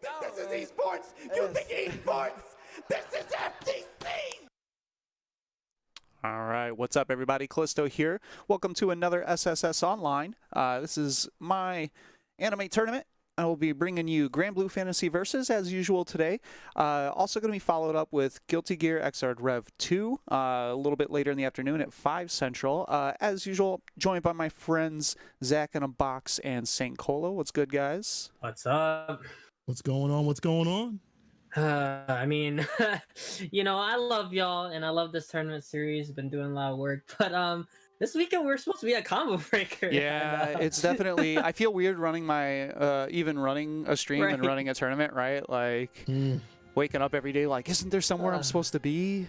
This is esports. You think esports? This is FTC. All right, what's up, everybody? Callisto here. Welcome to another SSS Online. This is my anime tournament. I will be bringing you Granblue Fantasy Versus as usual today. Also going to be followed up with Guilty Gear Xrd Rev 2 a little bit later in the afternoon at 5 Central. As usual, joined by my friends Zach in a Box and St. Cola. What's good, guys? What's up? What's going on? What's going on? I mean, you know, I love y'all and I love this tournament series. Been doing a lot of work, but this weekend we're supposed to be a combo breaker. Yeah, and, it's definitely. I feel weird running my even running a stream and Right. running a tournament, right? Like waking up every day, like, isn't there somewhere I'm supposed to be?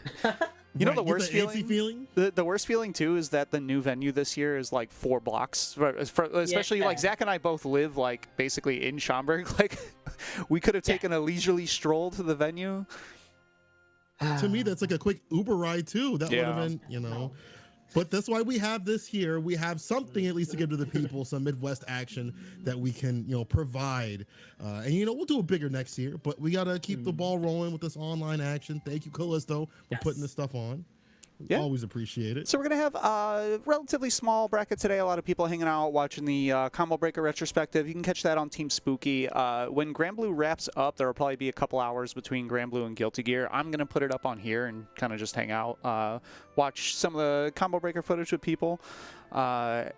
You know, Right, the get worst that antsy feeling. feeling? The worst feeling too is that the new venue this year is like 4 blocks, especially like Yeah. Zach and I both live like basically in Schaumburg. Like we could have taken a leisurely stroll to the venue. To me, that's like a quick Uber ride too. That would Yeah. have been, you know. But that's why we have this here. We have something at least to give to the people, some Midwest action that we can, you know, provide. And you know, we'll do it bigger next year. But we gotta keep the ball rolling with this online action. Thank you, Callisto, for putting this stuff on. Yeah. Always appreciate it. So we're going to have a relatively small bracket today. A lot of people hanging out watching the Combo Breaker retrospective. You can catch that on Team Spooky. When Granblue wraps up, there will probably be a couple hours between Granblue and Guilty Gear. I'm going to put it up on here and kind of just hang out, watch some of the Combo Breaker footage with people. Guilty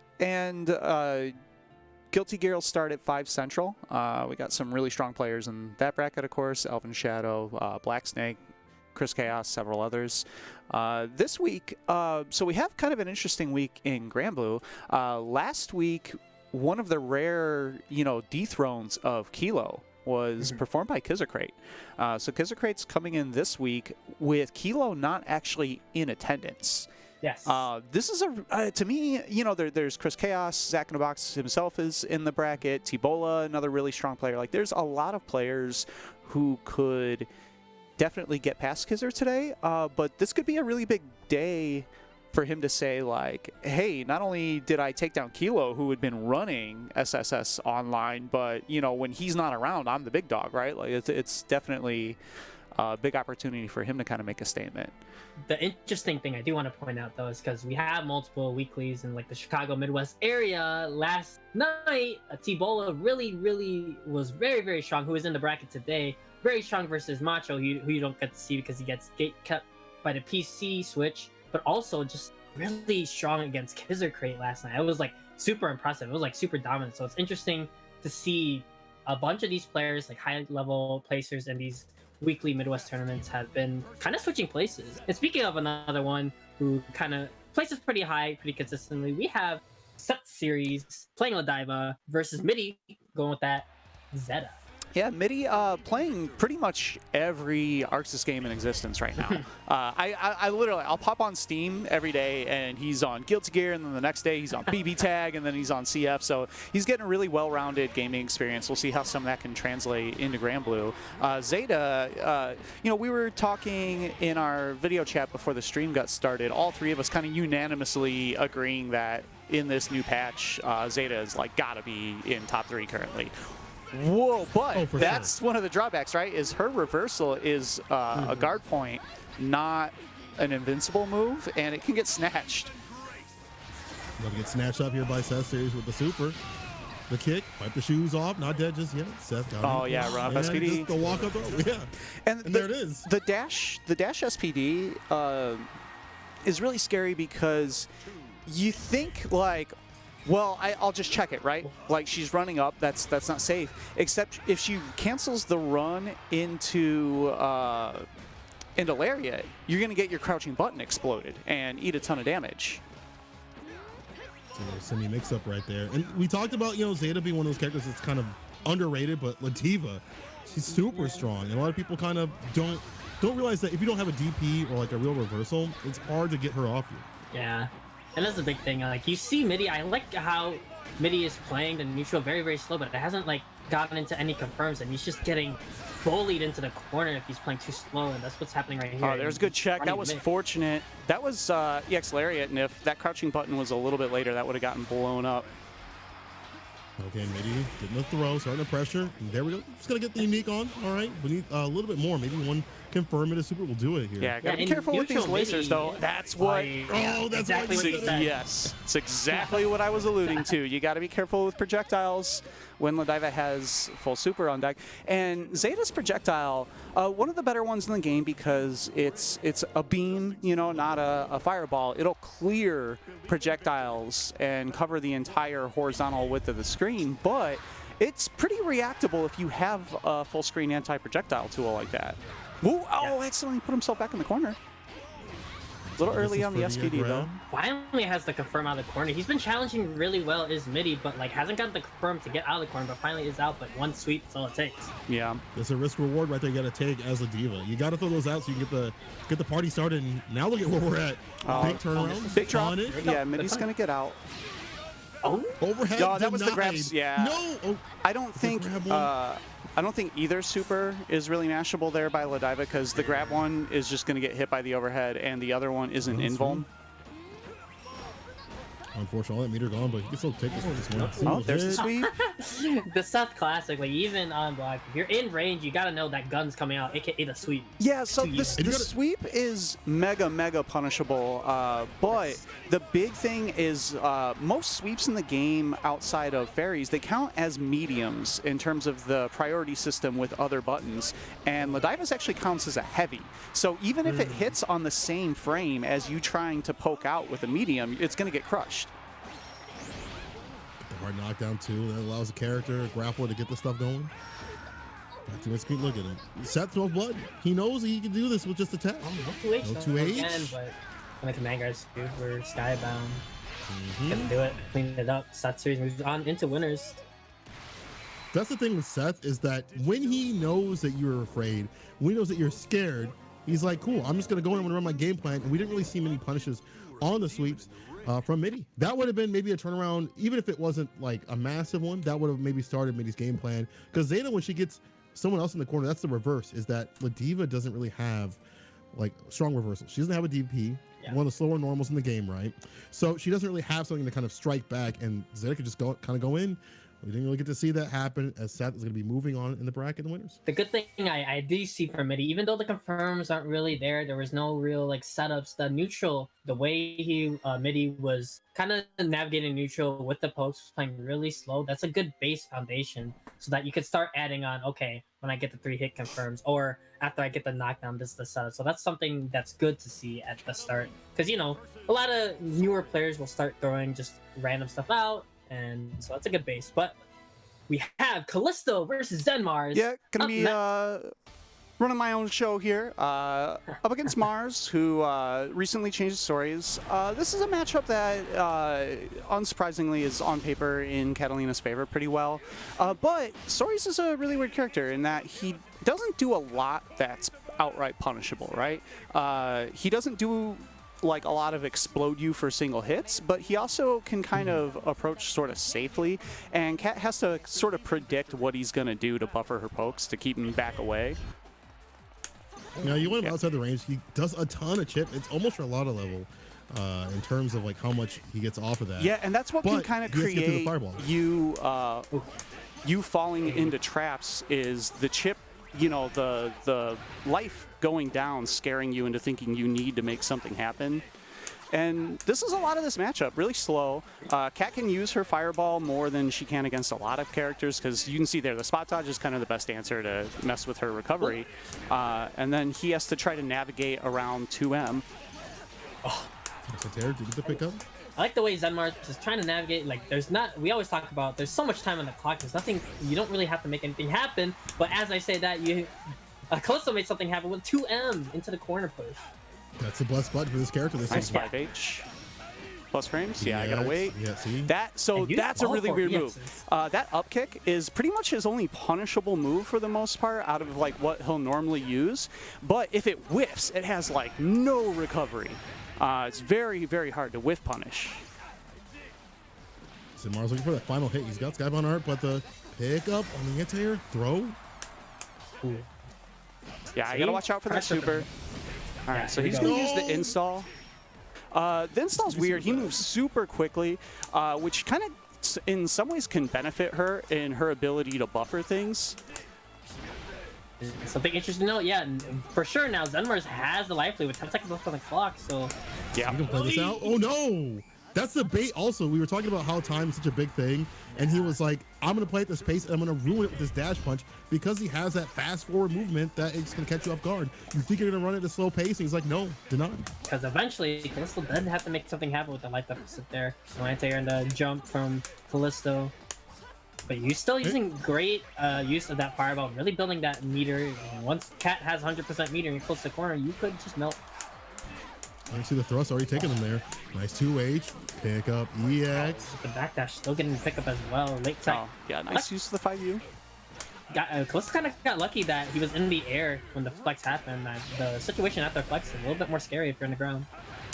Gear will start at 5 Central. We got some really strong players in that bracket, of course. Elvin Shadow, Black Snake, Chris Chaos, several others. This week, so we have kind of an interesting week in Granblue. Last week, one of the rare, dethrones of Kilo was performed by Kizzacrate. So Kizzacrate's coming in this week with Kilo not actually in attendance. Yes. This is to me, there's Chris Chaos, Zach in a Box himself is in the bracket, T-Bola, another really strong player. Like, there's a lot of players who could definitely get past Kizzer today, but this could be a really big day for him to say, like, hey, not only did I take down Kilo, who had been running SSS online, but, when he's not around, I'm the big dog, right? Like, it's definitely a big opportunity for him to kind of make a statement. The interesting thing I do want to point out, though, is because we have multiple weeklies in like the Chicago Midwest area. Last night, T-Bola really was very, very strong, who is in the bracket today. Very strong versus Macho, who you don't get to see because he gets gate kept by the PC switch, but also just really strong against Kizzacrate last night. It was like super impressive. It was like super dominant. So it's interesting to see a bunch of these players, like high level placers in these weekly Midwest tournaments, have been kind of switching places. And speaking of another one who kind of places pretty high, pretty consistently, we have Set Series playing Ladiva versus Midi going with that Zeta. Yeah, Midi playing pretty much every Arxis game in existence right now. I literally, I'll pop on Steam every day and he's on Guilty Gear, and then the next day he's on BB Tag, and then he's on CF. So he's getting a really well-rounded gaming experience. We'll see how some of that can translate into Granblue. Zeta, we were talking in our video chat before the stream got started, all three of us kind of unanimously agreeing that in this new patch, Zeta is like gotta be in top 3 currently. Whoa, but that's one of the drawbacks, right? Is her reversal is a guard point, not an invincible move, and it can get snatched. About to get snatched up here by Seth Series with the super. The kick, wipe the shoes off, not dead just yet. Seth got Oh yeah, run up SPD. Just the walk up, yeah. And there it is. The dash SPD is really scary because you think like, well, I'll just check it, right? Like, she's running up, that's not safe. Except if she cancels the run into Lariat, you're going to get your crouching button exploded and eat a ton of damage. It's a little semi-mix-up right there. And we talked about, Zeta being one of those characters that's kind of underrated, but Ladiva, she's super strong. And a lot of people kind of don't realize that if you don't have a DP or like a real reversal, it's hard to get her off you. Yeah. And that's a big thing. Like, you see Midi, I like how Midi is playing the neutral very, very slow, but it hasn't like gotten into any confirms, and he's just getting bullied into the corner if he's playing too slow, and that's what's happening right here. Oh, there's a good check. That was fortunate. That was EX Lariat, and if that crouching button was a little bit later, that would have gotten blown up. Okay, Midi getting the throw, starting to pressure. And there we go. Just gonna get the unique on. All right, we need a little bit more. Maybe one confirm it as super will do it here. Yeah, gotta be and careful with these neutral lasers, Midi, though. That's what. Oh, that's exactly what what you you said. said. Yes, it's exactly what I was alluding to. You got to be careful with projectiles when Ladiva has full super on deck. And Zeta's projectile, one of the better ones in the game because it's a beam, you know, not a fireball. It'll clear projectiles and cover the entire horizontal width of the screen, but it's pretty reactable if you have a full screen anti-projectile tool like that. Whoa, oh, accidentally put himself back in the corner. A little early on the SPD, though. Finally has the confirm out of the corner. He's been challenging really well, is Midi, but like hasn't got the confirm to get out of the corner, but finally is out, but one sweep is all it takes. Yeah. There's a risk reward right there you got to take as a diva. You got to throw those out so you can get the party started. And now look at where we're at. Big turnaround. Big drop. On it. Yeah, Midi's going to get out. Oh, Overhead. No, that was the denied. grabs. Yeah. No. Oh, I don't think grab one. I don't think either super is really mashable there by Ladiva because the grab one is just going to get hit by the overhead and the other one isn't invuln. Unfortunately, I'll let meter gone, but he can still take this one. Oh, there's the sweep. the Seth classic, like even on block, if you're in range, you gotta know that gun's coming out, aka the sweep. Yeah, so the gotta- sweep is mega punishable, but the big thing is most sweeps in the game outside of fairies, they count as mediums in terms of the priority system with other buttons, and Ladiva's actually counts as a heavy. So even if it hits on the same frame as you trying to poke out with a medium, it's going to get crushed. Hard knockdown too. That allows the character, a grappler, to get the stuff going. Back to my screen. Look at him. Seth no blood. He knows he can do this with just a tap. No 2H, No though, 2H. again, but when the command guards do, we're skybound. Gonna do it, clean it up. Seth series moves on into winners. That's the thing with Seth is that when he knows that you're afraid, when he knows that you're scared, he's like, cool, I'm just going to go in and run my game plan. And we didn't really see many punishes on the sweeps from Midi. That would have been maybe a turnaround, even if it wasn't like a massive one, that would have maybe started Midi's game plan. Because Zeta, when she gets someone else in the corner, that's the reverse, is that Ladiva doesn't really have like strong reversals. She doesn't have a DP, one of the slower normals in the game, right? So she doesn't really have something to kind of strike back, and Zeta could just go in. We didn't really get to see that happen, as Seth is going to be moving on in the bracket and winners. The good thing I do see from Midi, even though the confirms aren't really there was no real like setups. The neutral, the way he Midi was kind of navigating neutral with the pokes, was playing really slow. That's a good base foundation, so that you could start adding on. Okay, when I get the 3-hit confirms, or after I get the knockdown, this is the setup. So that's something that's good to see at the start, because you know a lot of newer players will start throwing just random stuff out. And so that's a good base. But we have Callisto versus Zenmars. Yeah, gonna be running my own show here. Up against Mars, who recently changed stories. This is a matchup that, unsurprisingly, is on paper in Catalina's favor pretty well. But Stories is a really weird character in that he doesn't do a lot that's outright punishable, right? He doesn't do like a lot of explode you for single hits, but he also can kind of approach sort of safely, and Kat has to sort of predict what he's going to do to buffer her pokes to keep him back away. Now, you want him outside the range. He does a ton of chip. It's almost for a lot of level in terms of like how much he gets off of that. Yeah, and that's what can kind of create you falling into traps is the chip, you know, the life going down, scaring you into thinking you need to make something happen. And this is a lot of this matchup, really slow. Kat can use her fireball more than she can against a lot of characters, because you can see there, the spot dodge is kind of the best answer to mess with her recovery. And then he has to try to navigate around 2M. Oh, did you get the pickup? I like the way Zenmars is trying to navigate. Like, we always talk about there's so much time on the clock. There's nothing, you don't really have to make anything happen. But as I say that, Callisto made something happen with 2M into the corner push. That's a blessed button for this character. Nice 5H. Plus frames? Yeah, I gotta wait. Yeah, see? That's a really weird move. That up kick is pretty much his only punishable move for the most part out of like what he'll normally use. But if it whiffs, it has like no recovery. It's very, very hard to whiff punish. Zenmars looking for that final hit. He's got Skybound Art, but the pickup on the anti-air throw. Ooh. Yeah, I gotta watch out for that super. All right, so he's gonna use the install. The install's weird. He moves super quickly, which kind of in some ways can benefit her in her ability to buffer things. Something interesting to note, yeah, for sure now Zenmars has the life lead with 10 seconds left on the clock, so Yeah. You can play this out. Oh no! That's the bait also. We were talking about how time is such a big thing, and he was like, I'm gonna play at this pace and I'm gonna ruin it with this dash punch because he has that fast forward movement that it's gonna catch you off guard. You think you're gonna run at a slow pace, and he's like, no, deny. because eventually Callisto does have to make something happen with the life deficit there. No anti-air and the jump from Callisto. But you still using great use of that fireball, really building that meter. And once Cat has 100% meter and you're close to the corner, you could just melt. You see the thrust already taking him there. Nice 2H, pick up EX. The backdash still getting the pickup as well. Late tech. Oh, yeah, nice use of the 5U. Callisto kind of got lucky that he was in the air when the flex happened. The situation after flex is a little bit more scary if you're on the ground.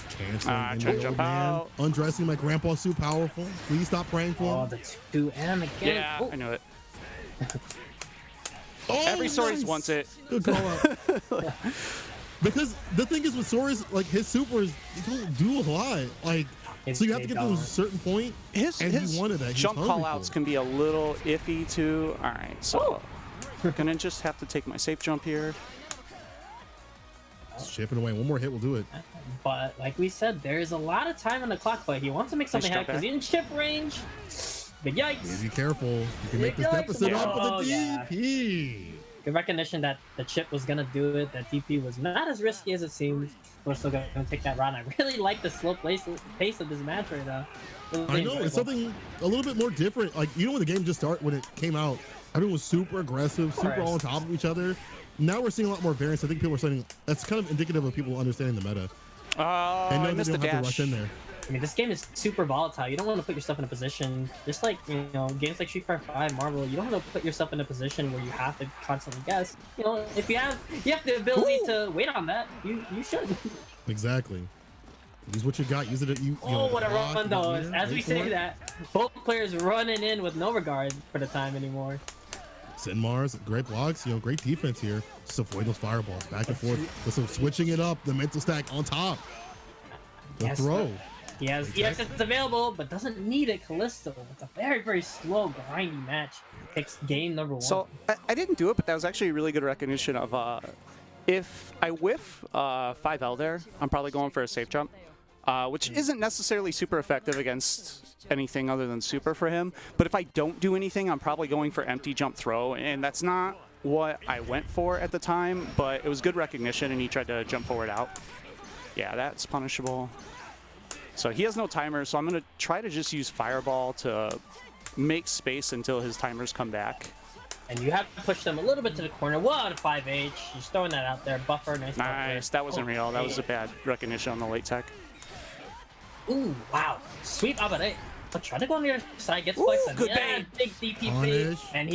Canceling in trying the to old jump man. out. Undressing my grandpa's too powerful. Please stop praying for Oh, him. the 2M again. Yeah, Oh. I knew it. Oh, Every Soris nice. wants it. Good call out. Because the thing is with Soris, like his supers, they don't do a lot. Like, so you have to get to a certain point. His And he wanted that. He's jump hungry call for outs it. can be a little iffy too. All right, so gonna just have to take my safe jump here. Just chipping away. One more hit will do it. But like we said, there's a lot of time on the clock, but he wants to make something Nice jump happen because he's in chip range. Big yikes. Be careful. You can make this Yikes. deficit up Oh, with a yeah. DP. Good recognition that the chip was gonna do it. That DP was not as risky as it seems. We're still gonna take that round. I really like the slow pace of this match right now. I know, it's something a little bit more different. Like, you know, when the game just started, when it came out, everyone was super aggressive, super all on top of each other. Now we're seeing a lot more variance. I think people are saying that's kind of indicative of people understanding the meta. Oh, And I know they missed the don't have to dash. rush in there. I mean, this game is super volatile. You don't want to put yourself in a position, just like, you know, games like Street Fighter 5, Marvel, you don't want to put yourself in a position where you have to constantly guess. You know, if you have the ability to wait on that, you should. Exactly. Use what you got. Use it. Oh, what a block, run though. yeah, As wait we for say it. that, both players running in with no regard for the time anymore. Zenmars, great blocks, you know, great defense here. Just avoid those fireballs back and forth. Just some switching it up, the mental stack on top. The Yes, throw. He has EX that's available, but doesn't need it. Callisto with a very, very slow, grindy match. Takes game number 1. So I didn't do it, but that was actually a really good recognition of if I whiff 5L there, I'm probably going for a safe jump, which isn't necessarily super effective against anything other than super for him. But if I don't do anything, I'm probably going for empty jump throw, and that's not what I went for at the time, but it was good recognition, and he tried to jump forward out. Yeah, that's punishable. So he has no timer, so I'm going to try to just use Fireball to make space until his timers come back. And you have to push them a little bit to the corner. What a 5H. Just throwing that out there. Buffer, nice buffer. Nice, that wasn't real. That was a bad recognition on the late tech. Ooh, wow. Sweet Abare. But try to go on the other side, gets flexed. good Yeah, bait. big DP bait. Punish. And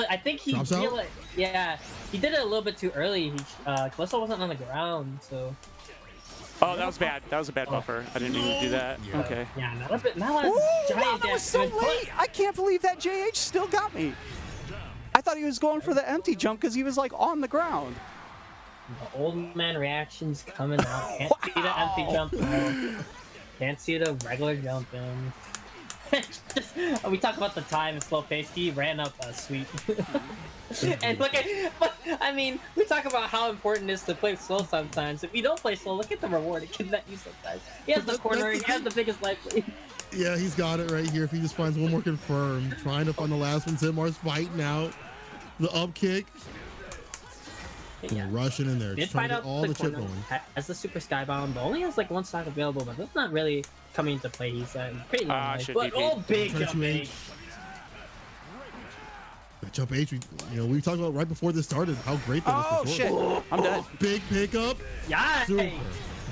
I think he Drops out? realized, yeah, he did it a little bit too early. Callisto wasn't on the ground, so. Oh, that was bad. That was a bad buffer. I didn't mean to do that. Yeah. Okay. Yeah, not a lot of Ooh, giant wow, that was so damage. late. I can't believe that JH still got me. I thought he was going for the empty jump because he was like on the ground. The old man reactions coming out. Can't see the empty jump though. Can't see the regular jump in. We talk about the time and slow pace. He ran up sweet. And look at, but I mean, we talk about how important it is to play slow sometimes. If you don't play slow, look at the reward it can net you sometimes. He has the corner, he has the biggest life lead. Yeah, he's got it right here. If he just finds one more confirmed, trying to find the last one. Zenmar's fighting out. The up kick. Yeah. Rushing in there. Did Just trying find to out get all the the chip corner, going. has the super skybound, but only has like one stock available, but that's not really coming into play. He's pretty low life. should But be oh, big Turn jump to bait. H. That jump H, we talked about right before this started how great that Oh, is for shit. Soris. I'm dead. Big pickup. Yikes. Super.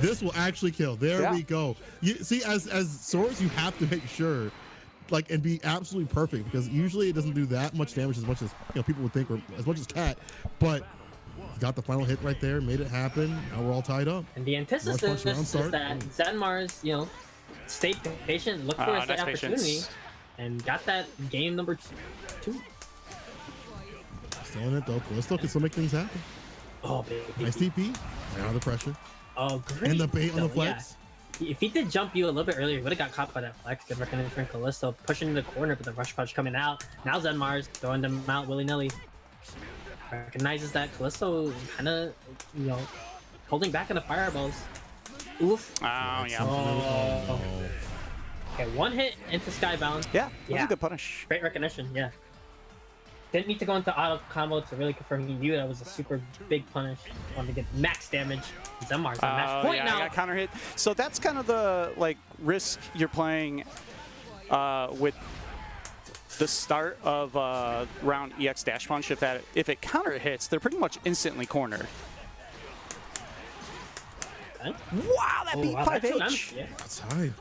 This will actually kill. There Yeah. we go. You see, as Soris, you have to make sure, like, and be absolutely perfect because usually it doesn't do that much damage as much as people would think, or as much as Cat. But got the final hit right there, made it happen. Now we're all tied up. And the antithesis punch round is start. that Zenmars, stayed patient, looked for a nice opportunity, patience. and got that game number 2. Still in it though. Callisto can still make things happen. Oh, big. Nice TP. Right out of the pressure. Oh, great. And the bait on the though, yeah. flex. if he did jump you a little bit earlier, he would have got caught by that flex. Good recognition from Callisto, pushing the corner, but the rush punch coming out. Now Zenmars throwing them out willy-nilly. Recognizes that Callisto kind of, you know, holding back on the fireballs. Oof. Oh, yeah. Oh. Okay, one hit into Skybound. Yeah, that was a good punish. Great recognition, yeah. Didn't need to go into auto combo to really confirm he knew that was a super big punish. Wanted to get max damage. Zenmars on match point now. I got counter hit. So that's kind of the like risk you're playing with the start of round EX dash punch. If it counter hits, they're pretty much instantly cornered. Okay. Wow, that beat 5H. Yeah. That's high.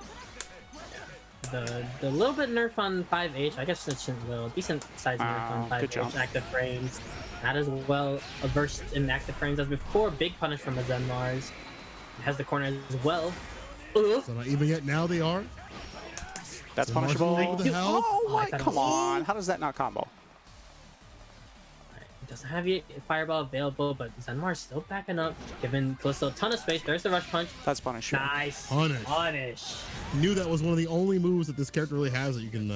The little bit nerf on 5H, I guess it's a little decent size nerf on 5H active frames. Not as well versed in active frames as before. Big punish from the Zenmars. Has the corner as well. So not even yet. Now they are. That's punishable. Oh, what? Come on. How does that not combo? Doesn't have yet Fireball available, but Zenmar's still backing up, giving Callisto a ton of space. There's the rush punch. That's punish. Nice. Punish. Knew that was one of the only moves that this character really has that you can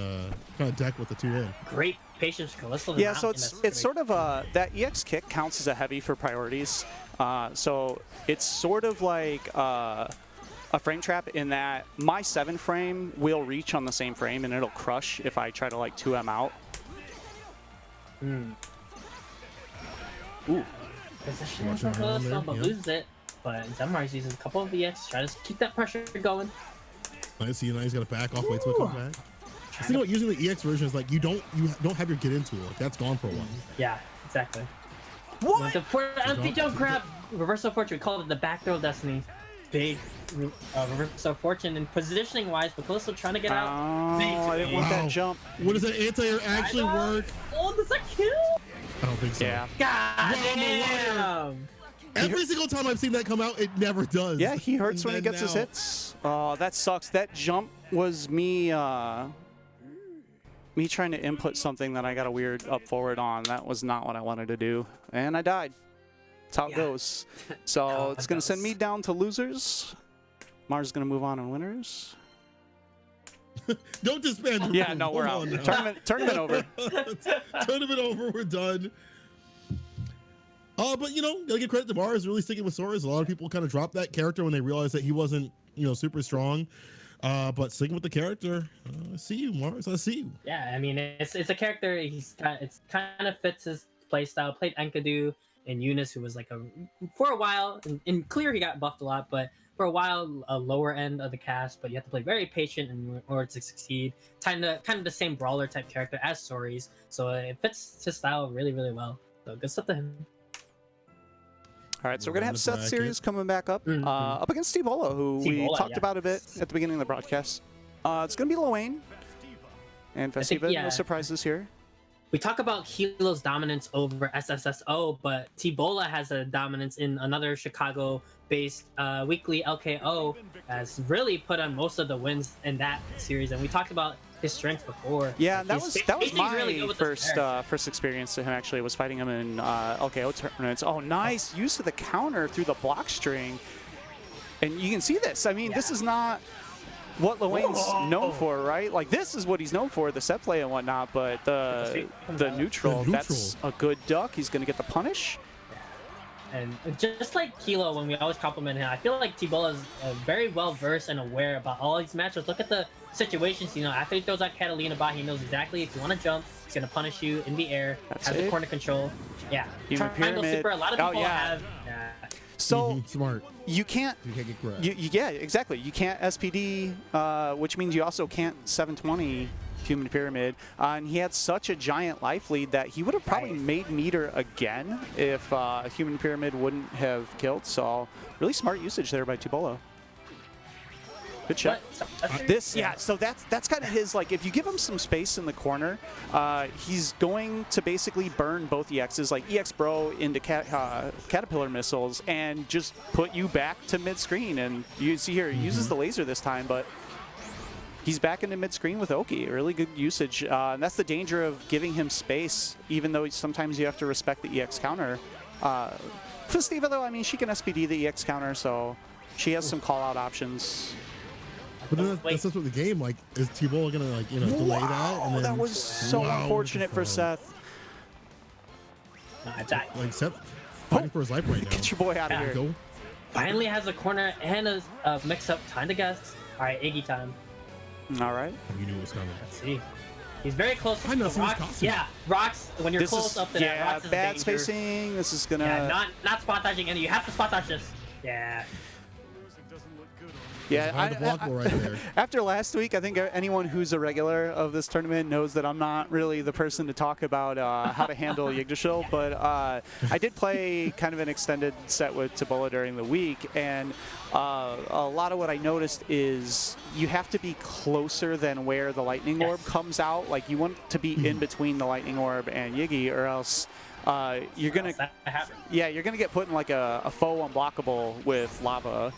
kind of deck with the 2-in. Great patience, Callisto. Yeah, so it's sort of that EX kick counts as a heavy for priorities. So it's sort of like a frame trap in that my 7 frame will reach on the same frame and it'll crush if I try to like 2M out. Ooh. Position from Callisto, but loses it. But Zenmars uses a couple of EX, try to keep that pressure going. Nice, see, now he's got to back off, wait till it comes back. The thing about using the EX version is like you don't have your get into it. Like, that's gone for a while. Yeah, exactly. What? The empty jump grab, reversal fortune. We call it the back throw of destiny. Big reversal fortune and positioning wise, but Callisto trying to get out. I didn't want that jump. What does that anti-air actually work? Oh, does that kill? I don't think so. Yeah. God damn. Every single time I've seen that come out, it never does. Yeah, he hurts when he gets his hits. Oh, that sucks. That jump was me trying to input something that I got a weird up forward on. That was not what I wanted to do. And I died. That's how it goes. So it's going to send me down to losers. Mars is going to move on winners. Don't disband the Yeah, room. no, we're out. Tournament over. Tournament over. We're done. But you know, gotta give credit to Mars really sticking with Sora's. A lot of people kind of dropped that character when they realized that he wasn't, you know, super strong. But sticking with the character, I see you, Mars. I see you. Yeah, I mean, it's a character. It's kind of fits his playstyle. Played Enkidu and Eunice, who was like for a while in clear he got buffed a lot, but for a while a lower end of the cast. But you have to play very patient in order to succeed. Kind of the same brawler type character as Sori's, so it fits his style really well. So good stuff to him. All right, so we're going to have Seth Series coming back up, up against Steve Ola, who we talked about a bit at the beginning of the broadcast. It's going to be Loane and Festiva, no surprises here. We talk about Hilo's dominance over SSSO, but T-Bola has a dominance in another Chicago-based weekly LKO, has really put on most of the wins in that series, and we talked about his strength before. Yeah, that was my really first experience to him, actually, was fighting him in LKO tournaments. Oh, nice use of the counter through the block string. And you can see this. I mean, this is not what Loane's known for, right? Like, this is what he's known for, the set play and whatnot, but the neutral, that's a good duck. He's going to get the punish. And just like Kilo, when we always compliment him, I feel like T-Bola is very well versed and aware about all these matches. Look at the situations, you know, after he throws out Catalina bot, he knows exactly if you want to jump, he's going to punish you in the air, has the corner control. Yeah. Human pyramid. Super, a lot of people have. Yeah. So smart. You can't get grabbed. Yeah, exactly. You can't SPD, which means you also can't 720 Human Pyramid. And he had such a giant life lead that he would have probably made meter again if Human Pyramid wouldn't have killed. So really smart usage there by T-Bola. Good shot. So that's kind of his, like, if you give him some space in the corner, he's going to basically burn both EXs, like EX Bro into Caterpillar missiles, and just put you back to mid-screen. And you see here, he uses the laser this time, but he's back into mid-screen with Oki. Really good usage. And that's the danger of giving him space, even though sometimes you have to respect the EX counter. Festiva, though, I mean, she can SPD the EX counter, so she has some call-out options. But then that's just what the game, like, is T-Bola gonna, like, you know, delay that? And then, that was so unfortunate for Seth. Like, Seth fighting for his life right now. Get your boy out of here. Go. Finally has a corner and a mix-up. Time to guess. All right, Iggy time. All right. You knew it was coming. Let's see. He's very close to I know, rocks. costume. Yeah, rocks. When you're close up to that, rocks is bad danger. spacing. This is gonna. Yeah, not spot dodging, and you have to spot dodge this. Yeah. Yeah, the block right there. After last week, I think anyone who's a regular of this tournament knows that I'm not really the person to talk about how to handle Yggdrasil, but I did play kind of an extended set with T-Bola during the week, and a lot of what I noticed is you have to be closer than where the lightning orb comes out. Like, you want to be in between the lightning orb and Yiggy, or else you're gonna get put in like a faux unblockable with lava.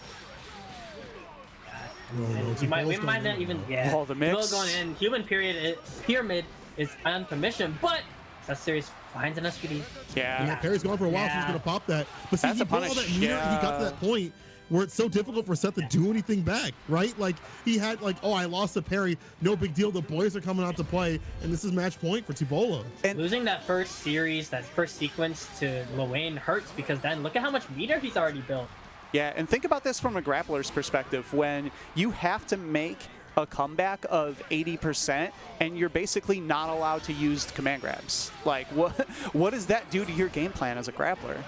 We might not even. Yeah. Oh, the mix. Going in. Human pyramid is on commission, but that series finds an SPD. Yeah. Perry's gone for a while, so he's gonna pop that. But see, That's he a put all punish. that meter, and he got to that point where it's so difficult for Seth to do anything back, right? Like, he had like, oh, I lost to Perry, no big deal. The boys are coming out to play, and this is match point for T-Bola. And losing that first series, that first sequence to Lil hurts, because then look at how much meter he's already built. Yeah, and think about this from a grappler's perspective. When you have to make a comeback of 80% and you're basically not allowed to use command grabs. Like, what does that do to your game plan as a grappler?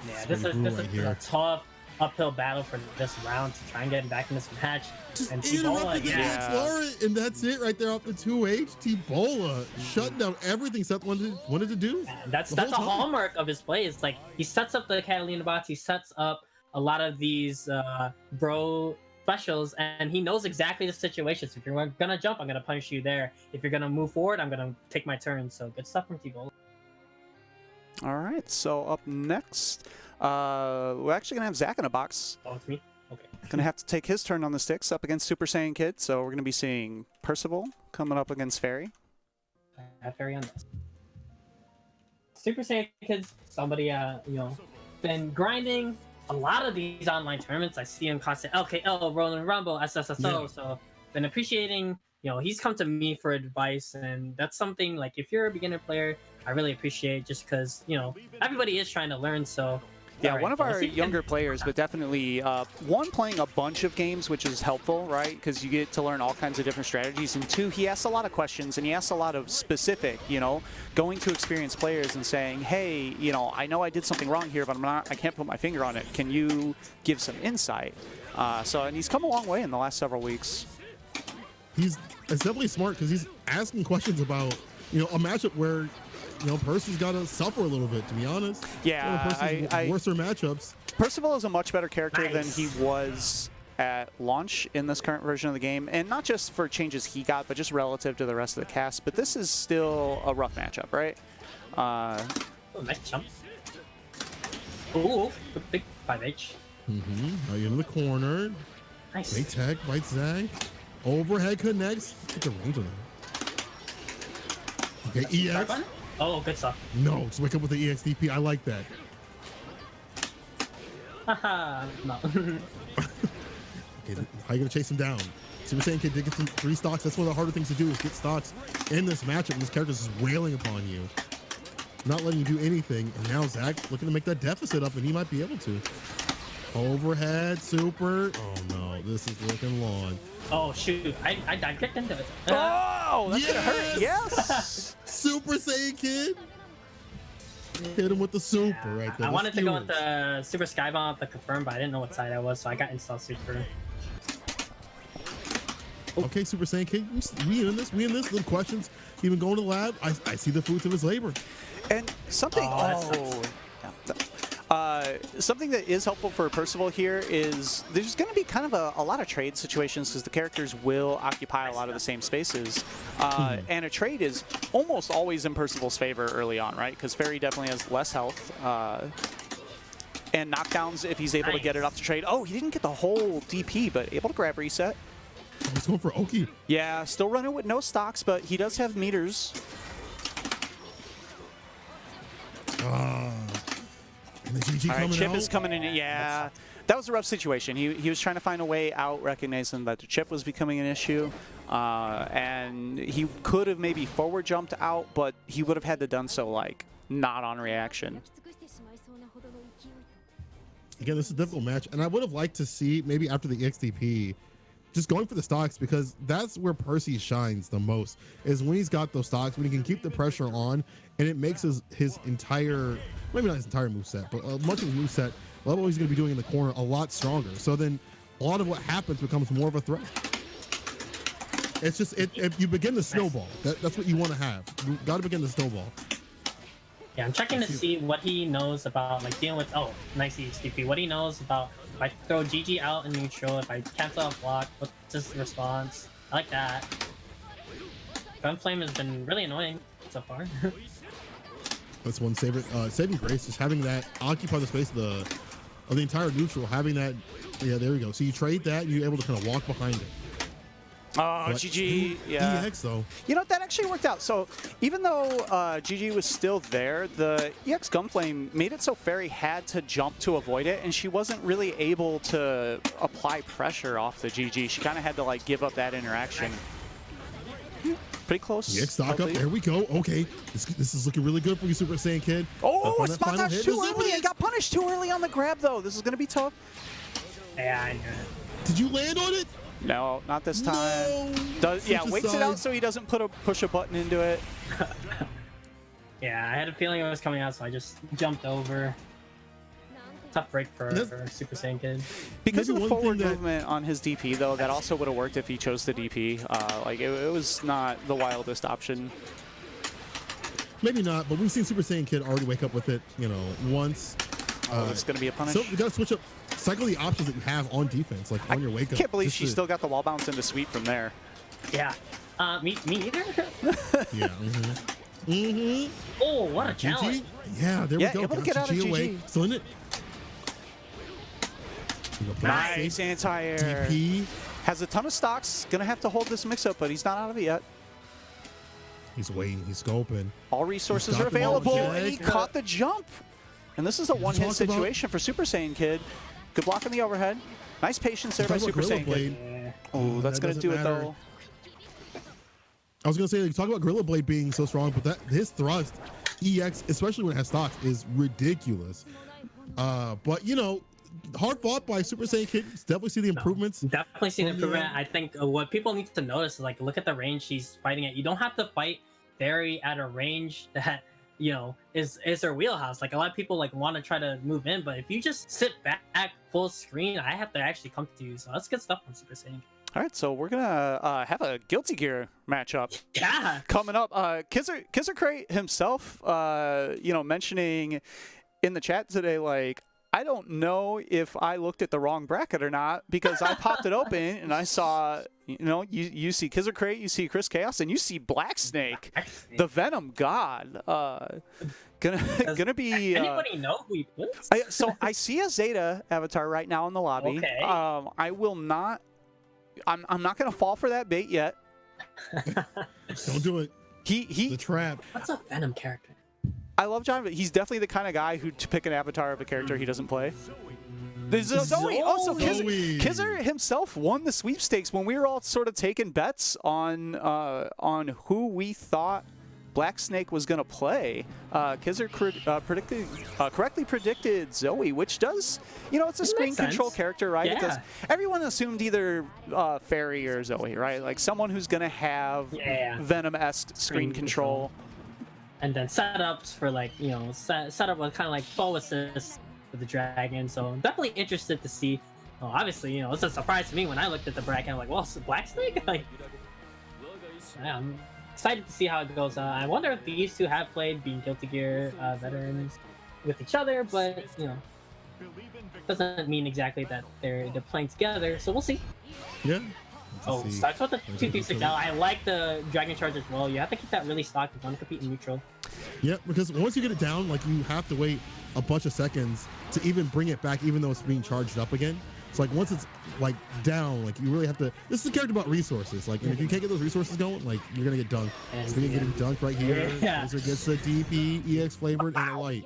Yeah, this is a tough uphill battle for this round to try and get back in this match. Just and interrupting the next Lauren, and that's it right there off the 2H. T-Bola shutting down everything Seth wanted to do. And that's a hallmark of his play. It's like he sets up the Catalina bots, he sets up a lot of these bro specials, and he knows exactly the situations. If you're gonna jump, I'm gonna punish you there. If you're gonna move forward, I'm gonna take my turn. So good stuff from T-Bola. All right, so up next, we're actually gonna have Zach in a box. Oh, it's me. Okay. Gonna have to take his turn on the sticks up against Super Saiyan Kid. So we're gonna be seeing Percival coming up against Fairy. I have Fairy on this. Super Saiyan Kid's somebody been grinding a lot of these online tournaments. I see him constant LKL, Roland Rumble, SSSO. Yeah. So been appreciating. He's come to me for advice, and that's something like if you're a beginner player, I really appreciate, just because everybody is trying to learn. So. Yeah, one of our younger players, but definitely one, playing a bunch of games, which is helpful, right? Because you get to learn all kinds of different strategies. And two, he asks a lot of questions, and he asks a lot of specific, going to experienced players and saying, hey, I know I did something wrong here, but I can't put my finger on it. Can you give some insight? And he's come a long way in the last several weeks. It's definitely smart because he's asking questions about, a matchup where Percy's got to suffer a little bit, to be honest. Yeah, worser matchups. Percival is a much better character than he was at launch in this current version of the game, and not just for changes he got, but just relative to the rest of the cast. But this is still a rough matchup, right? Nice jump. Ooh, big 5H. Now you're in the corner. Nice. Great tech, right Zag. Overhead connects. Get the range on that. Okay, EX. Oh, good stuff. No, just wake up with the EXDP. I like that. Haha, no. Okay, how you gonna chase him down? Super Saiyan Kid did get some 3 stocks. That's one of the harder things to do, is get stocks in this matchup. And this character's just wailing upon you, not letting you do anything. And now Zach looking to make that deficit up, and he might be able to. Overhead, super. Oh no, this is looking long. Oh shoot, I kicked into it. Oh, that's gonna hurt. Yes. Super Saiyan Kid. Hit him with the super right there. I wanted to go with the Super Skybomb to confirm, but I didn't know what side I was, so I got install super. Okay, Super Saiyan Kid, we in this. Little questions. Even going to the lab, I see the fruits of his labor. And something. Something that is helpful for Percival here is there's going to be kind of a lot of trade situations, because the characters will occupy a lot of the same spaces. And a trade is almost always in Percival's favor early on, right? Because Fairy definitely has less health. And knockdowns if he's able to get it off the trade. Oh, he didn't get the whole DP, but able to grab reset. Oh, he's going for Oki. Yeah, still running with no stocks, but he does have meters. And the GG All right, coming Chip out. is coming in. Yeah, that was a rough situation. He was trying to find a way out, recognizing that the chip was becoming an issue. And he could have maybe forward jumped out, but he would have had to done so like not on reaction. Again, this is a difficult match, and I would have liked to see maybe after the EXTP just going for the stocks, because that's where Percy shines the most, is when he's got those stocks, when he can keep the pressure on, and it makes his entire, maybe not his entire moveset, but much of his moveset, a lot of what he's going to be doing in the corner, a lot stronger. So then a lot of what happens becomes more of a threat. It's just, if you begin the snowball, that's what you want to have. You got to begin the snowball. Yeah, I'm checking to see what he knows about like dealing with. Oh, nice EXTP. What he knows about if I throw GG out in neutral, if I cancel out block, what's his response? I like that. Gunflame has been really annoying so far. That's one saving grace, is having that occupy the space of the entire neutral, having that. Yeah, there we go. So you trade that, and you're able to kind of walk behind it. Oh, But GG. Yeah. EX though. You know what? That actually worked out. So even though GG was still there, the EX Gunflame made it so Fairy had to jump to avoid it, and she wasn't really able to apply pressure off the GG. She kind of had to like give up that interaction. Pretty close. EX stock up. There we go. Okay, this is looking really good for you, Super Saiyan Kid. Oh, That spot final dodge hit too is early. it. It got punished too early on the grab, though. This is going to be tough. Yeah, I knew it. Did you land on it? No, not this time. No. Yeah, Switch waits it aside. out so he doesn't push a button into it. Yeah, I had a feeling it was coming out, so I just jumped over. Tough break for Super Saiyan Kid. Because Maybe of the one forward thing that- movement on his DP, though, that also would have worked if he chose the DP. Like, it was not the wildest option. Maybe not, but we've seen Super Saiyan Kid already wake up with it, you know, once. It's going to be a punish. So you got to switch up, cycle the options that you have on defense, like on your wake up. I can't believe just she to- still got the wall bounce into sweep from there. Yeah. Me neither. Yeah. Oh, what a challenge. GG. Yeah, there Yeah, we go. able to Got get out of GG away. GG. Still in it. Nice anti-air. DP. Has a ton of stocks. Going to have to hold this mix-up, but he's not out of it yet. He's waiting. He's scoping. All resources He's are got the ball, available, and he Jack. caught the jump. And this is a one-hit talk about- situation for Super Saiyan Kid. Good block on the overhead. Nice patience there by Talk about Super Gorilla Saiyan Blade. Kid. Yeah. Oh, that's That going to do doesn't it, matter. though. I was gonna say, like, talk about Gorilla Blade being so strong, but that his thrust, EX, especially when it has stocks, is ridiculous. But you know, hard fought by Super Saiyan Kid. Definitely see the improvements. Definitely seen From the improvement. end. I think what people need to notice is like look at the range she's fighting at. You don't have to fight Fairy at a range that you know is her wheelhouse. Like a lot of people like want to try to move in, but if you just sit back full screen, I have to actually come to you. So that's good stuff from Super Saiyan. All right, so we're gonna have a Guilty Gear matchup Yeah. coming up. Kizzer Crate himself, you know, mentioning in the chat today, like, I don't know if I looked at the wrong bracket or not, because I popped it open and I saw, you know, you see Kizzer Crate, you see Chris Chaos, and you see Black Snake, the Venom God. Gonna be. Anybody know who he puts? So I see a Zeta avatar right now in the lobby. Okay. I will not. I'm not gonna fall for that bait yet. Don't do it. The He. trap. What's a Venom character? I love John, but he's definitely the kind of guy who to pick an avatar of a character he doesn't play. There's Zoe. Also, Zoe. Kizzer himself won the sweepstakes when we were all sort of taking bets on who we thought Black Snake was going to play. Kizzer correctly predicted Zoe, which does, you know, it's a screen makes sense. control character, right? It does. Yeah. Everyone assumed either Fairy or Zoe, right? Like someone who's going to have Yeah. Venom-esque screen control. And then setups for like you know setup with kind of like full assist with the dragon. So I'm definitely interested to see. Well, obviously, you know, it's a surprise to me when I looked at the bracket. I'm like, well, it's Black Snake. Like, yeah, I'm excited to see how it goes. I wonder if these two have played being Guilty Gear veterans with each other, but you know, doesn't mean exactly that they're playing together. So we'll see. Yeah. Oh, Let's see. starts with the 236 L. I like the Dragon Charge as well. You have to keep that really stocked if you want to compete in neutral. Yeah, because once you get it down, like you have to wait a bunch of seconds to even bring it back, even though it's being charged up again. So like once it's like down, like you really have to. This is a character about resources. Like, and if you can't get those resources going, like you're gonna get dunked. So you're getting dunked right here. Yeah. Kizzer gets the DP, EX flavored, and a light.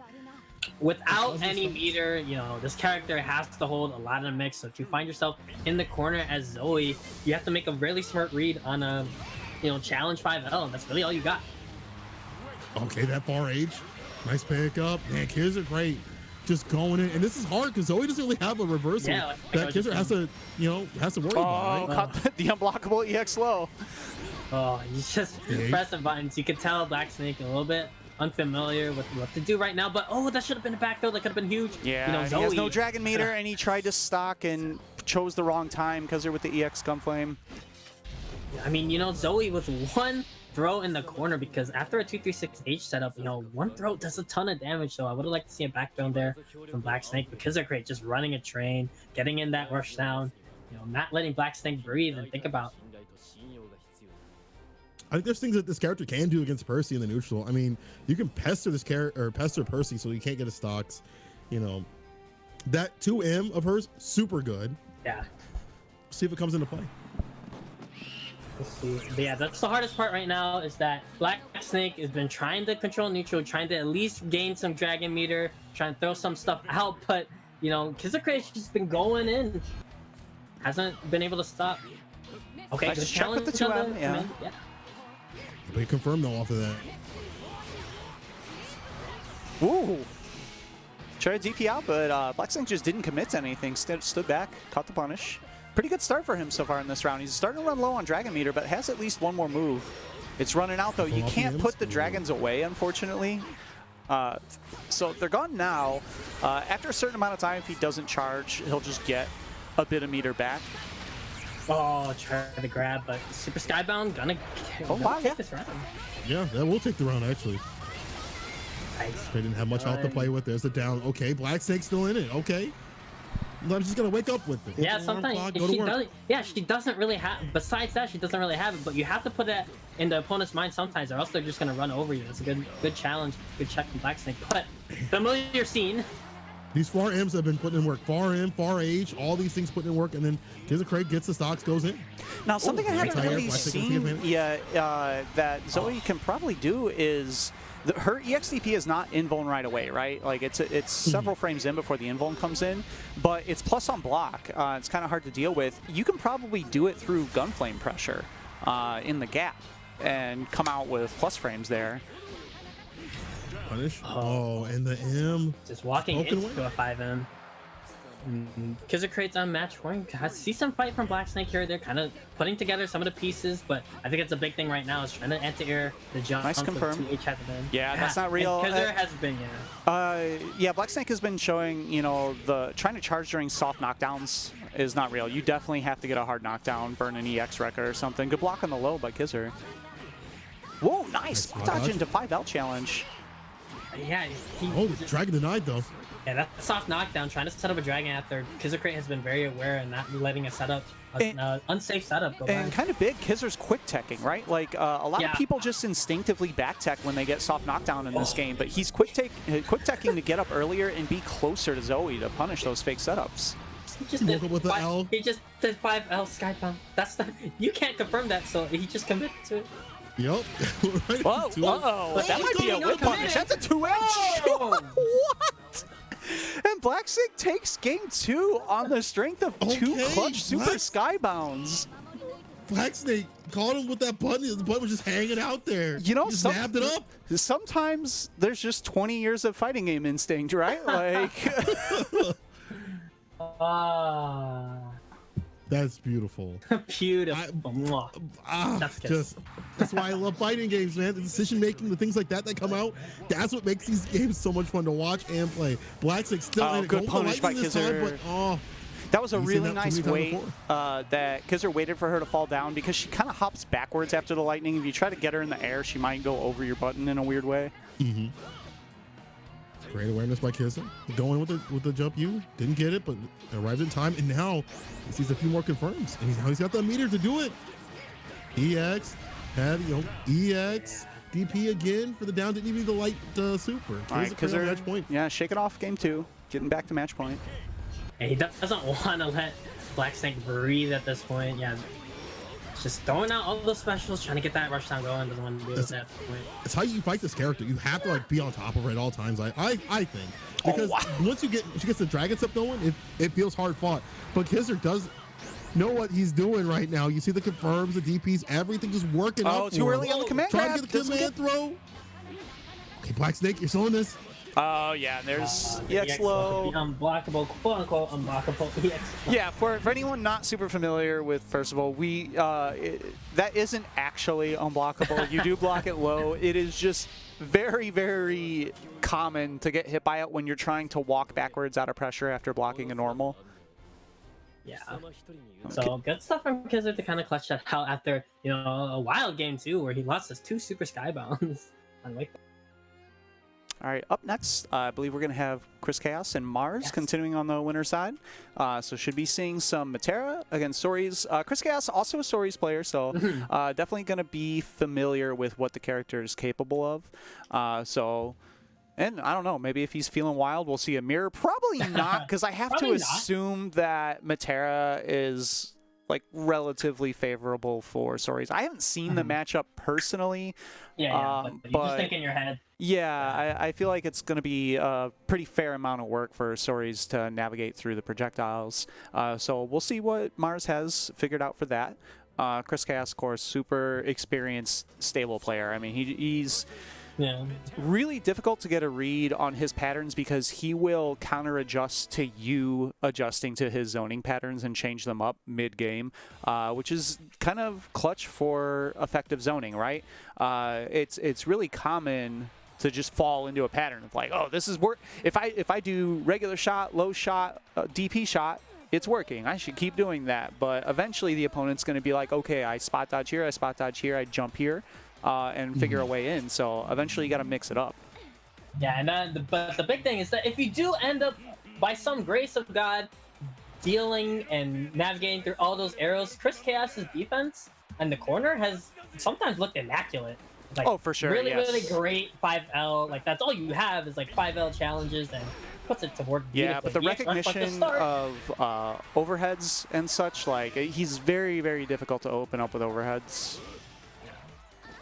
without any meter, you know, this character has to hold a lot of the mix. So if you find yourself in the corner as Zoe, you have to make a really smart read on a, you know, challenge 5L, and that's really all you got. Okay, that far age. Nice pickup. Man, kids are great. Just going in. And this is hard because Zoe doesn't really have a reversal that Kizzer has to, you know, worry about, right? Caught the unblockable EX low. Oh, you just press the buttons. You can tell Black Snake a little bit unfamiliar with what to do right now, but that should have been a back throw. That could have been huge. Yeah, you know, he Zoe has no dragon meter, and he tried to stock and chose the wrong time because they're with the EX Gunflame. I mean, you know, Zoe with one throw in the corner, because after a 236H setup, you know, one throw does a ton of damage. So I would have liked to see a back throw there from Black Snake, because they're great, just running a train, getting in that rush down, you know, not letting Black Snake breathe and think about. I think there's things that this character can do against Percy in the neutral. I mean, you can pester this character or pester Percy so he can't get his stocks. You know, that 2M of hers, super good. Yeah. See if it comes into play. Let's see. But yeah, that's the hardest part right now, is that Black Snake has been trying to control neutral, trying to at least gain some dragon meter, trying to throw some stuff out, but you know, Kizakura's just been going in. Hasn't been able to stop. Okay, Nice good check challenge with the 2M, yeah. But he confirmed though off of that. Ooh. Tried to DP out, but Black Snake just didn't commit to anything. Stood back, caught the punish. Pretty good start for him so far in this round. He's starting to run low on Dragon Meter, but has at least one more move. It's running out though. You can't put the dragons away, unfortunately. So they're gone now. After a certain amount of time, if he doesn't charge, he'll just get a bit of meter back. Oh, try to grab, but Super Skybound gonna take this round. Yeah, that will take the round actually. Nice. They didn't have much out to play with. There's the down. Okay, Black Snake's still in it. Okay. I'm just gonna wake up with it. Yeah, sometimes she doesn't really have. Besides that, she doesn't really have it. But you have to put that in the opponent's mind sometimes, or else they're just gonna run over you. It's a good challenge, good check from Black Snake. But familiar scene. These far M's have been putting in work. Far M, far H, all these things putting in work, and then Kizakura gets the stocks, goes in. Now, something I haven't really seen yet that Zoe can probably do is her EXDP is not invuln right away, right? Like it's several frames in before the invuln comes in, but it's plus on block. It's kind of hard to deal with. You can probably do it through gunflame pressure in the gap and come out with plus frames there. Punish. Oh, and the M. Just walking into a 5M. Kizakura's on match point. I see some fight from Black Snake here. They're kind of putting together some of the pieces, but I think it's a big thing right now is trying to anti-air the jump. Nice confirm. Yeah, that's not real. Kizakura has been, yeah, Black Snake has been showing, you know, trying to charge during soft knockdowns is not real. You definitely have to get a hard knockdown, burn an EX record or something. Good block on the low by Kizzer. Whoa, nice. Dodge into 5L challenge. Yeah. The dragon denied though. Yeah, that's a soft knockdown. Trying to set up a dragon after Kizakura has been very aware and not letting a setup, unsafe setup go by. And kind of big, Kizzer's quick teching, right? Like a lot of people just instinctively back tech when they get soft knockdown in this game, but he's quick teching to get up earlier and be closer to Zoe to punish those fake setups. He just did 5L Skybound. You can't confirm that, so he just committed to it. Yep. Right. Whoa, that might be a whip punish. That's a 2H. What? And Black Snake takes game 2 on the strength of 2 clutch super skybounds. Black Snake caught him with that button. The button was just hanging out there. You know, he snapped it up. Sometimes there's just 20 years of fighting game instinct, right? Like. That's beautiful. Beautiful. That's why I love fighting games, man. The decision making, the things like that come out, that's what makes these games so much fun to watch and play. Black Snake still in it. Good punish by Kizzer. That was a really nice wait that Kizzer waited for her to fall down, because she kind of hops backwards after the lightning. If you try to get her in the air, she might go over your button in a weird way. Great awareness by Kizzer. Going with the jump U. Didn't get it, but arrived in time. And now he sees a few more confirms. And he's got the meter to do it. EX. EX. DP again for the down. Didn't even need the light super. All right, Kizzer, match point. Yeah, shake it off game 2. Getting back to match point. And he doesn't want to let Black Snake breathe at this point. Yeah. Just throwing out all those specials, trying to get that rush down going. Doesn't want to do it at that point. It's how you fight this character. You have to like be on top of her at all times. I think because once she gets the dragon step going, it feels hard fought. But Kizzer does know what he's doing right now. You see the confirms, the DPs, everything just working out. Oh, too early on the command Trying grab. to get the command throw. Okay, Black Snake, you're still in this. Oh, yeah, and there's EX low. The unblockable, quote-unquote, unblockable EX. Yeah, for anyone not super familiar with Percival, that isn't actually unblockable. You do block it low. It is just very, very common to get hit by it when you're trying to walk backwards out of pressure after blocking a normal. Yeah. So good stuff from Kizzer to kind of clutch that out after, you know, a wild game too, where he lost his 2 super skybounds. I like that. All right, up next, I believe we're going to have Chris Chaos and Mars continuing on the winner's side. So should be seeing some Matera against Soris. Chris Chaos, also a Soris player, so definitely going to be familiar with what the character is capable of. And I don't know, maybe if he's feeling wild, we'll see a mirror. Probably not, because I have to assume that Matera is like relatively favorable for Soris. I haven't seen the matchup personally. But you just think in your head. Yeah, I feel like it's going to be a pretty fair amount of work for Soris to navigate through the projectiles. So we'll see what Mars has figured out for that. Chris Chaos, of course, super experienced, stable player. I mean, he's really difficult to get a read on his patterns because he will counter adjust to you adjusting to his zoning patterns and change them up mid-game, which is kind of clutch for effective zoning, right? It's really common to just fall into a pattern of like, oh, this is work. If I do regular shot, low shot, DP shot, it's working. I should keep doing that. But eventually the opponent's going to be like, okay, I spot dodge here, I spot dodge here, I jump here. And figure a way in. So eventually you got to mix it up. Yeah, and then but the big thing is that if you do end up, by some grace of God, dealing and navigating through all those arrows, Chris Chaos's defense and the corner has sometimes looked immaculate. Like, oh, for sure. Really, really great 5L. Like that's all you have is like 5L challenges and puts it to work. Yeah, but the recognition of overheads and such, like he's very, very difficult to open up with overheads.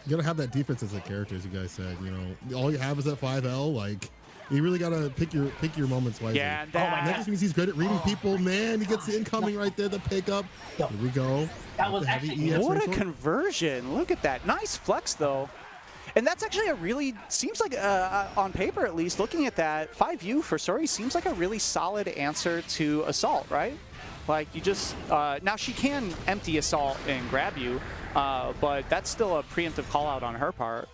You gotta have that defense as a character, as you guys said. You know, all you have is that 5L. Like, you really gotta pick your moments wisely. Yeah, that just means he's good at reading people. Man, he gets the incoming right there, the pickup. Here we go. That was actually what a conversion! Look at that, nice flex though. And that's actually a really seems like on paper at least, looking at that 5U for Sori seems like a really solid answer to assault, right? Like you just now she can empty assault and grab you. But that's still a preemptive call out on her part.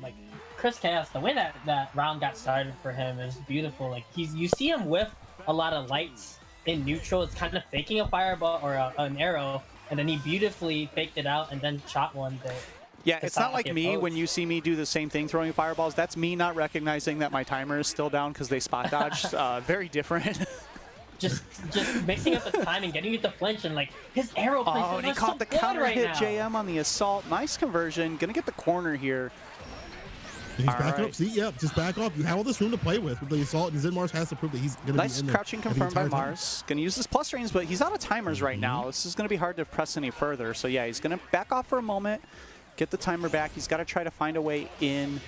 Like Chris Chaos, the way that round got started for him is beautiful. Like you see him whiff a lot of lights in neutral. It's kind of faking a fireball or an arrow, and then he beautifully faked it out and then shot one. Yeah, it's not like me when you see me do the same thing throwing fireballs. That's me not recognizing that my timer is still down because they spot dodged. Very different. Just mixing up the time and getting you to flinch, and like his arrow placement. Oh, and he caught the counter hit JM on the assault. Nice conversion. Gonna get the corner here. And he's backing up. See, just back off. You have all this room to play with the assault, and Zinmars has to prove that he's gonna be in there. Nice crouching confirmed by Mars. Gonna use this plus range, but he's out of timers right now. This is gonna be hard to press any further. So yeah, he's gonna back off for a moment, get the timer back. He's got to try to find a way in.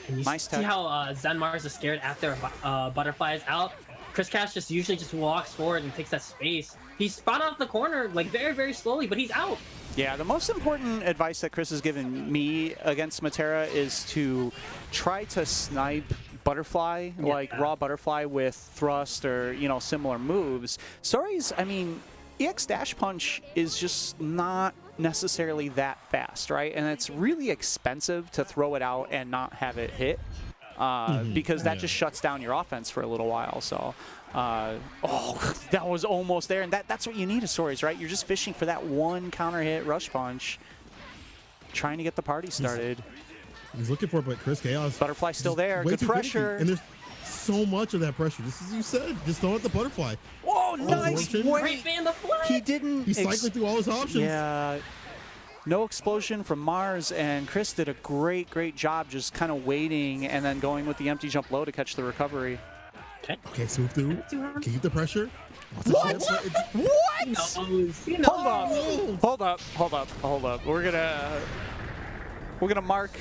Nice see how Zenmars is scared after Butterfly is out. Chris Chaos just usually just walks forward and takes that space. He's spot off the corner like very, very slowly, but he's out. Yeah, the most important advice that Chris has given me against Matera is to try to snipe Butterfly, like raw Butterfly with thrust or, you know, similar moves. Sori's, I mean, EX Dash Punch is just not necessarily that fast, right? And it's really expensive to throw it out and not have it hit. Because that just shuts down your offense for a little while. So, oh, that was almost there. And that's what you need as Soris, right? You're just fishing for that one counter hit rush punch, trying to get the party started. He's looking for it, but Chris Chaos. Butterfly still there. Good pressure. And there's so much of that pressure. Just as you said, just throw at the Butterfly. Oh, nice. Great band of fly. He didn't. He's cycling through all his options. Yeah. No explosion from Mars, and Chris did a great job just kind of waiting and then going with the empty jump low to catch the recovery. Okay, smooth through. Keep the pressure. What? He knows. He knows. Hold up. We're gonna mark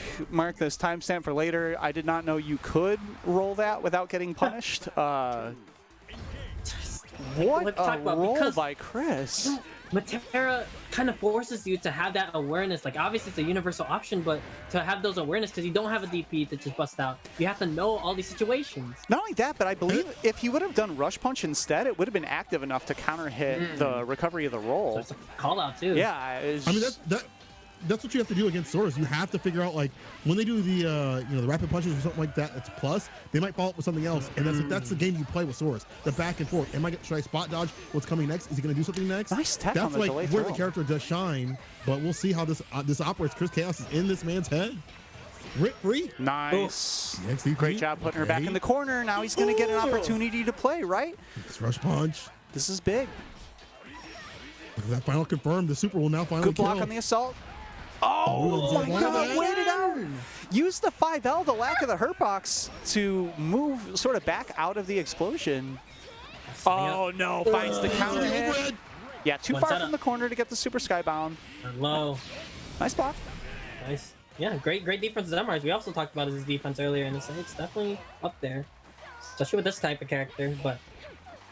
this timestamp for later. I did not know you could roll that without getting punished. What a roll by Chris. Matera kind of forces you to have that awareness. Like, obviously it's a universal option, but to have those awareness, because you don't have a DP to just bust out, you have to know all these situations. Not only that, but I believe if he would have done Rush Punch instead, it would have been active enough to counter hit the recovery of the roll. So it's a call out too. Yeah. I mean, that's what you have to do against Soros. You have to figure out, like, when they do the the rapid punches or something like that, it's plus, they might follow up with something else, and that's the game you play with Soros. The back and forth. Should I spot dodge what's coming next? Is he going to do something next? Nice tech that's on the like delay where throw. the character does shine, but we'll see how this operates. Chris Chaos is in this man's head. Rip free. Nice. Oh. Great job putting her back in the corner. Now he's going to get an opportunity to play, right? It's rush punch. This is big. Look at that final confirmed. The super will now finally Good block kill. on the assault. Oh my God, wait it out. Use the 5L, the lack of the hurt box, to move sort of back out of the explosion. Oh no, finds the counter hit. Yeah, too far from the corner to get the super skybound. Low. Nice block. Nice. Yeah, great defense of Zenmars. We also talked about his defense earlier, and it's definitely up there, especially with this type of character. But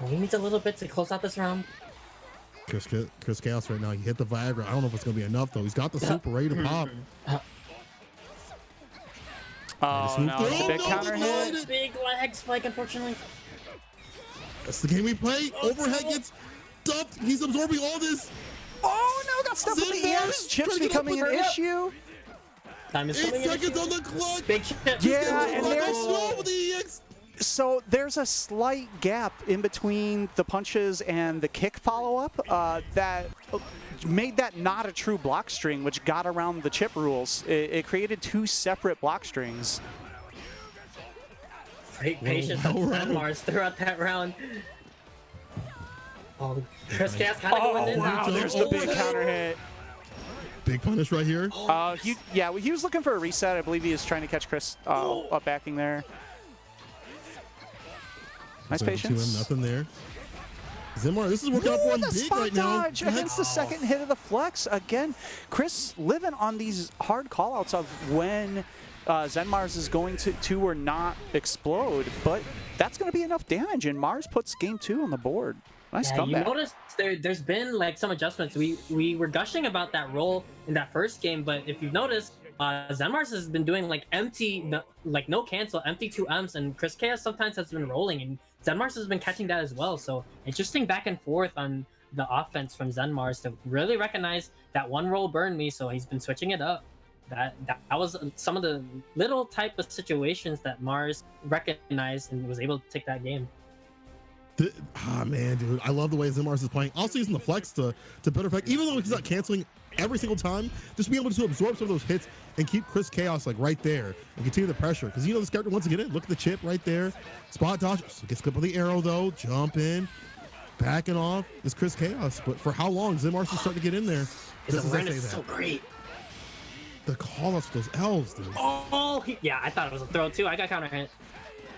he needs a little bit to close out this round. Chris Chaos right now, he hit the Viagra. I don't know if it's going to be enough, though. He's got the super ready to pop. Oh, no, it's a big counter hit. Big lag spike, unfortunately. That's the game we play. Overhead gets dumped. He's absorbing all this. Oh, no, got stuff with the ears. Chips becoming an issue. Time is 8 seconds on the clock. Big chip. Yeah, and there's... So there's a slight gap in between the punches and the kick follow-up that made that not a true block string, which got around the chip rules. It created two separate block strings. Great patience on Zenmars throughout that round. Oh, Chris Chaos kind of going in. Wow, there's the big counter hit. Big punish right here. He was looking for a reset. I believe he was trying to catch Chris up backing there. Nice patience. Nothing there. Zenmar, this is working out for him big right now. Dodge against the second hit of the flex. Again, Chris living on these hard callouts of when Zenmars is going to or not explode, but that's going to be enough damage, and Mars puts game 2 on the board. Nice comeback. You noticed there's been like some adjustments. We were gushing about that roll in that first game, but if you've noticed, Zenmars has been doing like no cancel, empty 2Ms, and Chris Chaos sometimes has been rolling, and Zenmars has been catching that as well. So interesting back and forth on the offense from Zenmars to really recognize that one roll burned me, so he's been switching it up. That was some of the little type of situations that Mars recognized and was able to take that game. Man, dude, I love the way Zenmars is playing. Also using the flex to better effect, even though he's not canceling every single time, just being able to absorb some of those hits and keep Chris Chaos like right there and continue the pressure. Because this character wants to get in. Look at the chip right there. Spot dodge. Gets clipped with the arrow though. Jump in. Backing off is Chris Chaos. But for how long? Zenmars is starting to get in there. His awareness is so great. The call outs for those L's, dude. Oh, yeah, I thought it was a throw too. I got counter hit.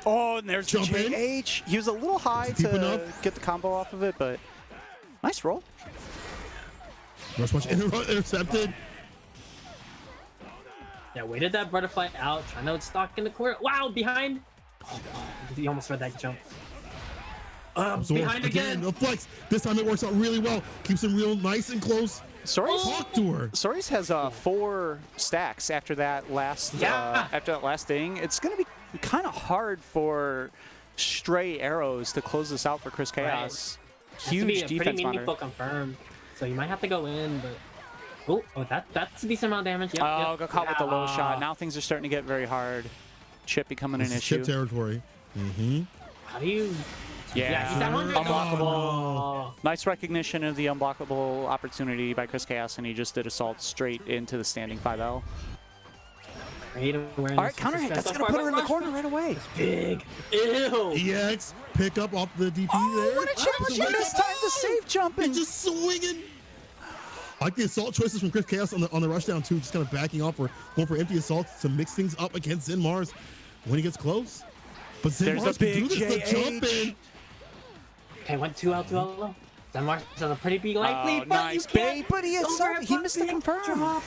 Oh, and there's Jump the in. JH. He was a little high to get the combo off of it, but nice roll. Rush punch intercepted. Yeah, waited that butterfly out, trying to stalk in the corner. Wow, behind. Oh, he almost read that jump. Behind again. The flex. This time it works out really well. Keeps him real nice and close. Talk to her. Soris has 4 stacks after that last thing. It's going to be kind of hard for stray arrows to close this out for Chris Chaos. Right. Huge defense pretty monitor. meaningful confirm. So you might have to go in, but that's a decent amount of damage. Yep, got caught with the low shot. Now things are starting to get very hard. Chip becoming an issue. Chip territory. How do you? Yeah, he's at 100. Unblockable. Nice recognition of the unblockable opportunity by Chris Chaos, and he just did assault straight into the standing 5L. Great awareness. All right, counter hit. That's going to put her in the corner right away. Big. Ew. EX, pick up off the DP there. What a challenge. He missed time to save jumping. And just swinging. I like the assault choices from Chris Chaos on the rushdown too, just kind of backing off or going for empty assaults to mix things up against Zenmars when he gets close. But There's a Zenmars can big do this, the jump JH. in. Okay, went 2L, 2L low. Zenmars has a pretty big life lead, but nice you can't. bait, but he missed the confirm.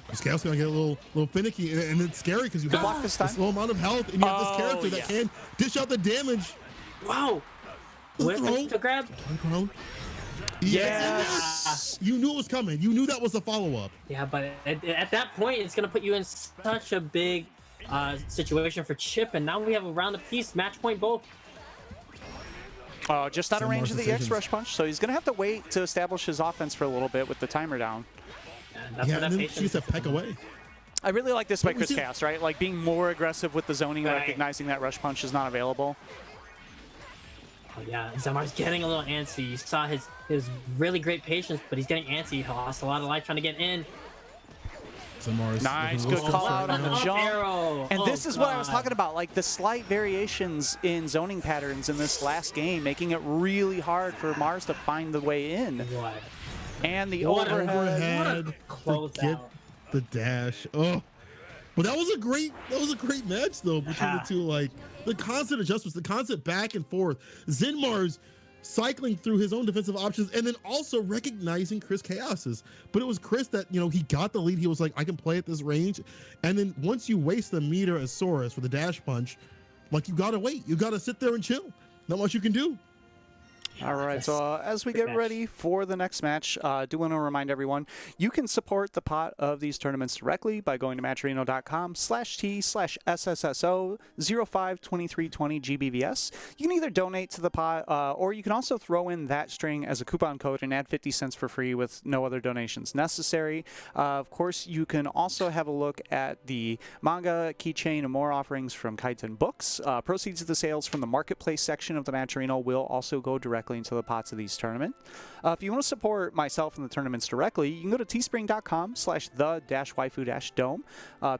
This Chaos gonna get a little finicky, and it's scary because you have block this time. a small amount of health, and you have this character that yeah. can dish out the damage. Wow. With the grab. Yes. You knew it was coming. You knew that was a follow-up. Yeah, but at that point, it's gonna put you in such a big situation for Chip, and now we have a round apiece, match point both. Just out of range of the EX decisions. rush punch, so he's gonna have to wait to establish his offense for a little bit with the timer down. And that's Yeah, where that and then patience she gets a peck away. I really like this by What was Chris it? Chaos, right? Like being more aggressive with the zoning, Right. recognizing that rush punch is not available. Oh, yeah, Zenmar's getting a little antsy. You saw his really great patience, but he's getting antsy. He lost a lot of life trying to get in. Zenmars Nice, looking a good little call out on the Up jump. arrow. And Oh, this is what I was God. talking about, like the slight variations in zoning patterns in this last game, making it really hard for Mars to find the way in. What? And the What a- overhead. overhead Close to get out. the dash. Oh, but that was a great match though between the two. Like the constant adjustments, the constant back and forth. Zenmars cycling through his own defensive options and then also recognizing Chris Chaos's. But it was Chris that, he got the lead. He was like, I can play at this range. And then once you waste the meter as Saurus for the dash punch, like you gotta wait. You gotta sit there and chill. Not much you can do. All right, so as we get ready for the next match, I do want to remind everyone, you can support the pot of these tournaments directly by going to matcherino.com/T/SSSO052320 GBVS. You can either donate to the pot, or you can also throw in that string as a coupon code and add 50 cents for free with no other donations necessary. Of course, you can also have a look at the manga, keychain, and more offerings from Kaiten Books. Proceeds of the sales from the marketplace section of the Matcherino will also go directly into the pots of these tournaments. If you want to support myself in the tournaments directly, you can go to teespring.com/the-waifu-dome.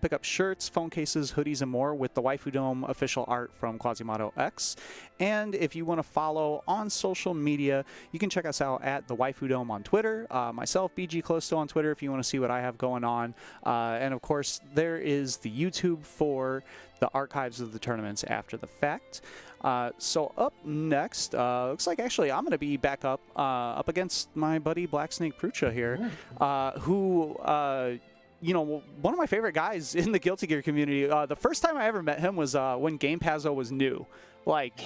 Pick up shirts, phone cases, hoodies, and more with the Waifu Dome official art from Quasimodo X. And if you want to follow on social media, you can check us out at the Waifu Dome on Twitter. Myself, BG Closto on Twitter if you want to see what I have going on. And of course, there is the YouTube for the archives of the tournaments after the fact. So up next, looks like actually I'm going to be back up against my buddy Black Snake Prucha here, who, one of my favorite guys in the Guilty Gear community. The first time I ever met him was when Game Pazzo was new, like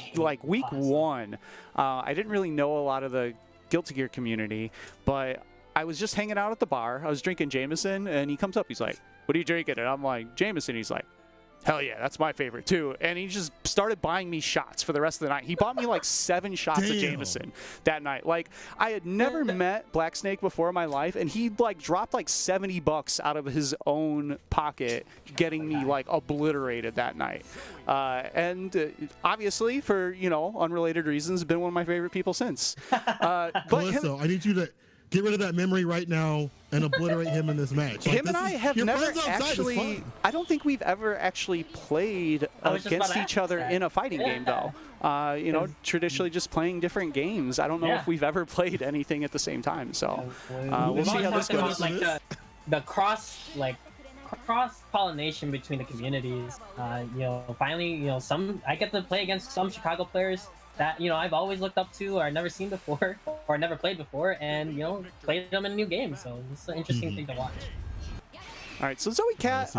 week one. I didn't really know a lot of the Guilty Gear community, but I was just hanging out at the bar. I was drinking Jameson, and he comes up. He's like, "What are you drinking?" And I'm like, "Jameson." He's like, "Hell yeah, that's my favorite too." And he just started buying me shots for the rest of the night. He bought me like 7 shots of Jameson that night. Like, I had never met Black Snake before in my life, and he like dropped like $70 out of his own pocket, getting me like obliterated that night. Obviously, for unrelated reasons, been one of my favorite people since. But Callisto, I need you to get rid of that memory right now and obliterate him in this match. Like, him and I have never actually, I don't think we've ever actually played against each other in a fighting game, though. Traditionally just playing different games. I don't know if we've ever played anything at the same time. So we'll see how this goes. Like the cross pollination between the communities. Finally, I get to play against some Chicago players that I've always looked up to or I've never seen before or never played before, and played them in a new game. So it's an interesting thing to watch. All right, so Zoe Cat,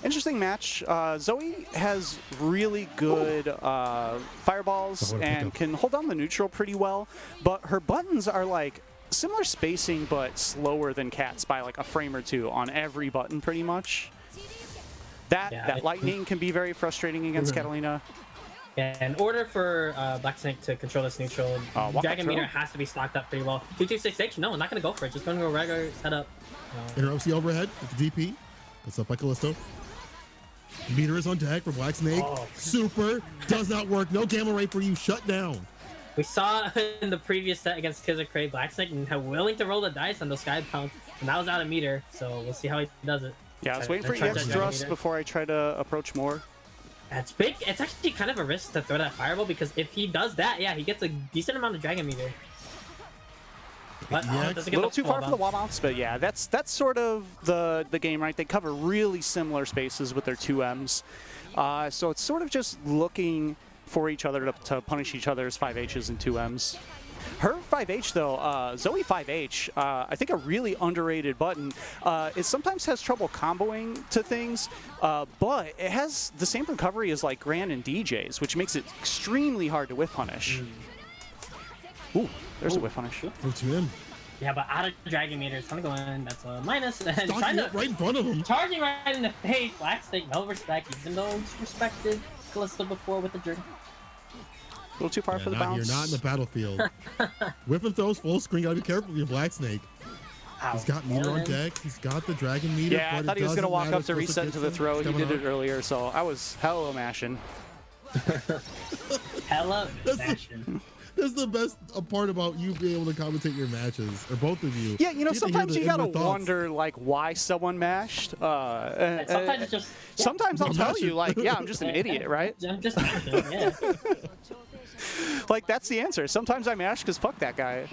interesting match. Zoe has really good fireballs and can hold down the neutral pretty well, but her buttons are like similar spacing but slower than Cat's by like a frame or two on every button pretty much. That lightning can be very frustrating against Catalina. In order for Black Snake to control this neutral, Dragon Meter has to be stocked up pretty well. 2266, no, not going to go for it. Just going to go regular setup. Interrupts the overhead with the DP. Gets up by Callisto. Meter is on deck for Black Snake. Super. Does not work. No gamma ray for you. Shut down. We saw in the previous set against Kizakray, Black Snake willing to roll the dice on those skybounds, and that was out of meter. So we'll see how he does it. Yeah, I was waiting for EX thrust before I try to approach more. That's big. It's actually kind of a risk to throw that fireball, because if he does that, he gets a decent amount of Dragon Meter. But, a little too far for the wall bounce, but yeah, that's sort of the game, right? They cover really similar spaces with their 2Ms. So it's sort of just looking for each other to punish each other's 5Hs and 2Ms. Her 5H though, Zoe 5H, I think a really underrated button. It sometimes has trouble comboing to things, but it has the same recovery as like Gran and DJ's, which makes it extremely hard to whiff punish. Ooh, there's a whiff punish. Go to him. Yeah, but out of Dragon Meter, it's gonna go in. That's a minus. And Stalking trying to it right in front of him. charging right in the face. Black Snake, no respect, even though he's respected Callisto before with the jerk. A little too far for the bounce. You're not in the battlefield. Whip and throws full screen. Gotta be careful with your Black Snake. Ow. He's got meter on deck. He's got the Dragon Meter. Yeah, I thought he was going to walk up to reset into the throw. He did it earlier, so I was hella mashing. Hella mashing. That's the best part about you being able to commentate your matches, or both of you. Yeah, you know, sometimes you gotta thoughts. wonder like why someone mashed. Sometimes it's just. Yeah, Sometimes I'll tell you like, yeah, I'm just an idiot, right? I'm just mashing, yeah. Like that's the answer. Sometimes I mash because fuck that guy.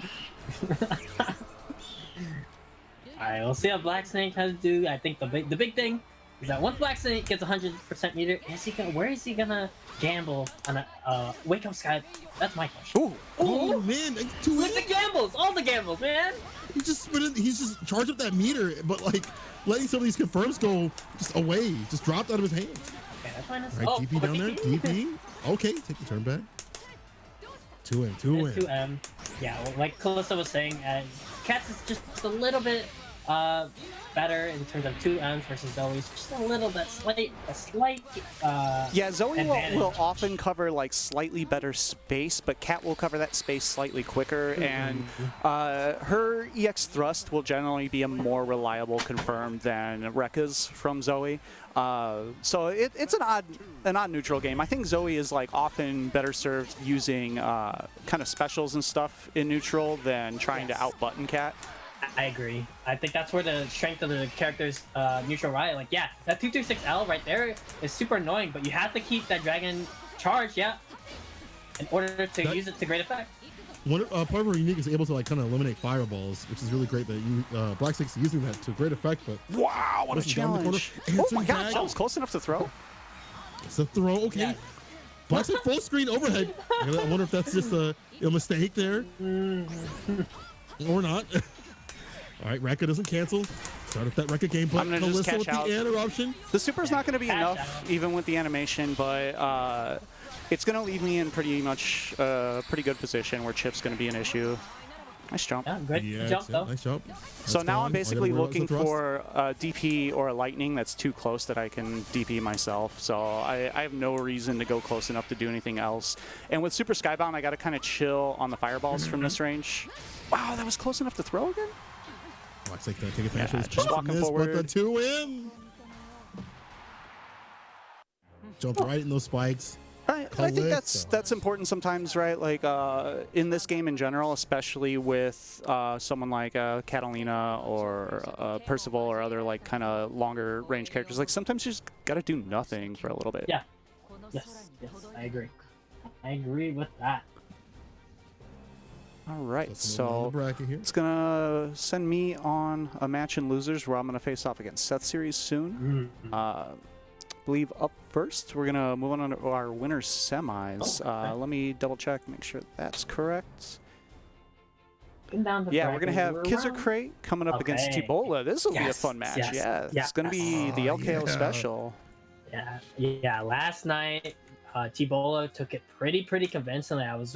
Alright, we'll see how Black Snake has to do. I think the big thing is that once Black Snake gets 100% meter, where is he gonna gamble on a Wake Up Sky? That's my question. Ooh, Oh man, With the gambles, all the gambles, man. He's just charged up that meter, but like letting some of these confirms go just away, just dropped out of his hand. Okay, that's minus. All right, DP down there, DP. Okay, take the turn back. 2M, 2M. 2M. Yeah, well, like Callisto was saying, Cats is just a little bit better in terms of 2Ms versus Zoe's. Just a little bit, a slight. yeah, Zoe advantage. will often cover like slightly better space, but Cat will cover that space slightly quicker, and her EX thrust will generally be a more reliable confirm than Rekka's from Zoe. So it's an odd neutral game. I think Zoe is like often better served using kind of specials and stuff in neutral than trying to out-button Cat. I agree. I think that's where the strength of the character's neutral riot. Like, yeah, that 226L right there is super annoying, but you have to keep that dragon charged, yeah, in order to use it to great effect. One part of her unique is able to like kind of eliminate fireballs, which is really great that you Black Snake's using that to great effect. But Wow, what a challenge! Oh my gosh, that was close enough to throw. It's a throw, okay. Yeah. Black Snake full screen overhead. I wonder if that's just a mistake there, or not. All right, Rekka doesn't cancel. Start up that Rekka game, but I'm gonna just Callisto catch with out. the interruption. The super's not going to be Cash enough, out. even with the animation, but it's going to leave me in pretty much pretty good position where Chip's going to be an issue. Nice jump. Yeah, great jump though. Nice jump. So That's now gone. I'm basically All you gotta worry looking about is the for a DP or a lightning that's too close that I can DP myself. So I have no reason to go close enough to do anything else. And with Super Skybound, I got to kind of chill on the fireballs from this range. Wow, that was close enough to throw again? Black Snake gonna take advantage of his just walking passiveness, forward. but the 2M. Jumped right in those spikes. I think that's important sometimes, right? Like in this game in general, especially with someone like Catalina or Percival or other like kind of longer range characters. Like sometimes you just gotta do nothing for a little bit. Yeah. Yes, I agree. I agree with that. All right, Let's move on so the bracket here. it's gonna send me on a match in losers where I'm gonna face off against Seth Series soon. Believe up first. We're gonna move on to our winners semis. Let me double check, make sure that's correct. Yeah, we're gonna have Kizzer Crate coming up against T-Bola. This will be a fun match. Yeah, it's gonna be the LKO special. Yeah. Last night, T-Bola took it pretty convincingly. I was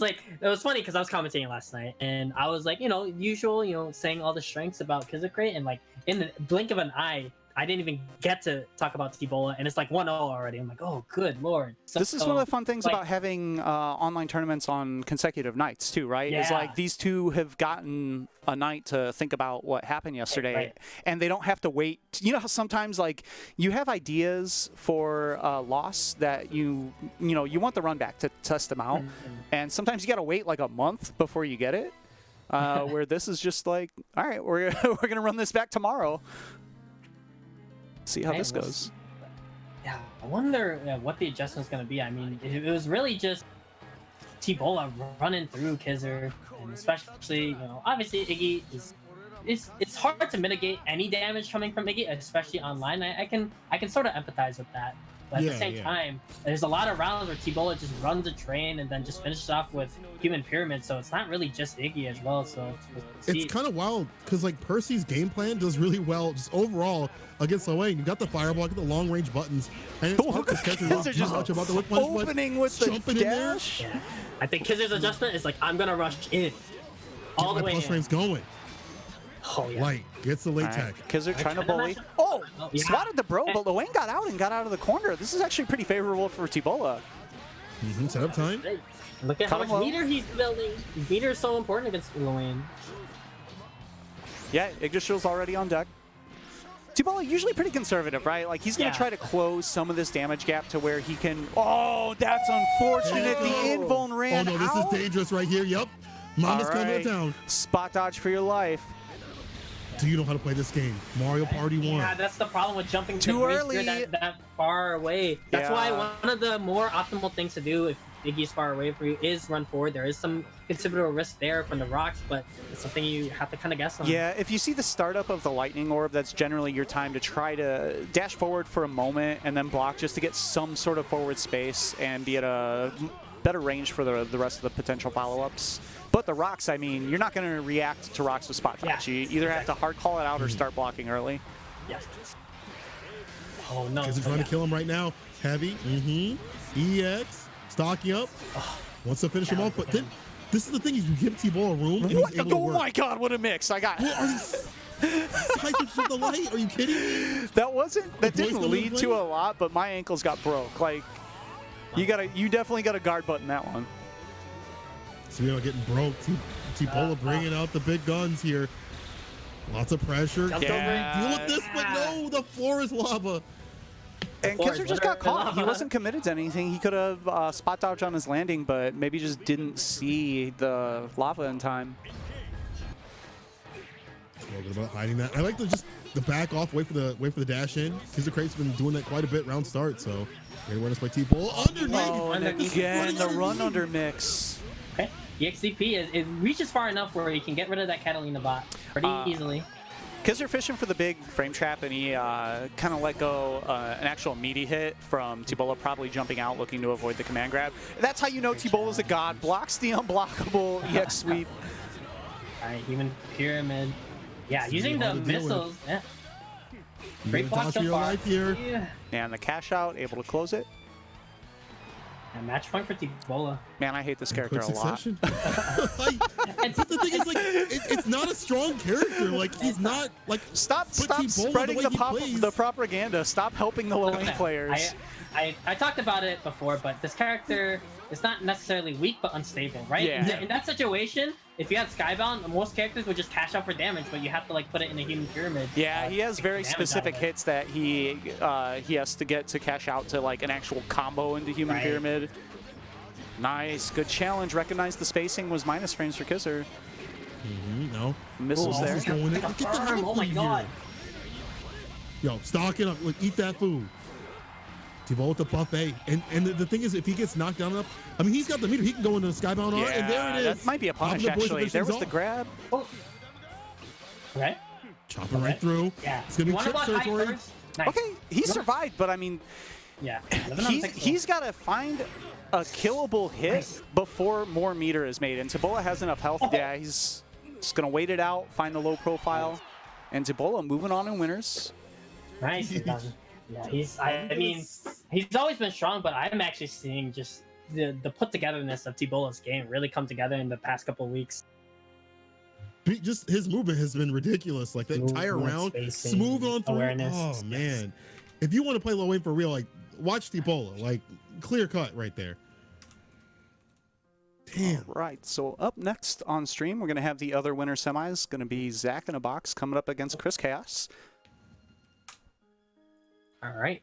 like, it was funny because I was commentating last night, and I was like, usual, saying all the strengths about Kizzer Crate, and like in the blink of an eye, I didn't even get to talk about T-Bola, and it's like 1-0 already. I'm like, oh, good lord. This is one of the fun things about having online tournaments on consecutive nights too, right? Is like these two have gotten a night to think about what happened yesterday, and they don't have to wait. You know how sometimes like you have ideas for a loss that you want the run back to test them out, and sometimes you got to wait like a month before you get it. Where this is just like, all right, we're gonna run this back tomorrow. See how this goes. Yeah, I wonder what the adjustment's going to be. I mean, it was really just T-Bola running through Kizzer, and especially, obviously Iggy it's hard to mitigate any damage coming from Iggy, especially online. I can sort of empathize with that, But at Yeah, the same yeah. time, there's a lot of rounds where T-Bola just runs a train and then just finishes off with Human Pyramid, so it's not really just Iggy as well. So It's kind of wild because like Percy's game plan does really well just overall against Lane. You got the fireball, get the long range buttons, and it's hard because characters don't do much about the whip punch, but opening with the jumping in there, dash. Yeah. I think Kizzer's adjustment is like, I'm gonna rush in all get the my way plus in. frames going. Oh yeah. Light gets the late All tech. right, Kizzer trying to trying to bully. match up. Oh, Oh, yeah. spotted the bro, but Lane got out and got out of the corner. This is actually pretty favorable for T-Bola. Set up time. Hey, look at how Cut much him low. meter he's building. Meter is so important against Lane. Yeah, Yggdrasil's already on deck. T-Bola usually pretty conservative, right? Like he's gonna Yeah. try to close some of this damage gap to where he can. Oh, that's unfortunate. The invuln ran Oh no, this out. is dangerous right here. Yep. Mama's All coming right. down. Spot dodge for your life. Do you know how to play this game? Mario Party 1. Yeah, that's the problem with jumping Too to the early. that far away. That's why Yeah. one of the more optimal things to do if Iggy's far away for you is run forward. There is some considerable risk there from the rocks, but it's something you have to kind of guess on. Yeah, if you see the startup of the lightning orb, that's generally your time to try to dash forward for a moment and then block just to get some sort of forward space and be at a better range for the rest of the potential follow-ups. But the rocks, I mean, you're not going to react to rocks with spot dodge. Yeah, You either have to hard call it out or start blocking early. Yes. Oh no. Kids are trying to kill him right now. Heavy. EX. Stocking up. Wants to finish him off, but then this is the thing: is you give T-Ball room, and What he's the, able to oh work. my god, what a mix. I got What are these psychics with the light? Are you kidding me? that didn't coming lead to to play? a lot, but my ankles got broke. Like you definitely got a guard button that one. So we are getting broke. T-Bola bringing out the big guns here. Lots of pressure. Jump Yeah. Deal with this, but no, the floor is lava. And course, Kizzer just got literally caught. He lava. wasn't committed to anything. He could have spot dodged on his landing, but maybe just didn't see the lava in time. A little bit about hiding that. I like the back off, wait for the dash in. Kizer Crate's been doing that quite a bit round start, so great awareness by T-Bola. Underneath. Oh, and Underneath. again, the run under mix. Okay. EXCP it reaches far enough where you can get rid of that Catalina bot pretty easily. Kizzer fishing for the big frame trap, and he kind of let go an actual meaty hit from T-Bola, probably jumping out, looking to avoid the command grab. That's how you know T-Bola's a god. Blocks the unblockable EX sweep. All right, Human Pyramid. Yeah, using the hard to deal with. missiles. Yeah. You Great gotta block dodge so for your far. life here. Yeah. And the cash out, able to close it. And match point for T-Bola. Man, I hate this character Quick a lot. succession. But the thing is, like, it's not a strong character. Like, he's not like. Stop T-Bola, spreading the way he plays. the propaganda. Stop helping the low lane Okay, players. I talked about it before, but this character is not necessarily weak, but unstable, right? Yeah. In that situation, if you had Skybound, most characters would just cash out for damage, but you have to like put it in a Human Pyramid. Yeah, he has to very get damage specific out of it. hits that he has to get to cash out to like an actual combo into Human Right. Pyramid. Nice, good challenge. Recognize the spacing was minus frames for Kizzer. No. Missiles Oh, there. Just going in. Like a Get the farm, hell oh my food god. here. Yo, stocking up. Like, eat that food. T-Bola with the buffet. And the thing is, if he gets knocked down enough, I mean, he's got the meter. He can go into the Skybound R, and there it is. that might be a Popping punish the boys actually. and There fishing was the off. grab. Oh. Okay. Chopping right through. Yeah. It's going to be wanna trip block height territory. first? Nice. Okay, he survived, but I mean, Yeah. 11 on 6. he's got to find a killable hit Nice. before more meter is made. And T-Bola has enough health. Oh. Yeah, he's just going to wait it out, find the low profile. And T-Bola moving on in winners. Nice. Yeah, I mean, he's always been strong, but I'm actually seeing just the put togetherness of T-Bola's game really come together in the past couple of weeks. Just his movement has been ridiculous. Like, the entire Movement, round, spacing, smooth on through. awareness. Oh, Yes. man. If you want to play low lane for real, like, watch T-Bola. Like, clear cut right there. Damn. Right, so up next on stream, we're going to have the other winner semis. Going to be Zach in a box coming up against Chris Chaos. All right.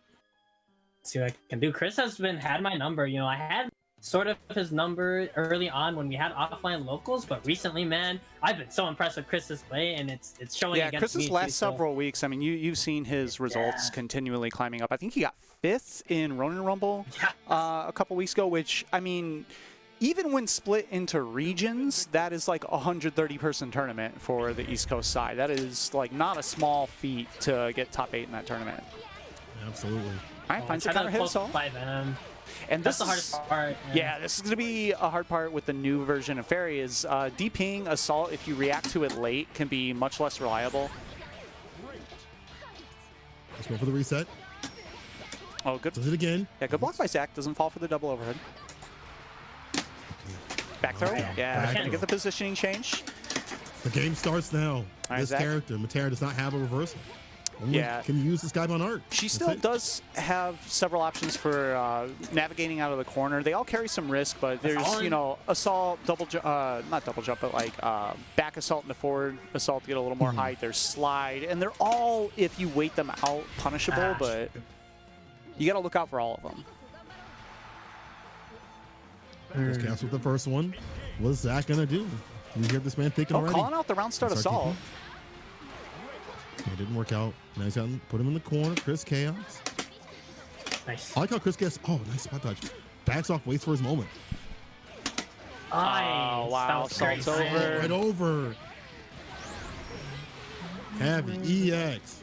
Let's see what I can do. Chris has had my number. You know, I had sort of his number early on when we had offline locals, but recently, man, I've been so impressed with Chris's play, and it's showing Yeah, against Chris's me last too, so- several weeks, I mean, you've seen his results continually climbing up. I think he got 5th in Ronin Rumble a couple weeks ago, which, I mean, even when split into regions, that is like a 130-person tournament for the East Coast side. That is like not a small feat to get top 8 in that tournament. Absolutely. All right, finds a try to counter hit close assault. 5M. And That's this the hardest is, part. yeah, this is going to be a hard part with the new version of Fairy is DPing Assault, if you react to it late, can be much less reliable. Let's go for the reset. Oh, good. Does it again. Yeah, good block by Zach. Doesn't fall for the double overhead. Back throw. Knockdown. Yeah, Back gonna throw. get the positioning change. The game starts now. right, This Zach. character, Matera, does not have a reversal. Only Yeah. can use this guy on art. She That's still it. does have several options for navigating out of the corner. They all carry some risk, but there's, you know, assault, double jump, not double jump, but like back assault into forward assault to get a little more height. There's slide, and they're all, if you wait them out, punishable, but you got to look out for all of them. There's Cass with the first one. What's Zach gonna do? You hear this man thinking Oh, already. calling out the round start Start assault. It didn't work out. Nice out. Put him in the corner. Chris Chaos. Nice. I like how Chris Chaos. Oh, nice spot dodge. Backs off. Waits for his moment. Oh, wow. Assault's over. Right over. Heavy EX.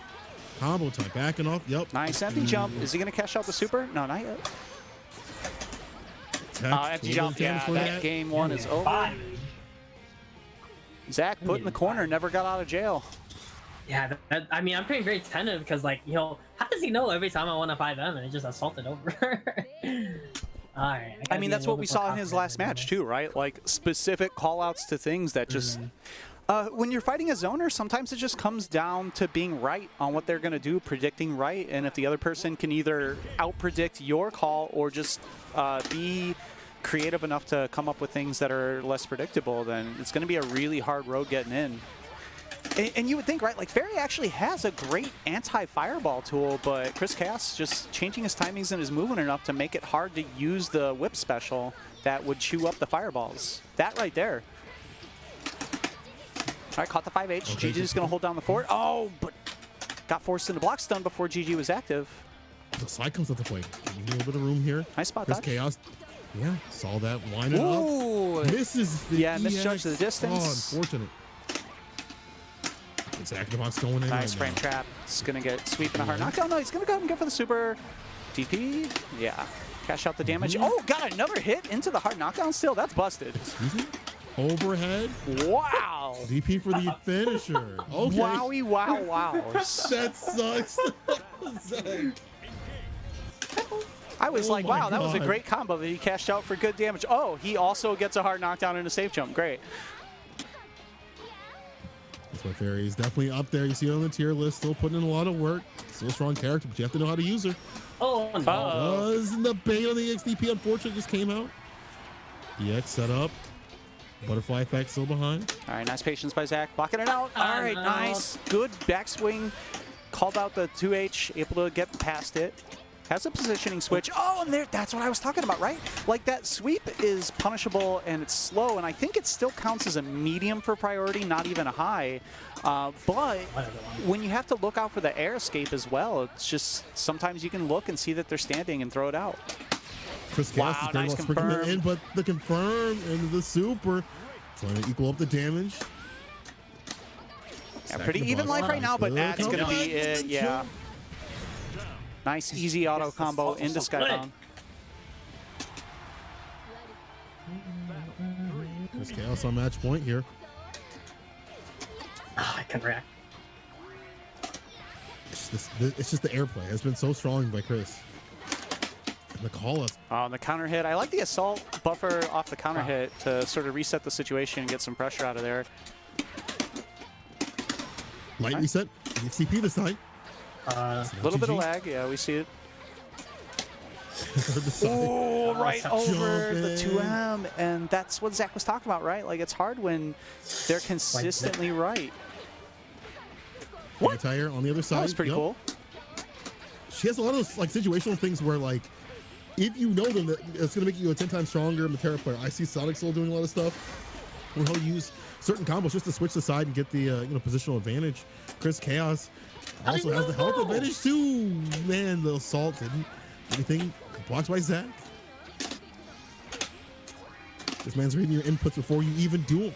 Combo time. Backing off. Yep. Nice empty jump. Is he going to cash out the super? No, not yet. Empty jump. Yeah, that game one is over. Zach put in the corner, never got out of jail. Yeah, I mean, I'm being very tentative because, like, you know, how does he know every time I want a 5M and it just assaulted over? All right. I mean, that's what we saw in his last match, too, right? Like, specific call-outs to things that just... when you're fighting a zoner, sometimes it just comes down to being right on what they're going to do, predicting right. And if the other person can either out-predict your call or just be creative enough to come up with things that are less predictable, then it's going to be a really hard road getting in. And you would think, right, like Fairy actually has a great anti-fireball tool, but Chris Cass just changing his timings and his movement enough to make it hard to use the whip special that would chew up the fireballs. That right there. All right, caught the 5H. Okay, GG is going to hold down the fort. Oh, but got forced into block stun before GG was active. The side comes into play. Give me a little bit of room here. Nice spot Chris dodge. Chaos. Yeah, saw that. Winding Ooh. up. Misses the Yeah, EX. misjudged the distance. Oh, unfortunate. Zach the box going in. Nice right frame now. trap. It's going to get sweeping a hard knockdown. No, he's going to go ahead and go for the super. DP. Yeah. Cash out the damage. Oh, got another hit into the hard knockdown still. That's busted. Excuse me? Overhead. Wow. DP for the finisher. Okay. Wowie, wow, wow. That sucks. Zach. I was Oh like, my wow, that was a God. great combo that he cashed out for good damage. Oh, he also gets a hard knockdown and a safe jump. Great. That's why Fairy is definitely up there. You see her on the tier list, still putting in a lot of work. Still a strong character, but you have to know how to use her. Oh, no. Was the bait on the XDP, unfortunately, just came out. EX set up. Butterfly effect still behind. All right, nice patience by Zach. Blocking it out. All right, no. nice. Good backswing. Called out the 2H, able to get past it. Has a positioning switch. Oh, and there, that's what I was talking about, right? Like that sweep is punishable and it's slow, and I think it still counts as a medium for priority, not even a high. But when you have to look out for the air escape as well, it's just sometimes you can look and see that they're standing and throw it out. Chris Cass Wow, is very nice well sprinkling it confirm. in, but the confirm into the super. Trying to equal up the damage. Yeah, Stacking pretty the even box. life right now, but Good that's going to comeback. be it, yeah. Nice, easy auto combo into Skybound. Chris Chaos on match point here. I can react. It's just the airplay. It's been so strong by Chris. And the call us. On the counter hit, I like the assault buffer off the counter hit to sort of reset the situation and get some pressure out of there. Light reset. XCP this time. A little bit of lag, yeah, we see it. Oh, right over the 2M, and that's what Zach was talking about, right? Like, it's hard when they're consistently right. What? Tire on the other side. That was pretty cool. She has a lot of those like situational things where like, if you know them, that it's gonna make you a 10 times stronger Matera player. I see Sonic still doing a lot of stuff where he'll use certain combos just to switch the side and get the positional advantage. Chris Chaos also has the health advantage too. Man, the assault didn't anything. Blocked by Zach. This man's reading your inputs before you even do them.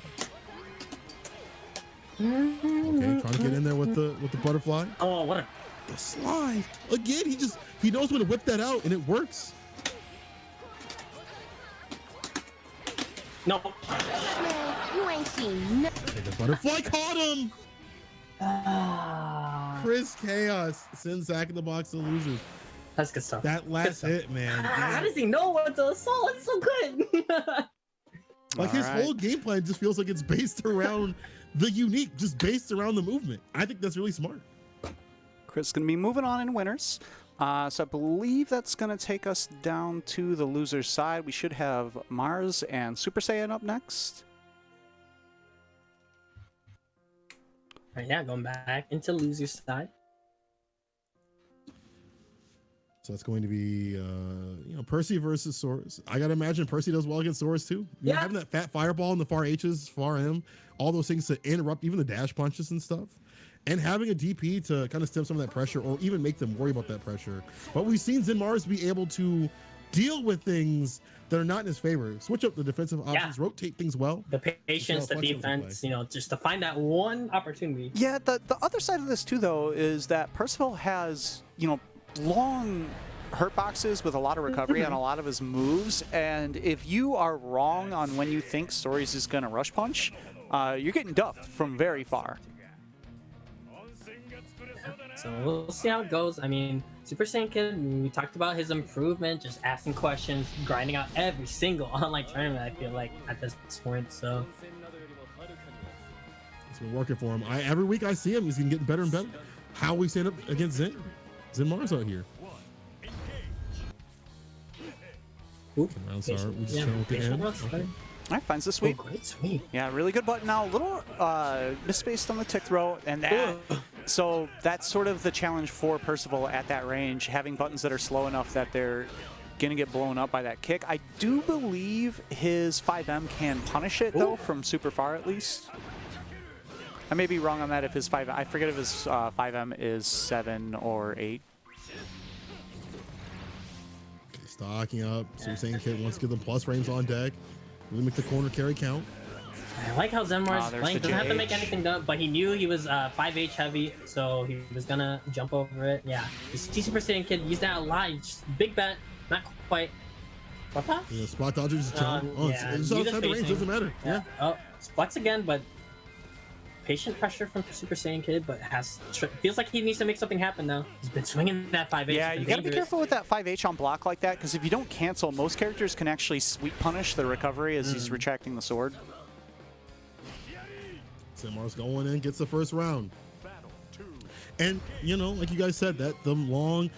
Okay, trying to get in there with the butterfly. Oh, what a The slide. Again, he knows when to whip that out, and it works. No. Man, you ain't seen nothing. Okay, the butterfly caught him. Chris Chaos sends Zack in the box to losers. That's good stuff. That last hit, man. How does he know what to assault? It's so good. Like his whole game plan just feels like it's based around the unique, just based around the movement. I think that's really smart. Chris is going to be moving on in winners. So I believe that's going to take us down to the loser's side. We should have Mars and Super Saiyan up next. Right, yeah, going back into loser's side. So it's going to be, Percy versus Soros. I gotta imagine Percy does well against Soros too. You know, having that fat fireball in the far H's, far M, all those things to interrupt even the dash punches and stuff, and having a DP to kind of stem some of that pressure or even make them worry about that pressure. But we've seen Zen Mars be able to deal with things that are not in his favor. Switch up the defensive options, rotate things well. The patience, the defense, just to find that one opportunity. Yeah, the other side of this too, though, is that Percival has, long hurt boxes with a lot of recovery on a lot of his moves, and if you are wrong on when you think Stories is going to rush punch, you're getting duffed from very far. So we'll see how it goes. I mean, Super Saiyan Kid, we talked about his improvement, just asking questions, grinding out every single online tournament, I feel like, at this point, so. It's been working for him. Every week I see him, he's getting better and better. How we stand up against Zen Mars out here. Oop. I'm sorry, we just trying with the end. Okay. All right, finds the sweep. Oh, great sweep. Yeah, really good button now. A little misspaced on the tick throw, and that. So that's sort of the challenge for Percival at that range, having buttons that are slow enough that they're going to get blown up by that kick. I do believe his 5M can punish it, though, from super far at least. I may be wrong on that if his 5M, I forget if his 5M is 7 or 8. Okay, stocking up. Super Saiyan Kid wants to get them plus frames on deck. Really make the corner carry count. I like how Zen Mars is playing. Doesn't have to make anything done, but he knew he was 5H heavy, so he was gonna jump over it. Yeah, the Super Saiyan Kid used that a lot. Just big bet, not quite. What that? Yeah, spot dodger just chilling. Yeah, it's outside the range, doesn't matter. Yeah. Oh, it's flex again, but patient pressure from Super Saiyan Kid, but feels like he needs to make something happen now. He's been swinging that 5H. Yeah, you gotta be careful with that 5H on block like that, because if you don't cancel, most characters can actually sweep punish the recovery as he's retracting the sword. Zen Mars going in, gets the first round. And, like you guys said, that the long...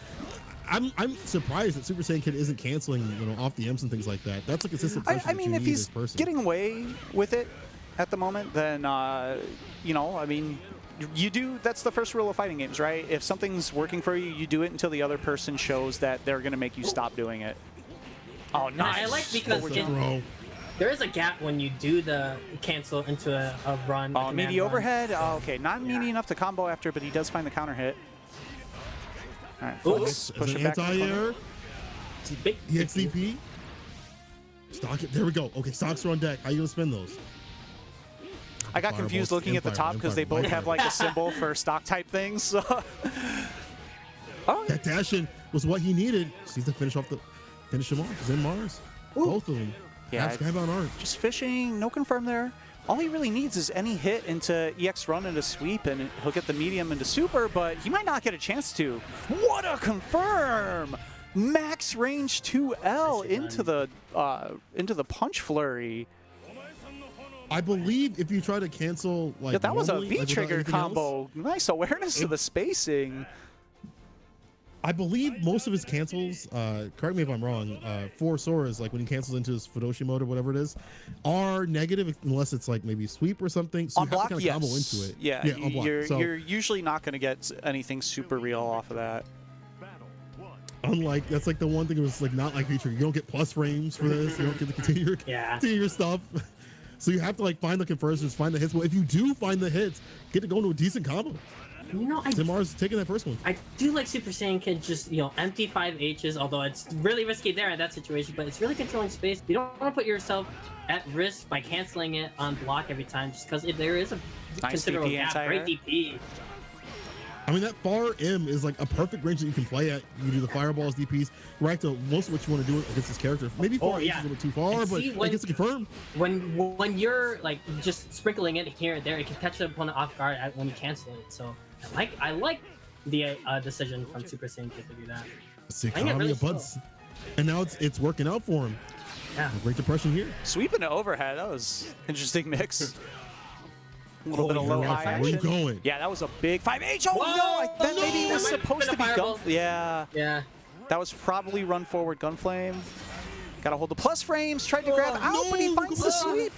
I'm surprised that Super Saiyan Kid isn't canceling, off the M's and things like that. That's a consistent pressure I mean, if he's getting away with it at the moment, then, I mean, that's the first rule of fighting games, right? If something's working for you, you do it until the other person shows that they're going to make you stop doing it. Oh, nice. I like because there is a gap when you do the cancel into a run. Oh, meaty overhead. Oh, okay, not meaty enough to combo after, but he does find the counter hit. All right, push it back. Anti-air. EXCP. Stock it. There we go. Okay, stocks are on deck. How you gonna spin those? I got confused looking at the top because they both have like a symbol for stock type things. Oh, that dash in was what he needed. Just needs to finish him off. Zen Mars. Both of them. Yeah, Skybound Art. Just fishing, no confirm there. All he really needs is any hit into EX run into sweep, and he'll get the medium into super, but he might not get a chance to. What a confirm! Max range 2L into the punch flurry. I believe if you try to cancel like that was a normally, V-trigger combo. Else, nice awareness to the spacing. I believe most of his cancels, correct me if I'm wrong, for Sora's, like when he cancels into his Fudoshi mode or whatever it is, are negative unless it's like maybe sweep or something. So on you block, have to kind of combo into it. Yeah, on block. You're usually not going to get anything super real off of that. Unlike, that's like the one thing that was like not like feature. You don't get plus frames for this. You don't get to continue your stuff. So you have to like find the conversions, find the hits. Well, if you do find the hits, get to go into a decent combo. Zen Mars taking that first one. I do like Super Saiyan Kid just, empty 5Hs, although it's really risky there in that situation, but it's really controlling space. You don't want to put yourself at risk by canceling it on block every time, just because if there is a nice considerable DP gap. Great DP. I mean, that far M is like a perfect range that you can play at. You do the fireballs, DPs, right to most of what you want to do against this character. Maybe far H is a little bit too far, And but see, I guess it's confirmed. When you're like just sprinkling it here and there, it can catch the opponent off guard when you cancel it. So I like the decision from Super Saiyan Kid to do that. It's the Playing it economy really of buds. And now it's working out for him. Yeah. Great depression here. Sweeping to overhead. That was interesting mix. A little bit of low high Where you action. going? Yeah, that was a big 5H. Oh Whoa! no! That No! maybe it was That might have supposed been to a be gun. fireball. Yeah, Yeah. that was probably run forward gunflame. Got to hold the plus frames. Tried to grab out, but he no, finds the come on.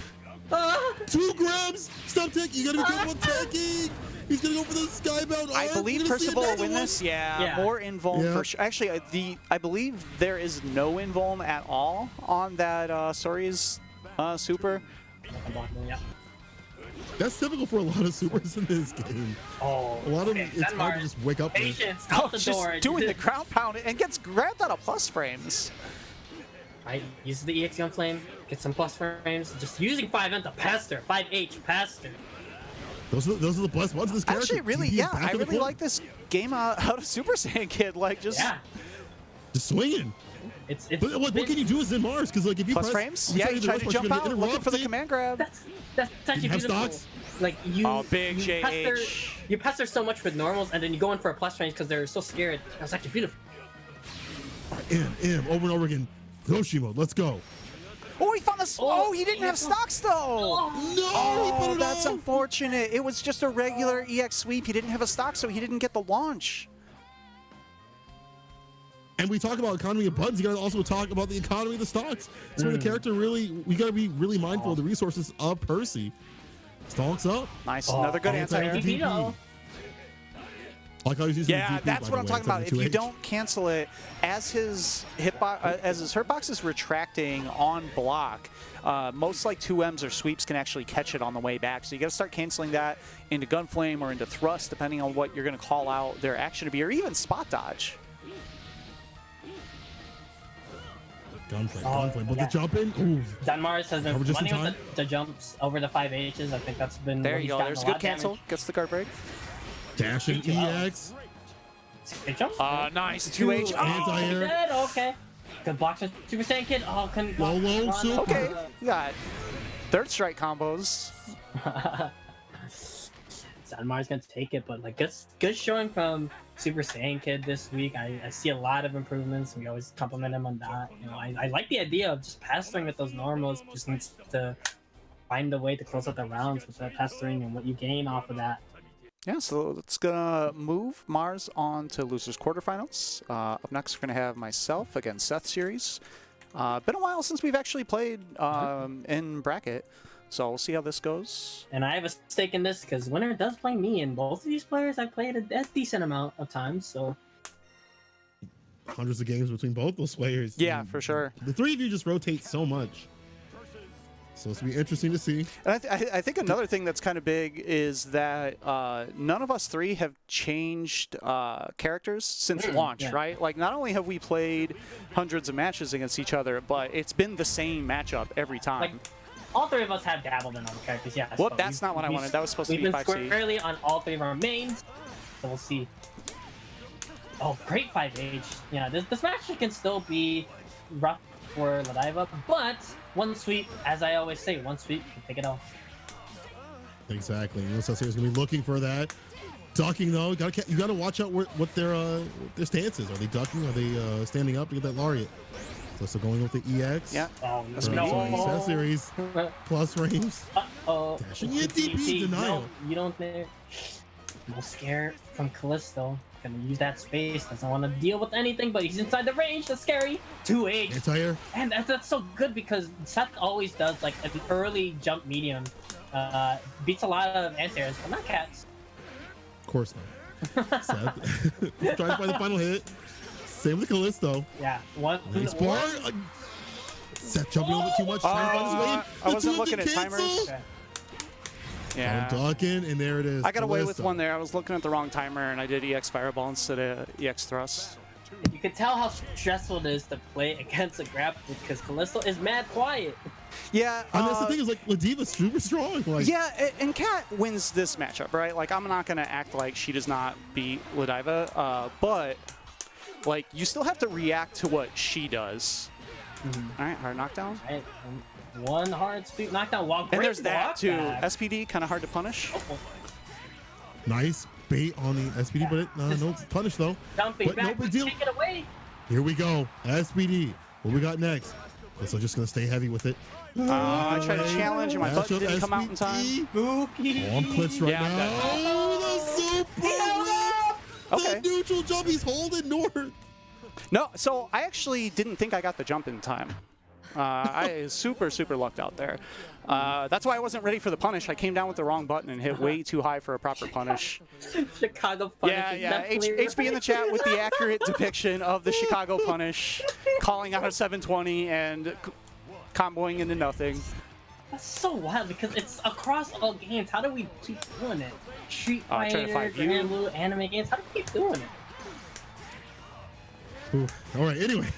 sweep. 2 grabs. Stop taking. You gotta be careful with taking. He's gonna go for the skybound arm. I believe You're gonna see Percival will another win one. this. Yeah, Yeah. more invuln Yeah. for sure. Actually, I believe there is no invuln at all on that Sori's super. Yeah. That's typical for a lot of supers in this game. Oh. A lot of okay, them, it's hard to Denmark. just wake up with. Patience out the Just door. doing the ground pound and gets grabbed out of plus frames. Right, use the EX gun flame, get some plus frames. Just using 5N to pester, 5H pester. Those are the best ones of this character. Actually, really, TP yeah, back I in the really corner. like this game out of Super Saiyan Kid. Like, just Yeah, Just swinging. it's But what can you do as in Mars? Because like if you plus press, frames. you Yeah, try you to try do to the jump rush, out, you're gonna looking for the interrupt command grab. that's actually Didn't have beautiful. stocks? Like you, Oh, big you pester, JH. you pester so much with normals, and then you go in for a plus range because they're so scared. That's actually beautiful. M over and over again. Yoshi mode. Let's go. Oh, he found the. Oh, he didn't have stocks though. Oh, No, he put Oh, it that's off. unfortunate. It was just a regular EX sweep. He didn't have a stock, so he didn't get the launch. And we talk about economy of buttons. You gotta also talk about the economy of the stocks. That's where the character really. We gotta be really mindful of the resources of Percy. Stalks up. Nice, Oh, another good oh, anti-air. thank you. DP. Like how he's using Yeah, the DP, that's by what I'm the way, talking about. If instead you of 2H. don't cancel it as his hitbox is retracting on block, most like 2Ms or sweeps can actually catch it on the way back. So you got to start canceling that into gunflame or into thrust, depending on what you're going to call out their action to be, or even spot dodge. Gunflame. But yeah. the jump in, ooh. Danmars has been Cover just in running with time. the jumps over the 5Hs. I think that's been. There where you he's go. gotten There's a a lot good of cancel. damage. Gets the guard break. Dashing EX. Good jump. Nice 2H. Ooh, Anti-air. dead, okay. Good blocks with Super Saiyan Kid. Oh, couldn't Low, low, run. super. Okay, you got third strike combos. Danmar's gonna take it, but like good showing from Super Saiyan Kid this week. I see a lot of improvements. We always compliment him on that. You know, I like the idea of just pestering with those normals. Just needs to find a way to close out the rounds with that pestering and what you gain off of that. Yeah, so it's gonna move Mars on to losers quarterfinals. Up next, we're gonna have myself against Seth series. Been a while since we've actually played in bracket, so we'll see how this goes. And I have a stake in this because winner does play me, and both of these players I played a decent amount of times. So Hundreds of games between both those players. Yeah, for sure. The three of you just rotate so much. So it's gonna be interesting to see. And I think another thing that's kind of big is that none of us three have changed characters since launch, yeah. right? Like, not only have we played hundreds of matches against each other, but it's been the same matchup every time. like all three of us have dabbled in other characters. Yeah. Whoop, so that's not what I wanted. That was supposed to we've be been 5C. squarely on all three of our mains, so we'll see. Oh, great 5H. Yeah, this match can still be rough for Ladiva, but one sweep, as I always say, one sweep can take it all. Exactly. You know, Seth is gonna be looking for that. Ducking though, you gotta watch out what their stance is. Are they ducking? Are they standing up to get that lariat? So going with the EX. Yeah. Oh, That's Sorry, no. Seth series plus frames. Uh-oh. Dashing in DP denial. No, you don't there. No scare from Callisto. Gonna use that space. Doesn't want to deal with anything, but he's inside the range. That's scary. 2H. Anti-air. And that's so good because Seth always does like an early jump medium. Beats a lot of anti-airs, but not cats. Of course not. Seth trying to find the final hit. Same with Callisto. Yeah. One. Nice bar. Seth jumping a little bit too much. Trying to find his way. I The wasn't two of looking them at cancel. timers. Okay. Yeah. Ducking, and there it is. I got away with Callisto. one there. I was looking at the wrong timer, and I did EX Fireball instead of EX Thrust. You can tell how stressful it is to play against a grapple because Callisto is mad quiet. Yeah. I mean, that's the thing is, like, Ladiva's super strong. Like, Yeah, and Kat wins this matchup, right? Like, I'm not going to act like she does not beat Ladiva, but, like, you still have to react to what she does. All right, hard knockdown. Right. One hard sweep knockdown. Walk. And there's that, walk too. back. SPD, kind of hard to punish. nice bait on the SPD, but no punish, though. Jumping But back. no big deal. Take it away. Here we go. SPD. What we got next? So just going to stay heavy with it. I tried to challenge, and my Match button up didn't come out in time. SPD. Spooky. Oh, I'm clips right Yeah, I'm now. dead. Oh, the super Okay. The neutral jump. He's holding North. No, so I actually didn't think I got the jump in time. I super lucked out there. That's why I wasn't ready for the punish. I came down with the wrong button and hit way too high for a proper punish. Chicago punish. Yeah. HB in the chat with the accurate depiction of the Chicago punish, calling out a 720 and comboing into nothing. That's so wild because it's across all games. How do we keep doing it? Street Try to Fighter, fight you. Granblue, anime games. How do we keep doing it? Ooh. All right, anyway.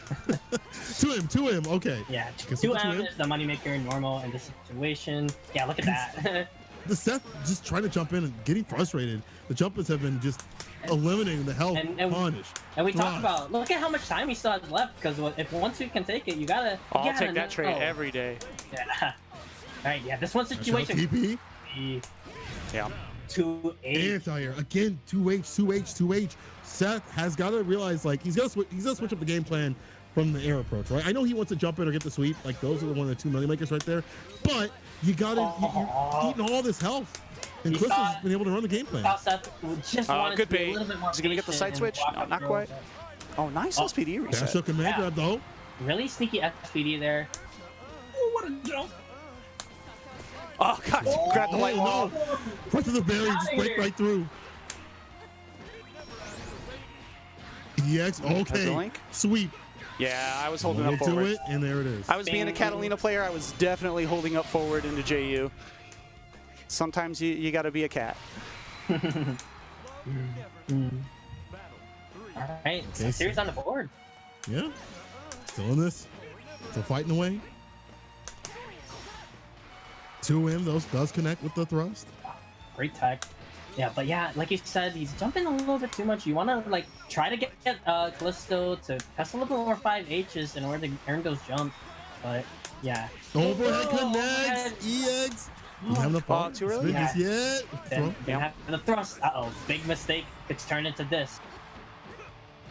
to him. Okay. Yeah, Guess 2M what, 2M? is the moneymaker in normal in this situation. Yeah, look at that. The Seth just trying to jump in and getting frustrated. The jumpers have been just eliminating the health And- punish. And we talked Thrust. about, look at how much time he still has left, because if once you can take it, you gotta. I'll you gotta take that trade know. every day. Yeah. Alright, yeah, this one Shout out situation. TP. Yeah. 2-8. Anti-air. Again, 2H. Seth has got to realize, like, he's got to switch up the game plan from the air approach, right? I know he wants to jump in or get the sweep. Like, those are one of the two money makers right there. But you got to, you're eating all this health. And You Crystal's saw- been able to run the game plan. Thought Seth just wanted Good to be bait. a little bit more Is he going to get the patient side and switch? walk No, up not real quite. quick. Oh, nice Oh. SPD Dash reset. hook command Yeah. grab, though. Really sneaky SPD there. Oh, what a jump. Oh, God. Grab the light Oh, wall. no. Right to the barrier, just break right through. EX, That's the okay. link. Sweep. Yeah, I was holding We'll up do forward. it, and there it is. I was being a Bing. Catalina player. I was definitely holding up forward into JU. Sometimes you got to be a cat. Alright, so Okay, series so- on the board. Yeah. Still in this. Still fighting away. 2M, those does connect with the thrust. Great tech. Yeah, but yeah, like you said, he's jumping a little bit too much. You want to like try to get Callisto to test a little bit more 5Hs in order to earn those jumps. But yeah. Overhead Oh, connects. EX. You having a fall? too early? Just yet. Then Throw. you have the thrust. Uh-oh, big mistake. It's turned into this.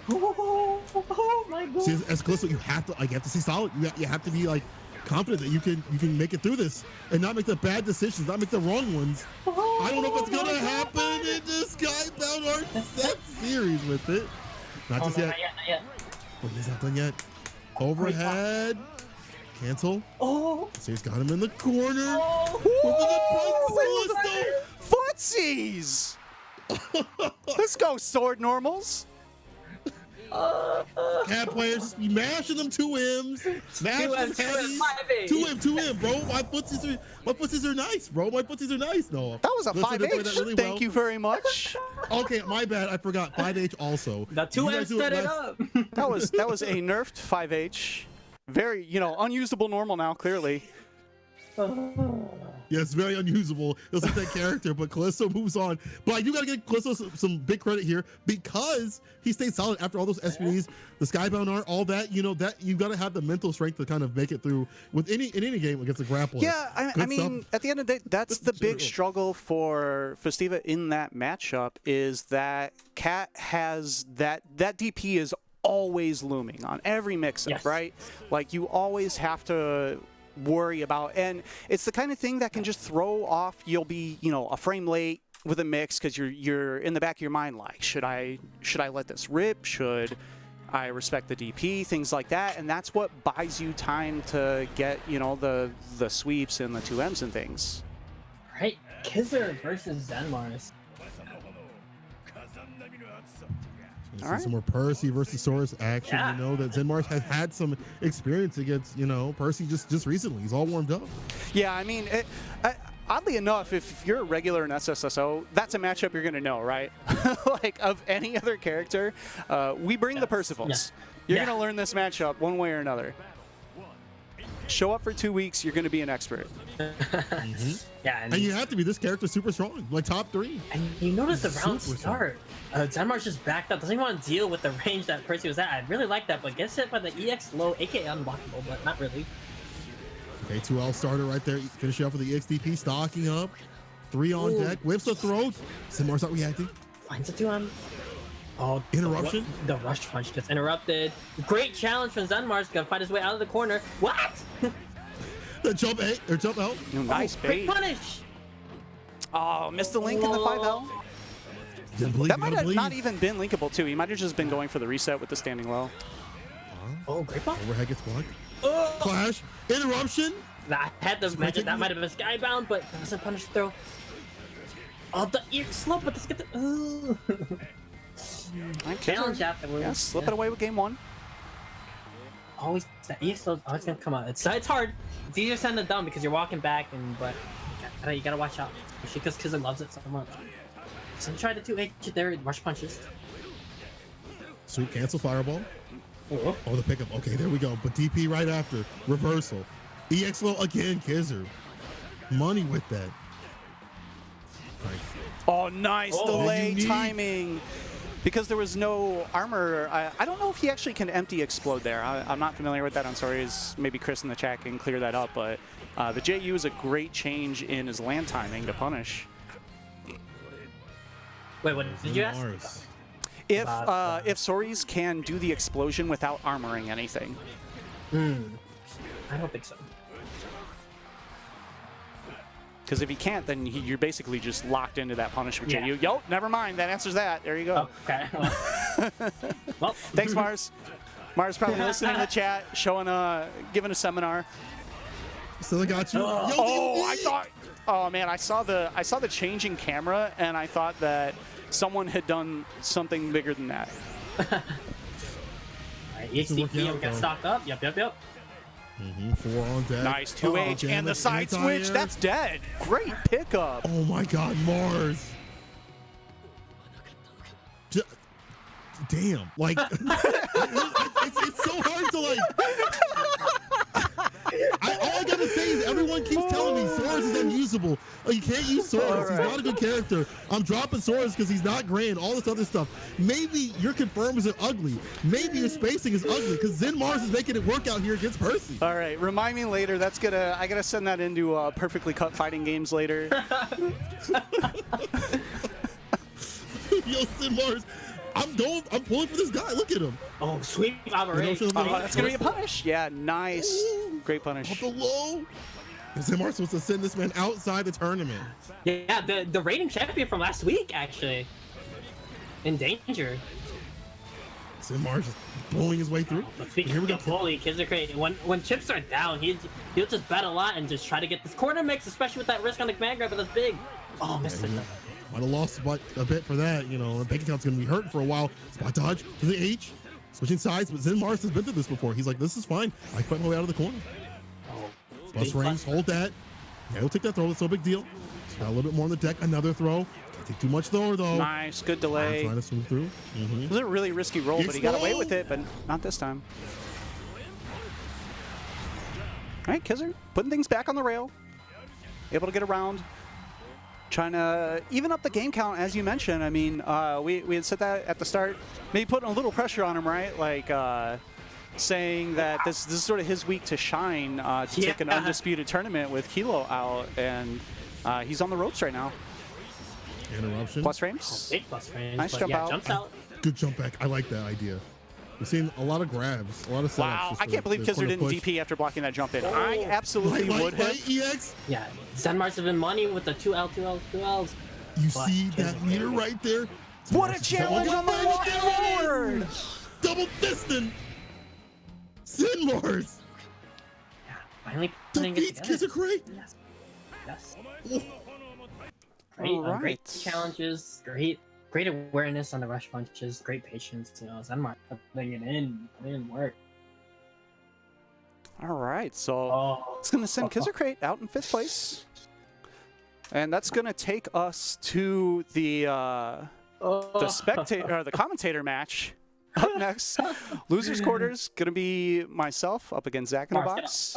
Oh my god. See, as Callisto, you have to stay solid. You have to be like confident that you can make it through this and not make the bad decisions, not make the wrong ones. I don't know what's gonna happen in this Skybound Art set series with it. Not Oh, just no, yet. not yet, not yet. But he's not done yet. Overhead. Cancel. Oh. So he's got him in the corner. Oh. Footsies! Let's go, sword normals. Cat players just be mashing them 2Ms. Mashing them 2M, heavies. 5A. 2M, bro. My footsies are nice, bro. My footsies are nice. No. That was a Listen, they played 5H. that really Thank well. you very much. Okay, my bad. I forgot. 5H also. The You 2M guys do set it less- up. That was a nerfed 5H. Very, unusable normal now, clearly. Yeah, it's very unusable. It was like that character, but Callisto moves on. But I do gotta give Callisto some big credit here because he stayed solid after all those SPDs, the Skybound art, all that. That you gotta have the mental strength to kind of make it through with in any game against a grappler. Yeah, I Good mean, stuff. at the end of the day, that's the big True. struggle for Festiva in that matchup is that Cat has that DP is always looming on every mix-up, Yes. right? Like, you always have to worry about, and it's the kind of thing that can just throw off. You'll be, a frame late with a mix because you're in the back of your mind like, should I let this rip? Should I respect the DP? Things like that, and that's what buys you time to get, the sweeps and the 2Ms and things. Right, Kizzer versus Zenmars. All right. Some more Percy versus Source action. Yeah. You know that Zenmars has had some experience against, Percy just recently. He's all warmed up. Yeah, I mean, oddly enough, if you're a regular in SSSO, that's a matchup you're going to know, right? Like, of any other character, we bring the Percivals. Yeah. You're Yeah. going to learn this matchup one way or another. Show up for 2 weeks, you're going to be an expert. Yeah, And you have to be. This character's super strong, like top 3. and you notice the round Super start. Zenmar's just backed up. Doesn't even want to deal with the range that Percy was at. I really like that, but gets hit by the EX low, aka unblockable, but not really. Okay, 2L starter right there. Finishing off with the EXDP, stocking up. 3 on deck. Whips the throat. Zenmar's not reacting. Finds a 2M. Oh, Interruption? The rush punch gets interrupted. Great challenge from Zenmar's gonna fight his way out of the corner. What? The jump A or jump out. Nice Great bait. punish. Oh, missed the link in the 5L. Didn't believe, That you might gotta have believe. not even been linkable too. He might have just been going for the reset with the standing low. Oh, great block. Overhead gets blocked. Oh, Clash. Interruption. I had to imagine that might have been skybound, but doesn't punish the throw. Oh, the EX slope, but let's get the. Ooh. Right, Challenge Kizzer. afterwards. Yeah, slipping away with game 1. Always that EX slope always gonna come out. It's hard. It's easier said than done because you're walking back, but you gotta watch out. Especially because Kizzer loves it so much. So try to 2H there, rush punches. Sweep cancel fireball. Oh, Oh, the pickup. Okay, there we go. But DP right after. Reversal. EX low again, Kizzer. Money with that. Nice. Oh, nice Oh, delay unique. timing. Because there was no armor, I don't know if he actually can empty explode there. I'm not familiar with that. I'm sorry. Maybe Chris in the chat can clear that up. But the JU is a great change in his land timing to punish. wait, what did you ask? Mars. If Soris can do the explosion without armoring anything. I don't think so. Because if he can't, then you're basically just locked into that punish with Yeah. JU. Yo, never mind. That answers that. There you go. Okay. Well, Thanks, Mars. Mars probably listening in the chat, giving a seminar. Still got you. Yo, Oh, DP. I thought. Oh man, I saw the changing camera, and I thought that someone had done something bigger than that. Alright, working EXDP out, got though. stocked up. Yep. 4 on deck. Nice 2H Oh, and the damage, side switch. anti-air. That's dead. Great pickup. Oh my God, Mars. Damn. Like, it's so hard to like. All I gotta say is everyone keeps telling me Soros is unusable. Oh, you can't use Soros. He's not a good character. I'm dropping Soros because he's not grand. All this other stuff. Maybe your confirm isn't ugly. Maybe your spacing is ugly because Zen Mars is making it work out here against Percy. All right, remind me later. I gotta send that into perfectly cut fighting games later. Yo, Zen Mars. I'm pulling for this guy. Look at him. Oh, sweet operation. You know, Oh, that's gonna be a punish. Yeah, nice. Great Off punish. the low. And Zen Mars supposed to send this man outside the tournament. Yeah, the reigning champion from last week actually. In danger. Zen Mars is blowing his way through. But speaking Here we go. of Bully, Kizzer Crate, when chips are down, he'll just bet a lot and just try to get this corner mix, especially with that risk on the command grab, but that's big. Oh, missed it. Might have lost a bit for that. You know, the bank account's gonna be hurting for a while. Spot dodge to the H. Switching sides, but Zen Mars has been through this before. He's like, this is fine. I fight my way out of the corner. Oh, Bus rings, hold that. Yeah, he'll take that throw. It's no big deal. Got a little bit more on the deck. Another throw. Can't take too much though. Nice, good delay. Trying to swing through. It was a really risky roll, but he got away with it, but not this time. All right, Kizzer, putting things back on the rail. Able to get around. Trying to even up the game count, as you mentioned. I mean, we had said that at the start. Maybe putting a little pressure on him, right? Like saying that this is sort of his week to shine, to take an undisputed tournament with Kilo out, and he's on the ropes right now. Interruption. Plus frames. big plus frames. Nice but jump yeah, out. jumps out. Good jump back. I like that idea. We've seen a lot of grabs, a lot of setups. Wow, just I can't believe for Kizzer didn't push. DP after blocking that jump in. I absolutely would have. EX. Yeah, Zen Mars have been money with the 2L, 2L, 2Ls. You But see that Kizzer meter can't. right there? What a challenge on the walk forward! Double fisting. Zen Mars Yeah, finally putting it defeats together. Kizzer Crate. Yes. Oh, Great, All great right. challenges, great awareness on the rush punches, great patience. You know, Zen Mars putting it in work. All right, so Oh, it's going to send Kizzer Crate out in 5th place. And that's going to take us to the spectator or the commentator match. Up next, losers quarters gonna be myself up against Zach in the box.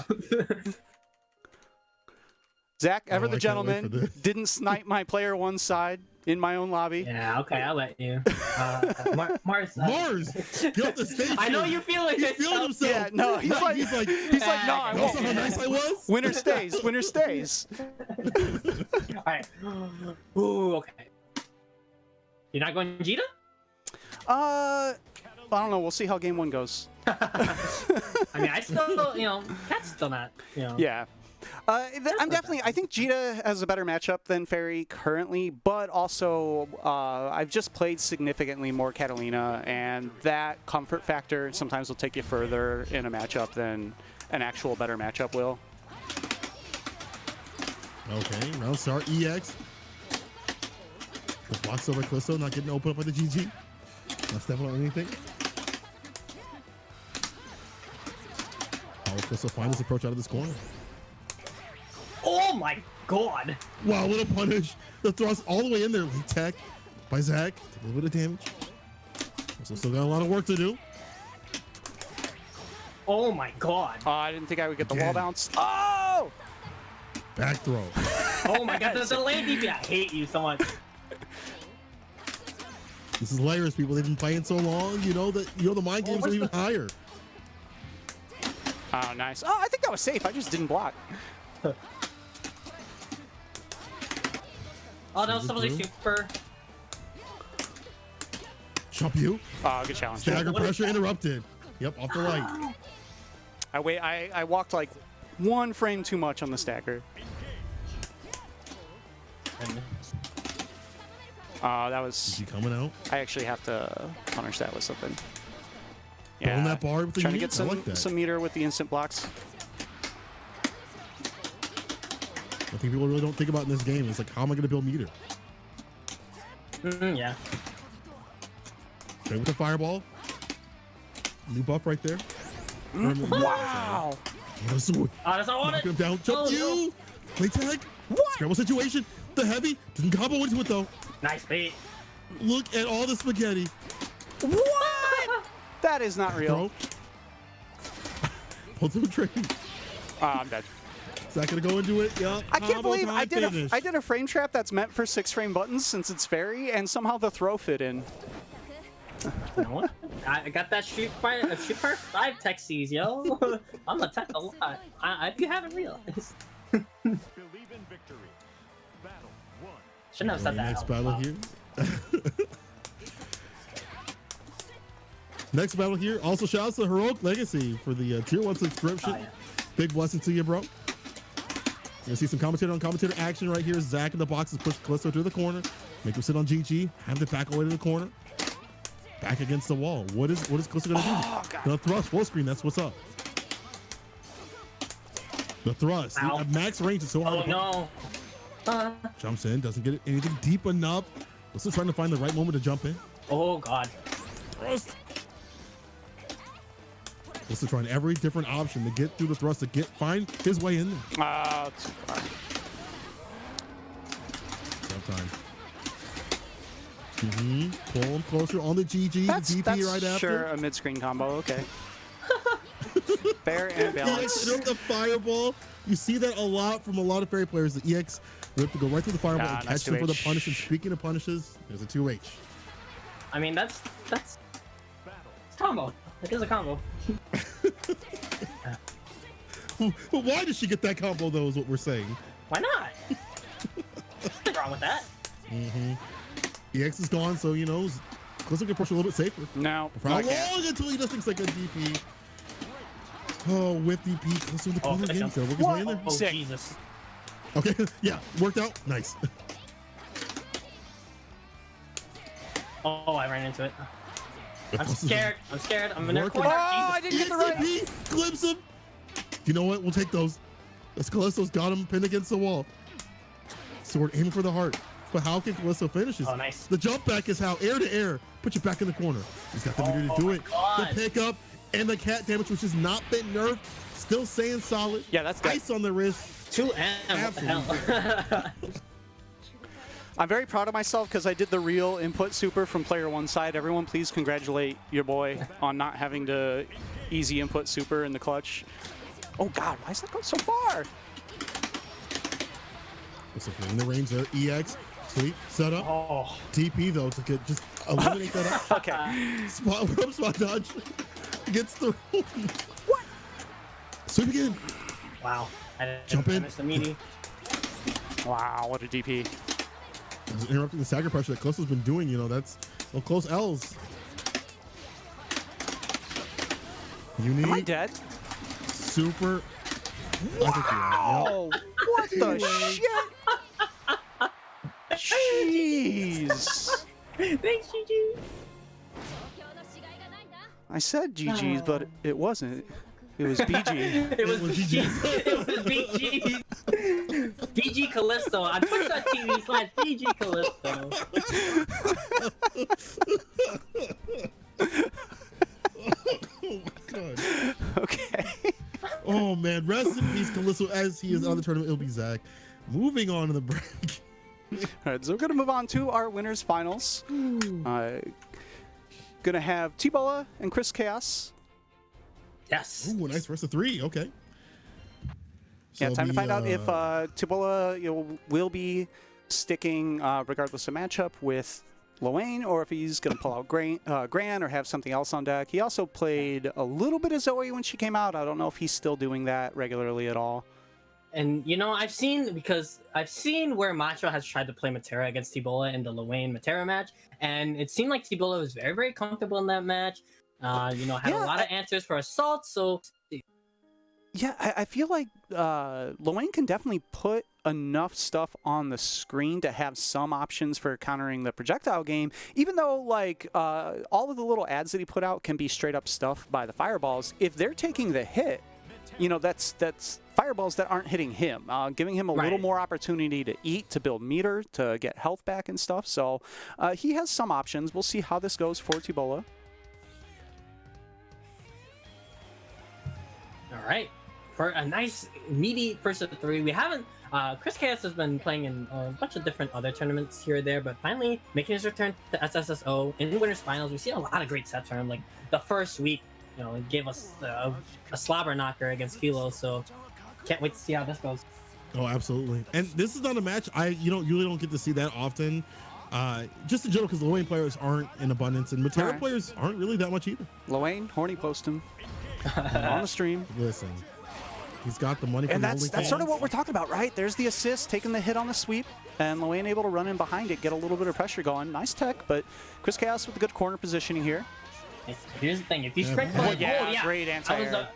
Zach, ever the I can't wait for gentleman, this. didn't snipe my player one side in my own lobby. Yeah, okay, I'll let you. Mars. Mars, get off the stage. I know you're feeling He's it. feeling himself. Yeah, no, he's like, he's like, no, I you saw how won't. nice I was? Winner stays. Winner stays. All right. Ooh, okay. You're not going Vegeta? I don't know. We'll see how game one goes. I mean, I still, Cat's still not, Yeah. I'm definitely. I think Jita has a better matchup than Fairy currently, but also I've just played significantly more Catalina, and that comfort factor sometimes will take you further in a matchup than an actual better matchup will. Okay, round start. EX. The blocks over Callisto, not getting open up by the GG. Not stepping on anything. How will Callisto find his approach out of this corner? Oh my god! Wow, what a punish. The thrust all the way in there. Lead tech by Zach. Take a little bit of damage. Also still got a lot of work to do. Oh my god! I didn't think I would get the Again. wall bounce. Oh! Back throw. Oh my god, the land DP, I hate you so much. This is layers, people. They've been playing so long, the mind games are what's even the- higher. Oh, nice. Oh, I think that was safe. I just didn't block. Oh no, somebody through. super. Chop you. Oh, good challenge. Stagger pressure interrupted. Yep, off the light. I walked like one frame too much on the stagger. That Is was. he coming out? I actually have to punish that with something. Throwing that bar with the Trying to meat? get I like that. some meter with the instant blocks. I think people really don't think about in this game. It's like, how am I going to build meter? Yeah. Okay, with the fireball. New buff right there. Wow. Yes, Oh, that's not what knocking him down. Oh, Jump you. Play tag. What? Scramble situation. The heavy. Didn't combo into it though. Nice bait. Look at all the spaghetti. What? That is not real. Throw. Pull through train. I'm dead. Is that going to go into it? Yep. I can't Combo believe time I did finish. a frame trap that's meant for 6-frame buttons since it's fairy, and somehow the throw fit in. You know what? I got that shoot fire 5 tech seas, yo. I'm a tech a lot. If you haven't realized. Believe in victory. Battle 1. Shouldn't have said that. Next out battle loud. here. Next battle here. Also, shout out to Heroic Legacy for the tier 1 subscription. Oh, yeah. Big blessing to you, bro. You're gonna see some commentator on commentator action right here. Zach in the boxes push Callisto to the corner, make him sit on GG, have it back away to the corner, back against the wall. What is Callisto gonna do? God. The thrust full screen. That's what's up. The thrust. Ow. At max range is so hard. Oh to no. Jumps in, doesn't get it anything deep enough. Still trying to find the right moment to jump in. Oh god. Thrust. Still trying every different option to get through the thrust, to find his way in there. Too far. Sometime. Pull him closer on the GG. That's the DP right after. sure a mid-screen combo. Okay. Fair and EX balanced. hit up the fireball. You see that a lot from a lot of fairy players. The EX, they have to go right through the fireball and nice catch them for the 2H. punish. And speaking of punishes, there's a 2H. I mean that's combo. It is a combo. But why did she get that combo though, is what we're saying. Why not? Nothing wrong with that. EX is gone, so Callisto can push a little bit safer. No. For how I can't. long until he does things like a DP? Oh, with DP, Callisto in the corner finish again. him. He's gotta work his way in there. Oh Sick. Jesus. Okay, yeah, worked out. Nice. Oh, I ran into it. I'm Callisto's scared. I'm in their Working. corner. Oh, I Jesus. didn't get the right. EXP, glimpse him. You know what? We'll take those. As Callisto's got him pinned against the wall. Sword aiming for the heart. But how can Callisto finish this? Oh, nice. The jump back is how air to air. Put you back in the corner. He's got the meter to Oh do my it. God. The pickup and the cat damage, which has not been nerfed. Still staying solid. Yeah, that's good. Ice on the wrist. 2M. What the hell? I'm very proud of myself because I did the real input super from player one side. Everyone, please congratulate your boy on not having to easy input super in the clutch. Oh God, why is that going so far? In the range there, EX, sweep, setup. Oh. TP though to get just eliminate that up. Okay. Spot dodge. Gets through. What? Sweep again. Wow. Jump in. I missed the meaty. Wow, what a DP. Just interrupting the stagger pressure that Close's been doing, you know, that's well, close L's. You Am I need dead? super. Wow! What the shit? Jeez. Thanks, GG. I said GG's, but it wasn't. It was BG. It was BG. It was BG. BG Callisto. On twitch.tv/BG Callisto. Oh my God. Okay. Oh man, rest in peace, Callisto. As he is on the tournament, it'll be Zach. Moving on to the break. All right, so we're gonna move on to our winners finals. Gonna have T-Bola and Chris Chaos. Yes. Ooh, nice versus 3. Okay. So Yeah, time to find out if T-Bola will be sticking, regardless of matchup, with Loane, or if he's going to pull out Gran or have something else on deck. He also played a little bit of Zoe when she came out. I don't know if he's still doing that regularly at all. And you know, I've seen where Macho has tried to play Matera against T-Bola in the Loane Matera match, and it seemed like T-Bola was very, very comfortable in that match. You know, had a lot of answers for assault, so yeah, I feel like Loane can definitely put enough stuff on the screen to have some options for countering the projectile game, even though like all of the little ads that he put out can be straight up stuff by the fireballs. If they're taking the hit, you know, that's fireballs that aren't hitting him, giving him a little more opportunity to eat, to build meter, to get health back and stuff. So he has some options. We'll see how this goes for T-Bola. all right. For a nice meaty first of 3, we haven't. Chris Chaos has been playing in a bunch of different other tournaments here or there, but finally making his return to SSSO in winners finals. We've seen a lot of great sets from him. Like the first week, you know, it gave us a slobber knocker against Kilo. So can't wait to see how this goes. Oh, absolutely. And this is not a match you usually don't get to see that often. Just in general, because Loane players aren't in abundance, and Matera players aren't really that much either. Loane, horny post him on the stream. Listen. He's got the money from and the that's sort of what we're talking about, right? There's the assist, taking the hit on the sweep, and Loane able to run in behind it, get a little bit of pressure going. Nice tech, but Chris Chaos with the good corner positioning here. Here's the thing: if you strike for great anti-air.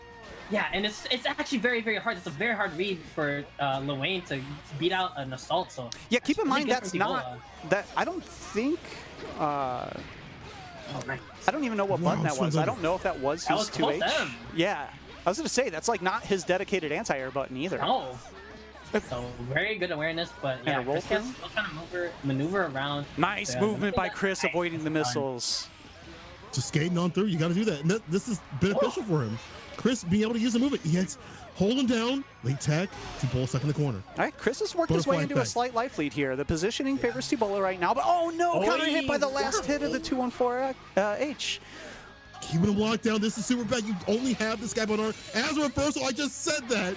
Yeah, and it's actually very, very hard. It's a very hard read for Loane to beat out an assault. So yeah, keep in mind really that's not that. I don't think. I don't even know what button that was. I don't know if that was his 2H. Yeah. I was going to say, that's like not his dedicated anti-air button either. No. So very good awareness, but yeah, Chris can still kind of maneuver around. Nice movement by Chris, avoiding the missiles. Just skating on through, you got to do that. And this is beneficial for him. Chris being able to use the movement. EX, hold him down, late tech, T-Bola stuck in the corner. All right, Chris has worked his way into a slight life lead here. The positioning favors T-Bola right now, but oh no, counter hit by the last hit of the 214H. Keeping him locked down. This is super bad. You only have this guy on arm. As a reversal, I just said that.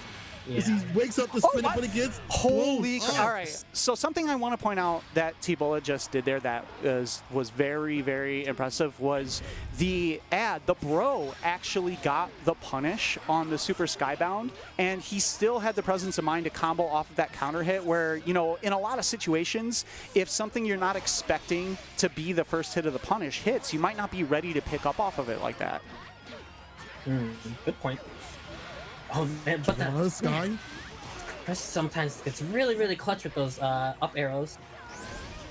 As he wakes up to spin it, but it gets holy crap. All right. So something I want to point out that T-Bola just did there that was very, very impressive was the ad. The bro actually got the punish on the Super Skybound, and he still had the presence of mind to combo off of that counter hit where, you know, in a lot of situations, if something you're not expecting to be the first hit of the punish hits, you might not be ready to pick up off of it like that. Good point. Oh man, but the sky. Chris sometimes gets really, really clutch with those up arrows.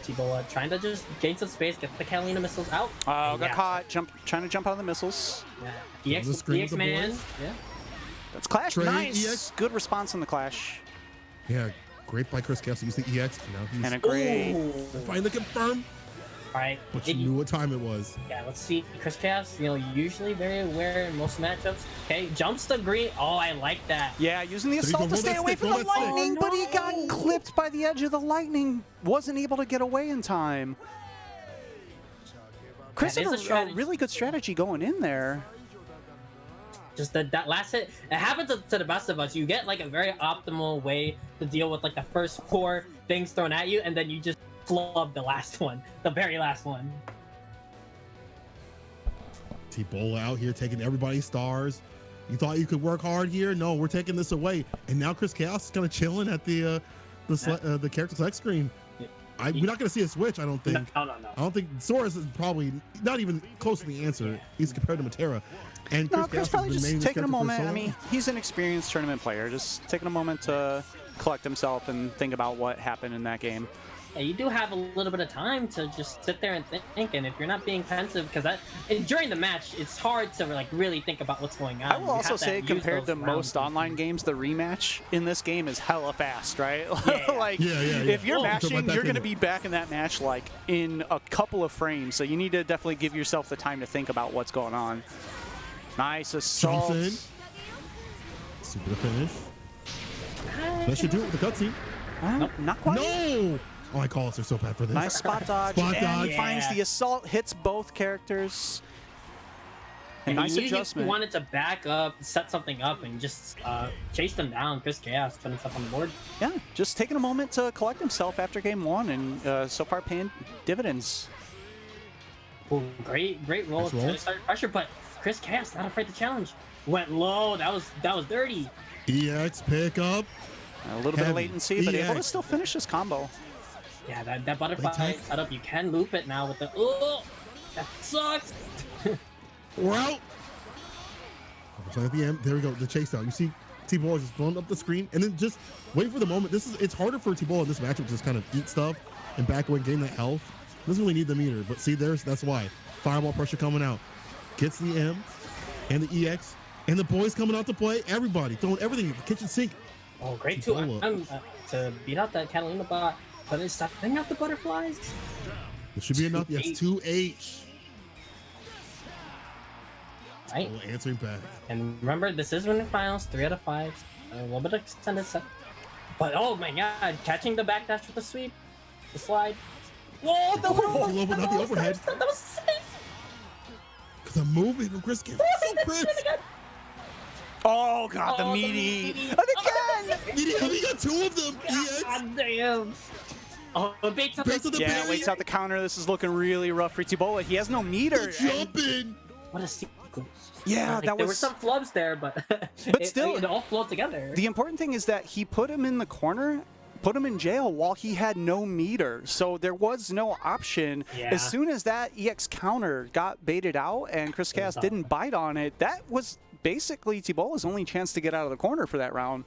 T-Bola trying to just gain some space, get the Catalina missiles out. Oh, got caught. Trying to jump out of the missiles. Yeah. EX man. Yeah. That's Clash. Trade, nice. EX. Good response on the Clash. Yeah, great by Chris Castle. Use the EX. And a great. Finally confirm. right. but you knew what time it was. Yeah, let's see. Chris Chaos, usually very aware in most matchups. Okay, jumps the green. Oh, I like that. Yeah, using the There you assault go, to roll stay that away stick, from roll the that stick. lightning, but he no. got clipped by the edge of the lightning. Wasn't able to get away in time. Chris That had is a a strategy. really good strategy going in there. Just that last hit. It happens to the best of us. You get like a very optimal way to deal with like the first 4 things thrown at you, and then you just flub the last one, the very last one. T-Bola out here taking everybody's stars. You thought you could work hard here? No, we're taking this away. And now Chris Chaos is kind of chilling at the character select screen. We're not going to see a switch, I don't think. No. I don't think Soros is probably not even close to the answer. He's compared to Matera. And No, Chris Chris Chaos probably has been just making taking a this moment. character I for so mean, he's an experienced tournament player. Just taking a moment to collect himself and think about what happened in that game. Yeah, you do have a little bit of time to just sit there and think, and if you're not being pensive, because during the match, it's hard to like really think about what's going on. I will You also have to say, use compared those to most rounds. online games, the rematch in this game is hella fast, right? Yeah. Like, Yeah. if you're Oh, so matching, right back you're in going to it. be back in that match like in a couple of frames. So you need to definitely give yourself the time to think about what's going on. Nice assault. Jumps in. Super to finish. That should do it with the cutscene. Not quite. No! Oh, my calls are so bad for this. Nice spot dodge. Spot and dodge. he finds Yeah. the assault, hits both characters. A nice You adjustment. wanted to back up, set something up, and just chase them down. Chris Chaos putting stuff on the board. Yeah, just taking a moment to collect himself after game 1 and so far paying dividends. Ooh, great roll Nice to roll. start pressure, but Chris Chaos not afraid to challenge. Went low. That was dirty. EX pick up. A little bit of Heavy. latency, but able to EX. still finish this combo. Yeah, that butterfly take- setup, you can loop it now with the. Oh, that sucks. We're out. So at the end, there we go. The chase down. You see T-Bola just throwing up the screen and then just wait for the moment. It's harder for T-Bola in this matchup to just kind of eat stuff and back away and gain that health. Doesn't really need the meter, but see, that's why. Fireball pressure coming out. Gets the M and the EX and the boys coming out to play. Everybody throwing everything in the kitchen sink. Oh, great too. T-Bola. To beat out that Catalina bot, but it's stopping out the butterflies. It should be enough. Yes, 2H. Right. Oh, answering back. And remember, this is winning finals, 3 out of 5. A little bit of extended set. But oh my god, catching the backdash with the sweep, the slide. Whoa, the Not the overhead. That was sick. Because I'm moving from Chris Kim. So Chris. Oh god, the Oh, the meaty. meaty. And again! He got 2 of them. EX. God damn. Oh, baits up Baits up the Yeah, barrier. waits out the counter. This is looking really rough for T-Bola. He has no meter. and- Jumping. What a sequence. Yeah, Like, that there were was. some flubs there, but still- it all flowed together. The important thing is that he put him in the corner, put him in jail while he had no meter. So there was no option. Yeah. As soon as that EX counter got baited out and Chris Cass didn't bite on it, that was basically T-Bola's only chance to get out of the corner for that round.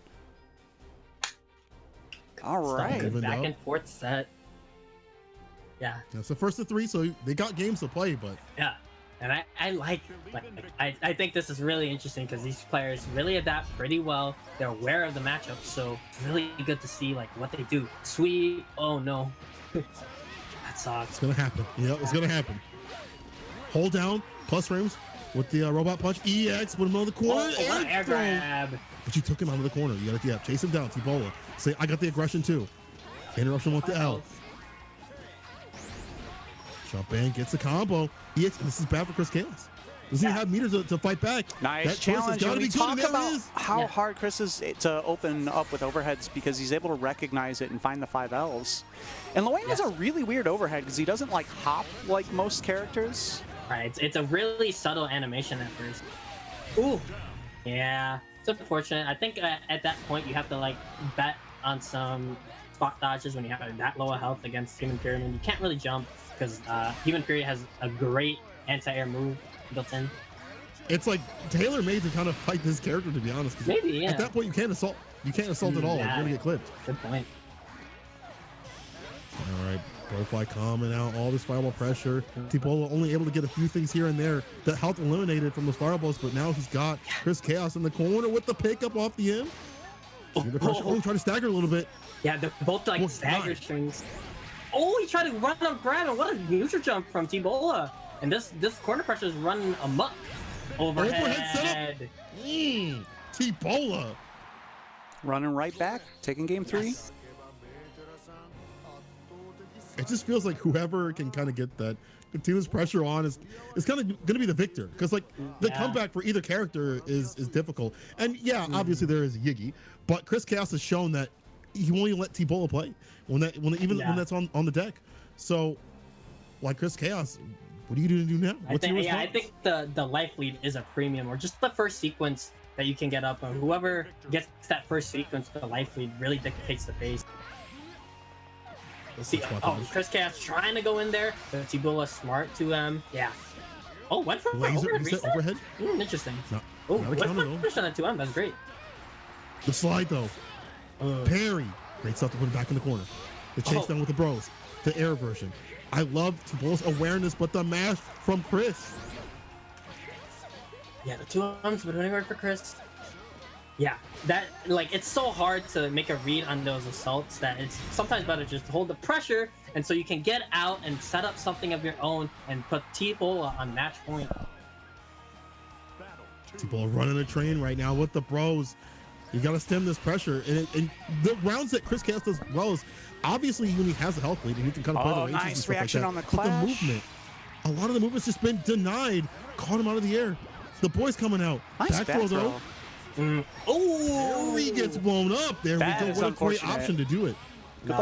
All Stuff. right. Good Evened back out. and forth set. Yeah, Yeah, so first of 3, so they got games to play, but yeah. And I think this is really interesting because these players really adapt pretty well. They're aware of the matchup, so it's really good to see like what they do. Sweep. Oh no, that sucks. it's gonna happen. Yeah, it's gonna happen. Hold down, plus frames with the robot punch. EX, put him on the corner. Oh, air throw. grab. But you took him out of the corner. You gotta chase him down. T-Bola. Say, I got the aggression too. Interruption with the L. Jump in, gets the combo. EX, this is bad for Chris Chaos. Doesn't even have meters to fight back. Nice That choice has challenge. gotta And we be good, talk and that about is. how Yeah. hard Chris is to open up with overheads because he's able to recognize it and find the 5Ls. And Luane has a really weird overhead because he doesn't like hop like most characters. Right, it's a really subtle animation at first. Ooh, yeah, it's unfortunate. I think at that point you have to like bet on some spot dodges when you have that low a health against Human Pyramid. You can't really jump because Human Pyramid has a great anti-air move built in. It's like tailor made to kind of fight this character, to be honest. 'cause Maybe, yeah. At that point, you can't assault. You can't assault at all. You're Yeah. gonna get clipped. Good point. All right, Bowfly coming out, all this fireball pressure. T-Bola only able to get a few things here and there that helped eliminated from those fireballs, but now he's got Chris Chaos in the corner with the pickup off the end. See the pressure. Oh, try to stagger a little bit. Yeah, they're both like Oh, stagger nice. strings. Oh, he tried to run up grab, and what a neutral jump from T-Bola. And this corner pressure is running amok. Overhead. Setup. T-Bola. Running right back, taking game 3. Yes. It just feels like whoever can kind of get that continuous pressure on is kind of going to be the victor, because like the comeback for either character is difficult. And yeah, obviously there is Yiggy, but Chris Chaos has shown that he won't even let T-Bola play when that's on the deck. So like Chris Chaos, what are you going to do now? I think the life lead is a premium, or just the first sequence that you can get up on. Whoever gets that first sequence, the life lead really dictates the pace. We'll see. Oh, Chris Chaos trying to go in there. T-Bola smart to yeah. Oh, went for overhead. Interesting. No, oh, went for push on that 2M. That's great. The slide though. Parry. Great stuff to put it back in the corner. The chase down with the bros. The air version. I love T-Bola's awareness, but the mash from Chris. Yeah, the 2Ms, but doing work for Chris. Yeah, that like it's so hard to make a read on those assaults that it's sometimes better just to hold the pressure, and so you can get out and set up something of your own and put T-Bola on match point. T-Bola running a train right now with the bros. You got to stem this pressure, and the rounds that Chris Chaos does well is obviously when he has a health lead and he can kind of play the ranges and stuff reaction like that. on the clash. But the movement, a lot of the movement's just been denied. Caught him out of the air. The boy's coming out. Nice back throw. Oh, he gets blown up. There we go. What a great option to do it.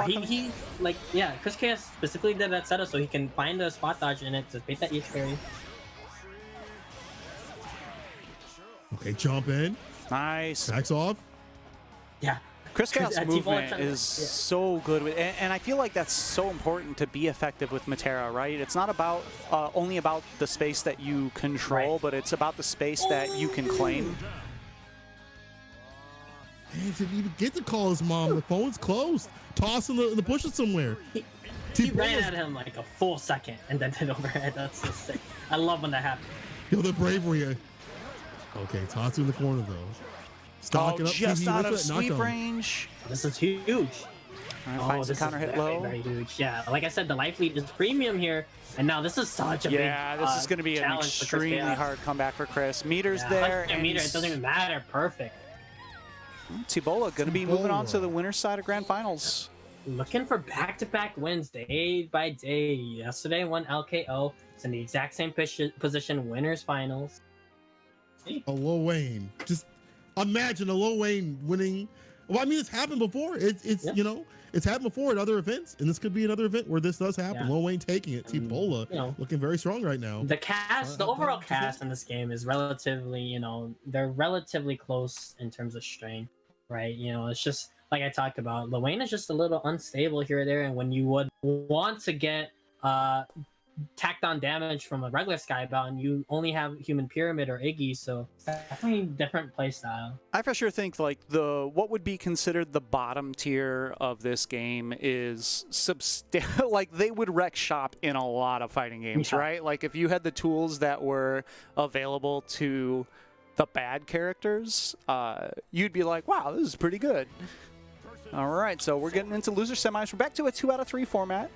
He like Chris Chaos specifically did that setup so he can find a spot dodge in it to bait that EX parry. Okay, jump in. Nice. Backs off. Yeah. Chris Chaos' movement is so good, and I feel like that's so important to be effective with Matera, right? It's not about only about the space that you control, but it's about the space that you can claim. Man, didn't even get to call his mom. The phone's closed. Toss in the bushes somewhere. He ran at him like a full second and then did overhead. That's so sick. I love when that happens. Yo, the bravery. Okay, Tatsu in the corner though. Stocking up just TV out of with it, sweep knockdown. range. This is huge. Finds the counter hit low. Very huge. Yeah, like I said, the life lead is premium here, and now this is such a big this is going to be an extremely hard comeback for Chris. Meters there. And meter, it doesn't even matter. Perfect. T-Bola going to be moving on to the winner's side of Grand Finals. Looking for back-to-back wins day by day. Yesterday won LKO. It's in the exact same position. Winners finals. A Lil Wayne. Just imagine a Lil Wayne winning. Well, I mean, it's happened before. It's you know, it's happened before at other events, and this could be another event where this does happen. Lil Wayne taking it. T-Bola looking very strong right now. The cast, the overall cast in this game is relatively, they're relatively close in terms of strength, right? It's just like I talked about. Lil Wayne is just a little unstable here or there, and when you would want to get tacked on damage from a regular Skybound, you only have Human Pyramid or Iggy, so it's definitely different playstyle. I for sure think like what would be considered the bottom tier of this game is like they would wreck shop in a lot of fighting games, right? Like if you had the tools that were available to the bad characters, you'd be like, wow, this is pretty good. All right, so we're getting into loser semis. We're back to a 2 out of 3 format.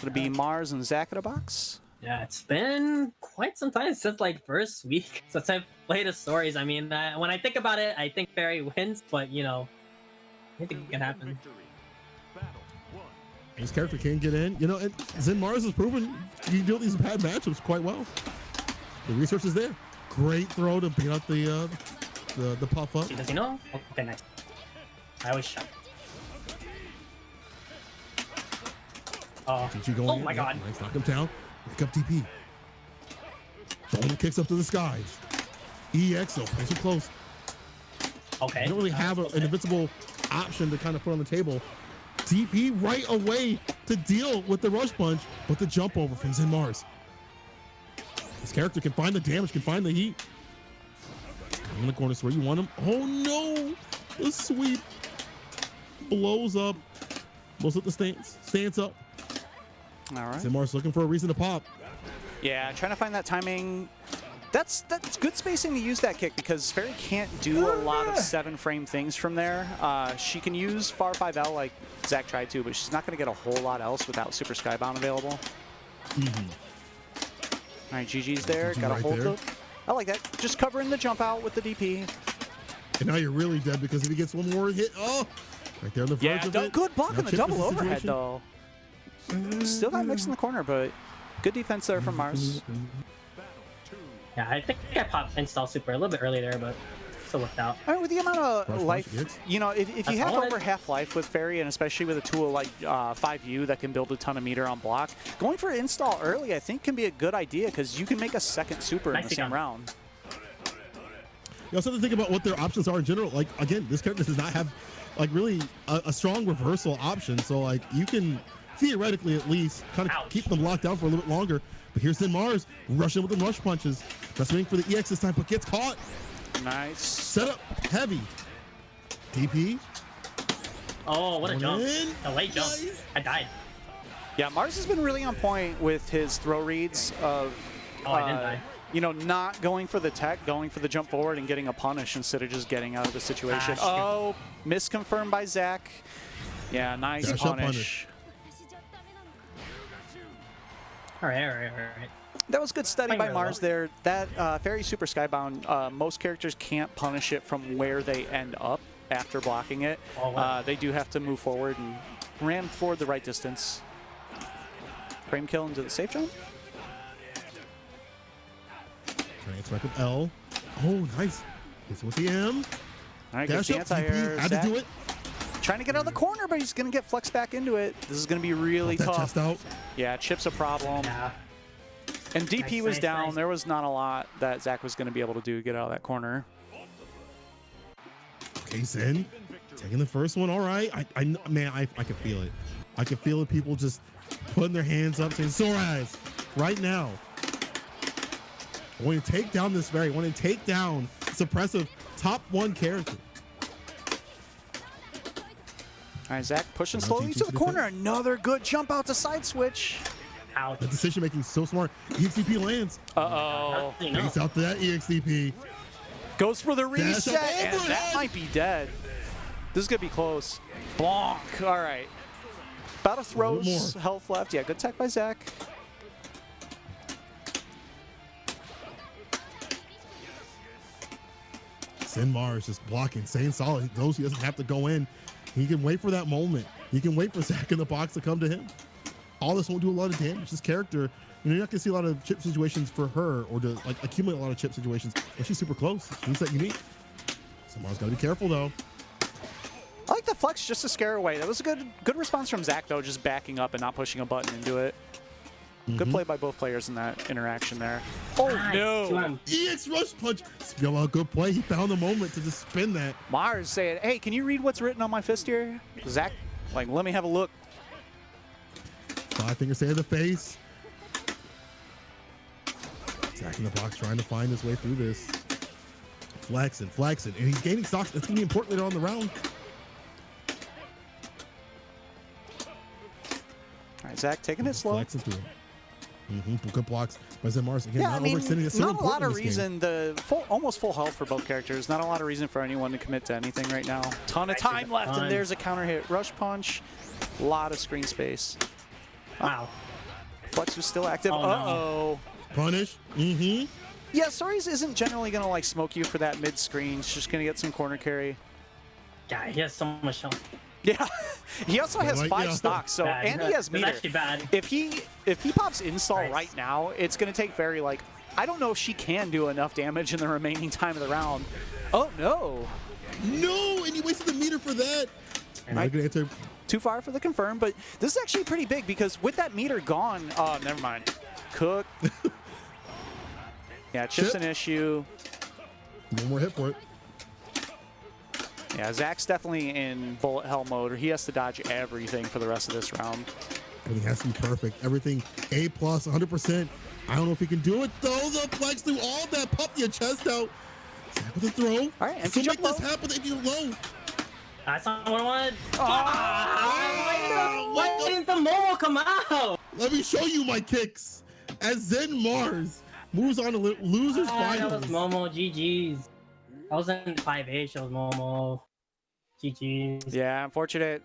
It'll be Mars and Zach in a box. Yeah, it's been quite some time since like first week since I've played the stories. I mean, when I think about it, I think Barry wins, but anything can happen. His character can get in, and Zen Mars has proven he can deal with these bad matchups quite well. The research is there. Great throw to beat out the puff up. Does he know? Okay, nice. I always shot. Oh my god. Nice, knock him down. Pick up TP. Bowman kicks up to the skies. EXO, nice and close. Okay. You don't really have an invincible option to kind of put on the table. TP right away to deal with the rush punch, but the jump over from Zen Mars. His character can find the damage, can find the heat. In the corner, where you want him. Oh no! The sweep blows up. Blows up the stance up. All right. Zen Mars looking for a reason to pop. Yeah, trying to find that timing. That's good spacing to use that kick because Fairy can't do a lot of 7-frame things from there. She can use far 5L like Zach tried to, but she's not going to get a whole lot else without Super Skybound available. All right, GG's there. Got to right hold there. I like that. Just covering the jump out with the DP. And now you're really dead because if he gets one more hit, oh, right there on the verge of it. Good block Now on the Chip double is the overhead, situation. though. Still got mixed in the corner, but good defense there from Mars. Yeah, I think I popped install super a little bit early there, but still worked out. I mean, with the amount of Rush life, punch, yes. you know, if you That's have all over it- half life with Fairy, and especially with a tool like 5U that can build a ton of meter on block, going for install early, I think, can be a good idea because you can make a second super in the Nicely same done. round. You also have to think about what their options are in general. Like, again, this character does not have, like, really a strong reversal option. So, like, you can theoretically at least kind of Ouch. keep them locked down for a little bit longer. But here's Zen Mars rushing with the rush punches. That's waiting for the EX this time, but gets caught. Nice. Set up heavy. DP. Oh, what a jump. In. A late jump. Nice. I died. Yeah, Mars has been really on point with his throw reads of, Oh, I didn't die. you know, not going for the tech, going for the jump forward and getting a punish instead of just getting out of the situation. Shoot. Oh, misconfirmed by Zach. Yeah, nice Yeah, shot punish. All right. That was good study Fine, by very Mars well. there. That Fairy Super Skybound, most characters can't punish it from where they end up after blocking it. Oh, wow. They do have to move forward and ram forward the right distance. Frame kill into the safe jump. Trying to back with L. Oh, nice. Hits with the M. All right, Dash gets the up. anti-air. DP. Had Zach to do it. trying to get out of the corner, but he's going to get flexed back into it. This is going to be really That tough. chest out. Yeah, Chip's a problem. Yeah. And DP Nice, was nice, down. nice. There was not a lot that Zach was going to be able to do to get out of that corner. Okay, Zen taking the first one. All right. Man, I can feel it. I can feel it. People just putting their hands up saying, sore eyes right now. I want to take down this Fairy. I want to take down this oppressive top 1 character. All right, Zach pushing Now slowly GG to to the the corner. fence. Another good jump out to side switch. Ouch. The decision making is so smart. EXDP lands. Uh-oh. You know. Takes out that EXDP. Goes for the Dash up reset, and that overhead. might be dead. This is going to be close. Bonk. All right. About a throw's more. health left. Yeah, good tech by Zach. Zen Mars just blocking, staying solid. He knows he doesn't have to go in. He can wait for that moment. He can wait for Zach in the box to come to him. All this won't do a lot of damage. This character, you know, you're not gonna see a lot of chip situations for her or to like accumulate a lot of chip situations. But she's super close. She's that unique. So Mars gotta be careful though. I like the flex just to scare away. That was a good response from Zach, though, just backing up and not pushing a button into it. Good play by both players in that interaction there. Oh, Nice. no. EX rush punch. Well, good play. He found the moment to just spin that. Mars saying, hey, can you read what's written on my fist here? Zach, like, let me have a look. 5 finger stay in the face. Zach in the box trying to find his way through this. Flexing, and he's gaining stocks. That's gonna be important later on in the round. All right, Zach taking it slow. Flexing through him. Good blocks by Zen Mars. Again, Yeah, not I mean, overextending. It's so not a lot important of in this game. reason. The almost full health for both characters. Not a lot of reason for anyone to commit to anything right now. Ton of time left, and there's a counter hit. Rush punch. A lot of screen space. Wow. Flex was still active. Oh, no. Uh-oh. Punish. Yeah, Stories isn't generally going to like smoke you for that mid-screen. It's just going to get some corner carry. Yeah, he has so much health. Yeah, he also has like, 5 yeah. stocks, so Bad. and he has It's meter. actually bad. If he pops install Nice. right now, it's going to take Fairy like I don't know if she can do enough damage in the remaining time of the round. Oh no! No, and he wasted the meter for that. Not gonna answer. Too far for the confirm, but this is actually pretty big because with that meter gone, oh never mind. Cook. Yeah, Chip's Chip. an issue. One more hit for it. Yeah, Zach's definitely in bullet hell mode, or he has to dodge everything for the rest of this round. Everything has to be perfect. Everything A+, 100%. I don't know if he can do it though. The flex through all that. Pop your chest out. Zach with a throw. All right, empty Still make jump this low. happen if you're low. That's not what I wanted. Oh, Why didn't the Momo come out? Let me show you my kicks. As Zen Mars Moves on to losers That was finals. Momo. GG's. I was in 5H. That was Momo. GG's. Yeah, unfortunate.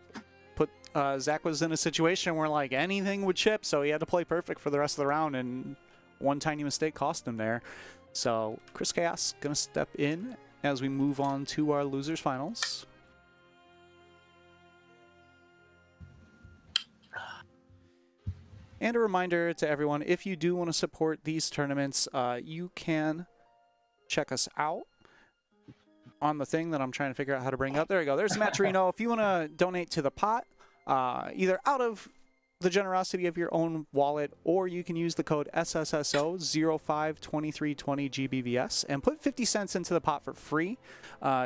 Zach was in a situation where like anything would chip, so he had to play perfect for the rest of the round, and one tiny mistake cost him there. So Chris Chaos gonna step in as we move on to our losers finals. And a reminder to everyone, if you do want to support these tournaments, you can check us out on the thing that I'm trying to figure out how to bring up. There we go. There's Matt Torino. If you want to donate to the pot, either out of the generosity of your own wallet, or you can use the code SSSO052320 GBVS and put 50 cents into the pot for free.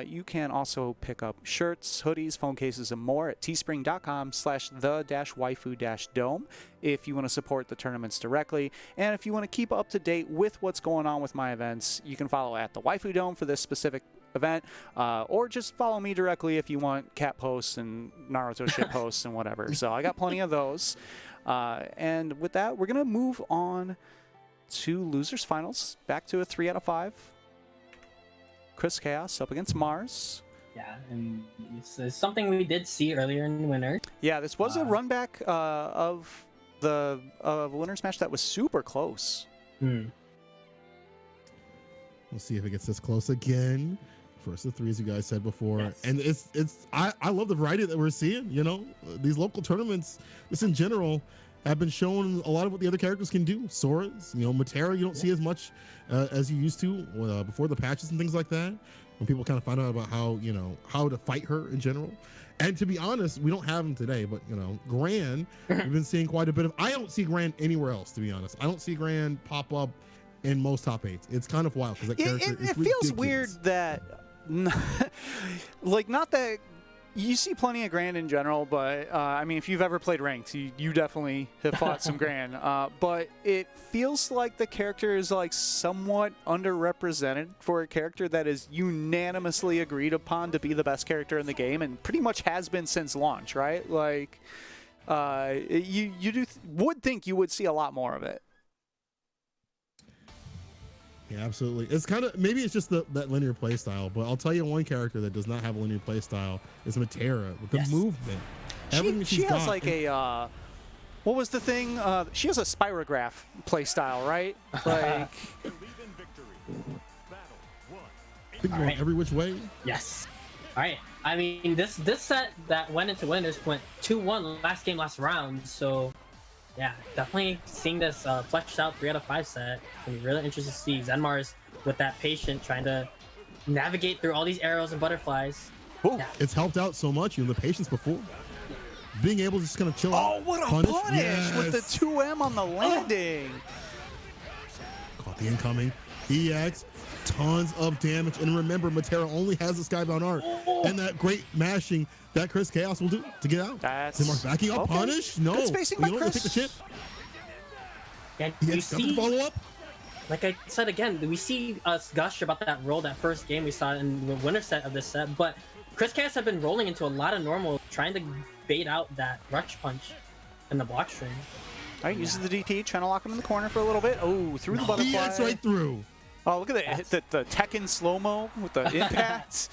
You can also pick up shirts, hoodies, phone cases, and more at teespring.com/the-waifu-dome if you want to support the tournaments directly. And if you want to keep up to date with what's going on with my events, you can follow at the Waifu Dome for this specific event, or just follow me directly if you want cat posts and Naruto shit posts and whatever. So I got plenty of those. And with that, we're going to move on to losers finals. Back to a 3 out of 5. Chris Chaos up against Mars. Yeah, and it's something we did see earlier in the winter. Yeah, this was a run back of the winner's match that was super close. We'll see if it gets this close again. First of 3, as you guys said before. Yes. And I love the variety that we're seeing. You know, these local tournaments, just in general, have been showing a lot of what the other characters can do. Sora's, you know, Matera, you don't see as much as you used to before the patches and things like that. When people kind of find out about how, you know, how to fight her in general. And to be honest, we don't have him today, but, you know, Gran, we've been seeing quite a bit of. I don't see Gran anywhere else, to be honest. I don't see Gran pop up in most top 8s. It's kind of wild because that character is it feels weird that, like, not that you see plenty of Grand in general, but I mean, if you've ever played ranked, you definitely have fought some Grand. But it feels like the character is like somewhat underrepresented for a character that is unanimously agreed upon to be the best character in the game, and pretty much has been since launch, right? Like, would think you would see a lot more of it. Yeah, absolutely. It's kind of, maybe it's just that linear play style, but I'll tell you one character that does not have a linear play style is Matera with the movement. Everything She has like a what was the thing? She has a spirograph play style, right? Like, going every which way. Yes. All right. I mean, this set that went into winners went 2-1 last round. So, yeah, definitely seeing this fleshed out 3 out of 5 set. I'm really interested to see Zenmars with that patient trying to navigate through all these arrows and butterflies. Yeah. It's helped out so much, you know, the patience before. Being able to just kind of chill out. Oh, what a punish with the 2M on the landing. Caught the incoming. EX, tons of damage. And remember, Matera only has the Skybound art. And that great mashing that Chris Chaos will do to get out. Zenmars backing up, punish. No, good spacing by Chris. Take the chip. And you see, follow up. Like I said again, we see us gush about that roll that first game we saw in the winner set of this set, but Chris Chaos have been rolling into a lot of normal, trying to bait out that rush punch in the block string. All right, uses the DT, trying to lock him in the corner for a little bit. Oh, through the butterfly. Yes, right through. Oh, look at the Tekken slow-mo with the impacts.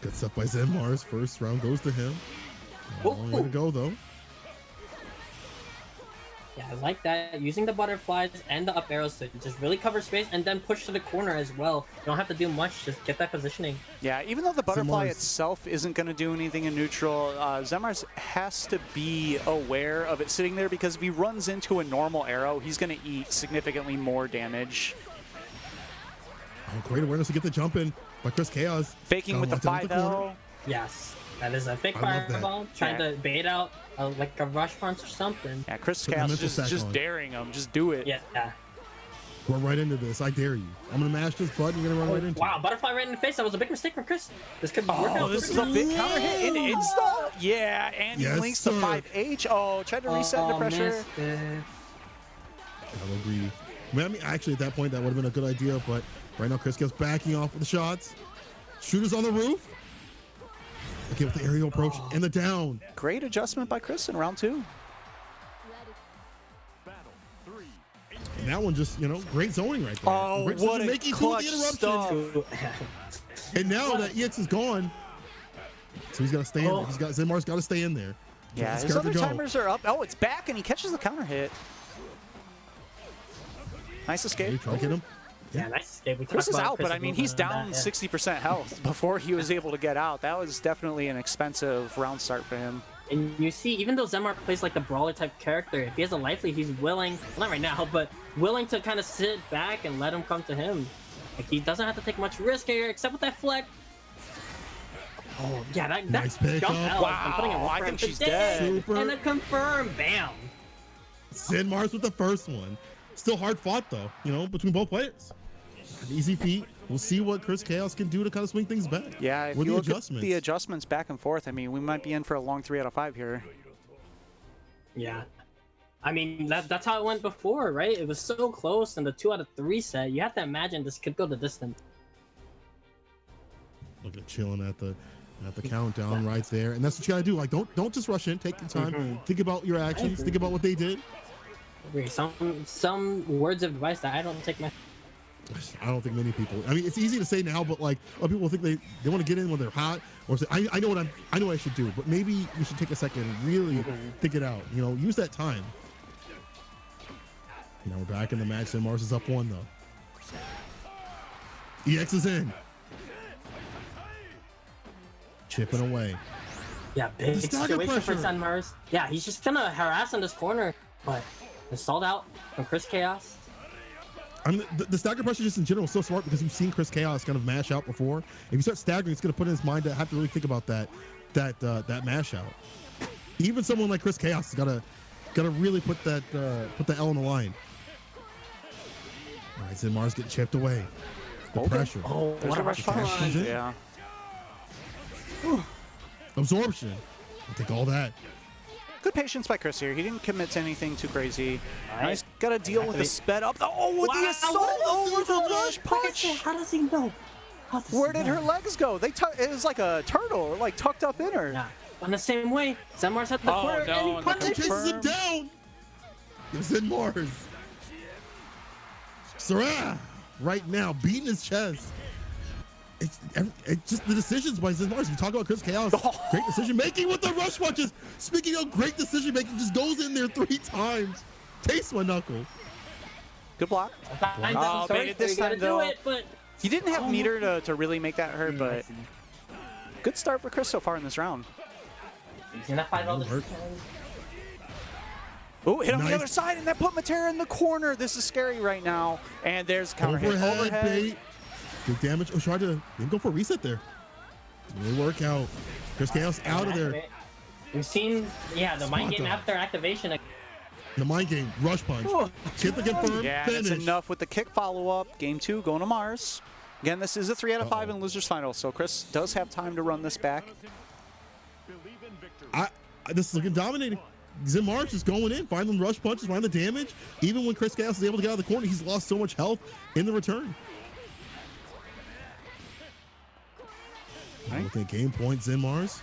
Good stuff by Zenmars. First round goes to him. Long way to go, though. Yeah, I like that. Using the butterflies and the up arrows to just really cover space and then push to the corner as well. You don't have to do much, just get that positioning. Yeah, even though the butterfly itself isn't going to do anything in neutral, Zenmars has to be aware of it sitting there, because if he runs into a normal arrow, he's going to eat significantly more damage. Oh, great awareness to get the jump in by Chris Chaos. Faking with the 5L. Yes, that is a fake fireball, trying to bait out like a rush punch or something. Yeah, Chris Chaos just daring him. Just do it. Yeah. Run right into this. I dare you. I'm going to mash this button. You're going to run right into it. Wow, butterfly right in the face. That was a big mistake from Chris. This could work out. This is a big counter hit into install. Yeah, and he links to 5H. Oh, tried to reset the pressure. I'll agree. I mean, actually, at that point, that would have been a good idea, but right now, Chris Chaos backing off with the shots. Shooters on the roof. Okay, with the aerial approach and the down. Great adjustment by Chris in round 2. And that one just, you know, great zoning right there. Oh, great what a making clutch the interruption. And now that EX is gone, so he's got to stay in there. Zenmar's got to stay in there. Yeah, his other timers are up. Oh, it's back, and he catches the counter hit. Nice escape. Try to get him. Yeah, nice escape. Chris is out, but I mean, he's down 60% health before he was able to get out. That was definitely an expensive round start for him. And you see, even though Zenmar plays like the brawler type character, if he has a life lead, he's willing, well, not right now, but willing to kind of sit back and let him come to him. Like, he doesn't have to take much risk here, except with that flex. Oh, yeah, that Nice jump pickup. out. Wow, I think she's dead. Super. And a confirm, bam. Zenmar's with the first one. Still hard fought though, you know, between both players. An easy feat. We'll see what Chris Chaos can do to kind of swing things back. Yeah, if with you the look at adjustments. the adjustments back and forth, I mean, we might be in for a long 3 out of 5 here. Yeah. I mean, that's how it went before, right? It was so close in the 2 out of 3 set. You have to imagine this could go the distance. Look at chilling at the countdown right there, and that's what you gotta do. Like, don't just rush in. Take your time. Think about your actions. Think about what they did. Some words of advice that I don't take my. I don't think many people. I mean, it's easy to say now, but like, a lot of people think they want to get in when they're hot, or say, I know what I should do, but maybe you should take a second and really think it out. You know, use that time. Now we're back in the match, and Mars is up 1 though. EX is in. Chipping away. Yeah, big The stagger situation for pressure. Zenmars. Yeah, he's just gonna harass in this corner, but it's sold out from Chris Chaos. I mean, the stagger pressure just in general is so smart because you've seen Chris Chaos kind of mash out before. If you start staggering, it's going to put in his mind to have to really think about that mash out. Even someone like Chris Chaos has got to really put the L on the line. All right, Zenmar's getting chipped away. The pressure. Oh, what a rush She's in. Yeah. Absorption. I'll take all that. Good patience by Chris here. He didn't commit to anything too crazy. Right. Nice. Got to deal with the sped up. With the assault over the rush punch. How does he know? Where did her legs go? It was like a turtle, like tucked up in her. Yeah. In the same way, Zenmars at the Oh, corner no, and he and the punishes Chases him down. It's Zenmar's. Sarah, right now, beating his chest. It's just the decisions by Zenmars. You talk about Chris Chaos, great decision making with the rush punches. Speaking of great decision making, just goes in there 3 times. Taste my knuckle. Good block. Oh, made it this time, though. But He didn't have meter to really make that hurt, but good start for Chris so far in this round. he's gonna fight all this. Hurt. Oh, hit on the Nice. other side, and that put Matera in the corner. This is scary right now. And there's counter hit. Overhead bait. Good damage. Oh, tried to didn't go for a reset there. Didn't really work out. Chris Chaos out of there. We've seen, the mind game dog. after activation. The mind game, rush punch. Get the confirm, Yeah, finish. that's enough with the kick follow-up. Game 2 going to Mars. Again, this is a 3 out of 5 in losers final, so Chris does have time to run this back. This is looking dominating. Zenmar just going in, finding rush punches, finding the damage. Even when Chris Chaos is able to get out of the corner, he's lost so much health in the return. Right. Looking at game point, Zenmar's.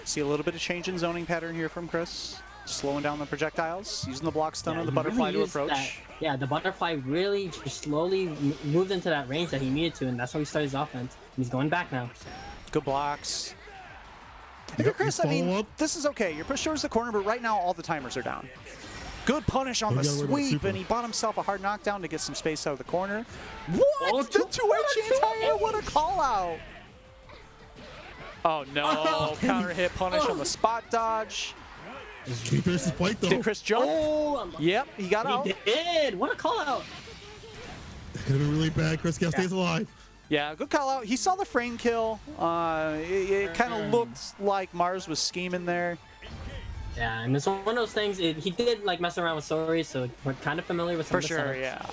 See a little bit of change in zoning pattern here from Chris. Slowing down the projectiles, using the block stun of the he butterfly really to used approach. the butterfly really just slowly moved into that range that he needed to, and that's how he started his offense. He's going back now. Good blocks. Yep, Okay, Chris, I mean, follow-up. this is okay. You're pushed towards the corner, but right now all the timers are down. Good punish on Oh, the yeah, we're gonna sweep, super. and he bought himself a hard knockdown to get some space out of the corner. Oh, What? The 2H anti-air, what a call out. Oh no, counter hit punish on the spot dodge. Can he finish his plate though? Did Chris jump? Oh, Yep, he got out. he did! What a call out! That could have been really bad. Chris Chaos stays alive. Yeah, good call out. He saw the frame kill. It kind of looked like Mars was scheming there. Yeah, and it's one of those things. He did like mess around with stories, so we're kind of familiar with some For of the sure, setups. yeah.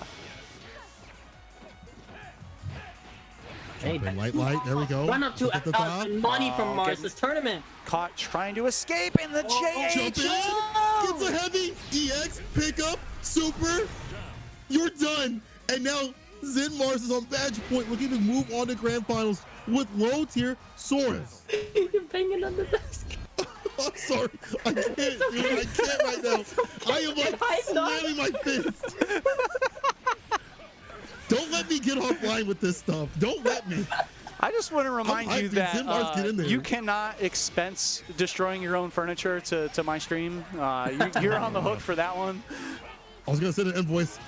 Hey, Light, there we go. run up to At the top. money from Mars getting- this tournament. Caught trying to escape in the JH. Jump in, gets a heavy EX pickup, super. You're done. And now Zenmars is on match point, looking to move on to grand finals with low tier Soros. You're banging on the desk. I'm sorry. I can't, dude. I can't right now. I am like slamming my fist. Don't let me get offline with this stuff. Don't let me. I just want to remind you that get in there. you cannot expense destroying your own furniture to my stream. You're on the hook for that one. I was gonna send an invoice.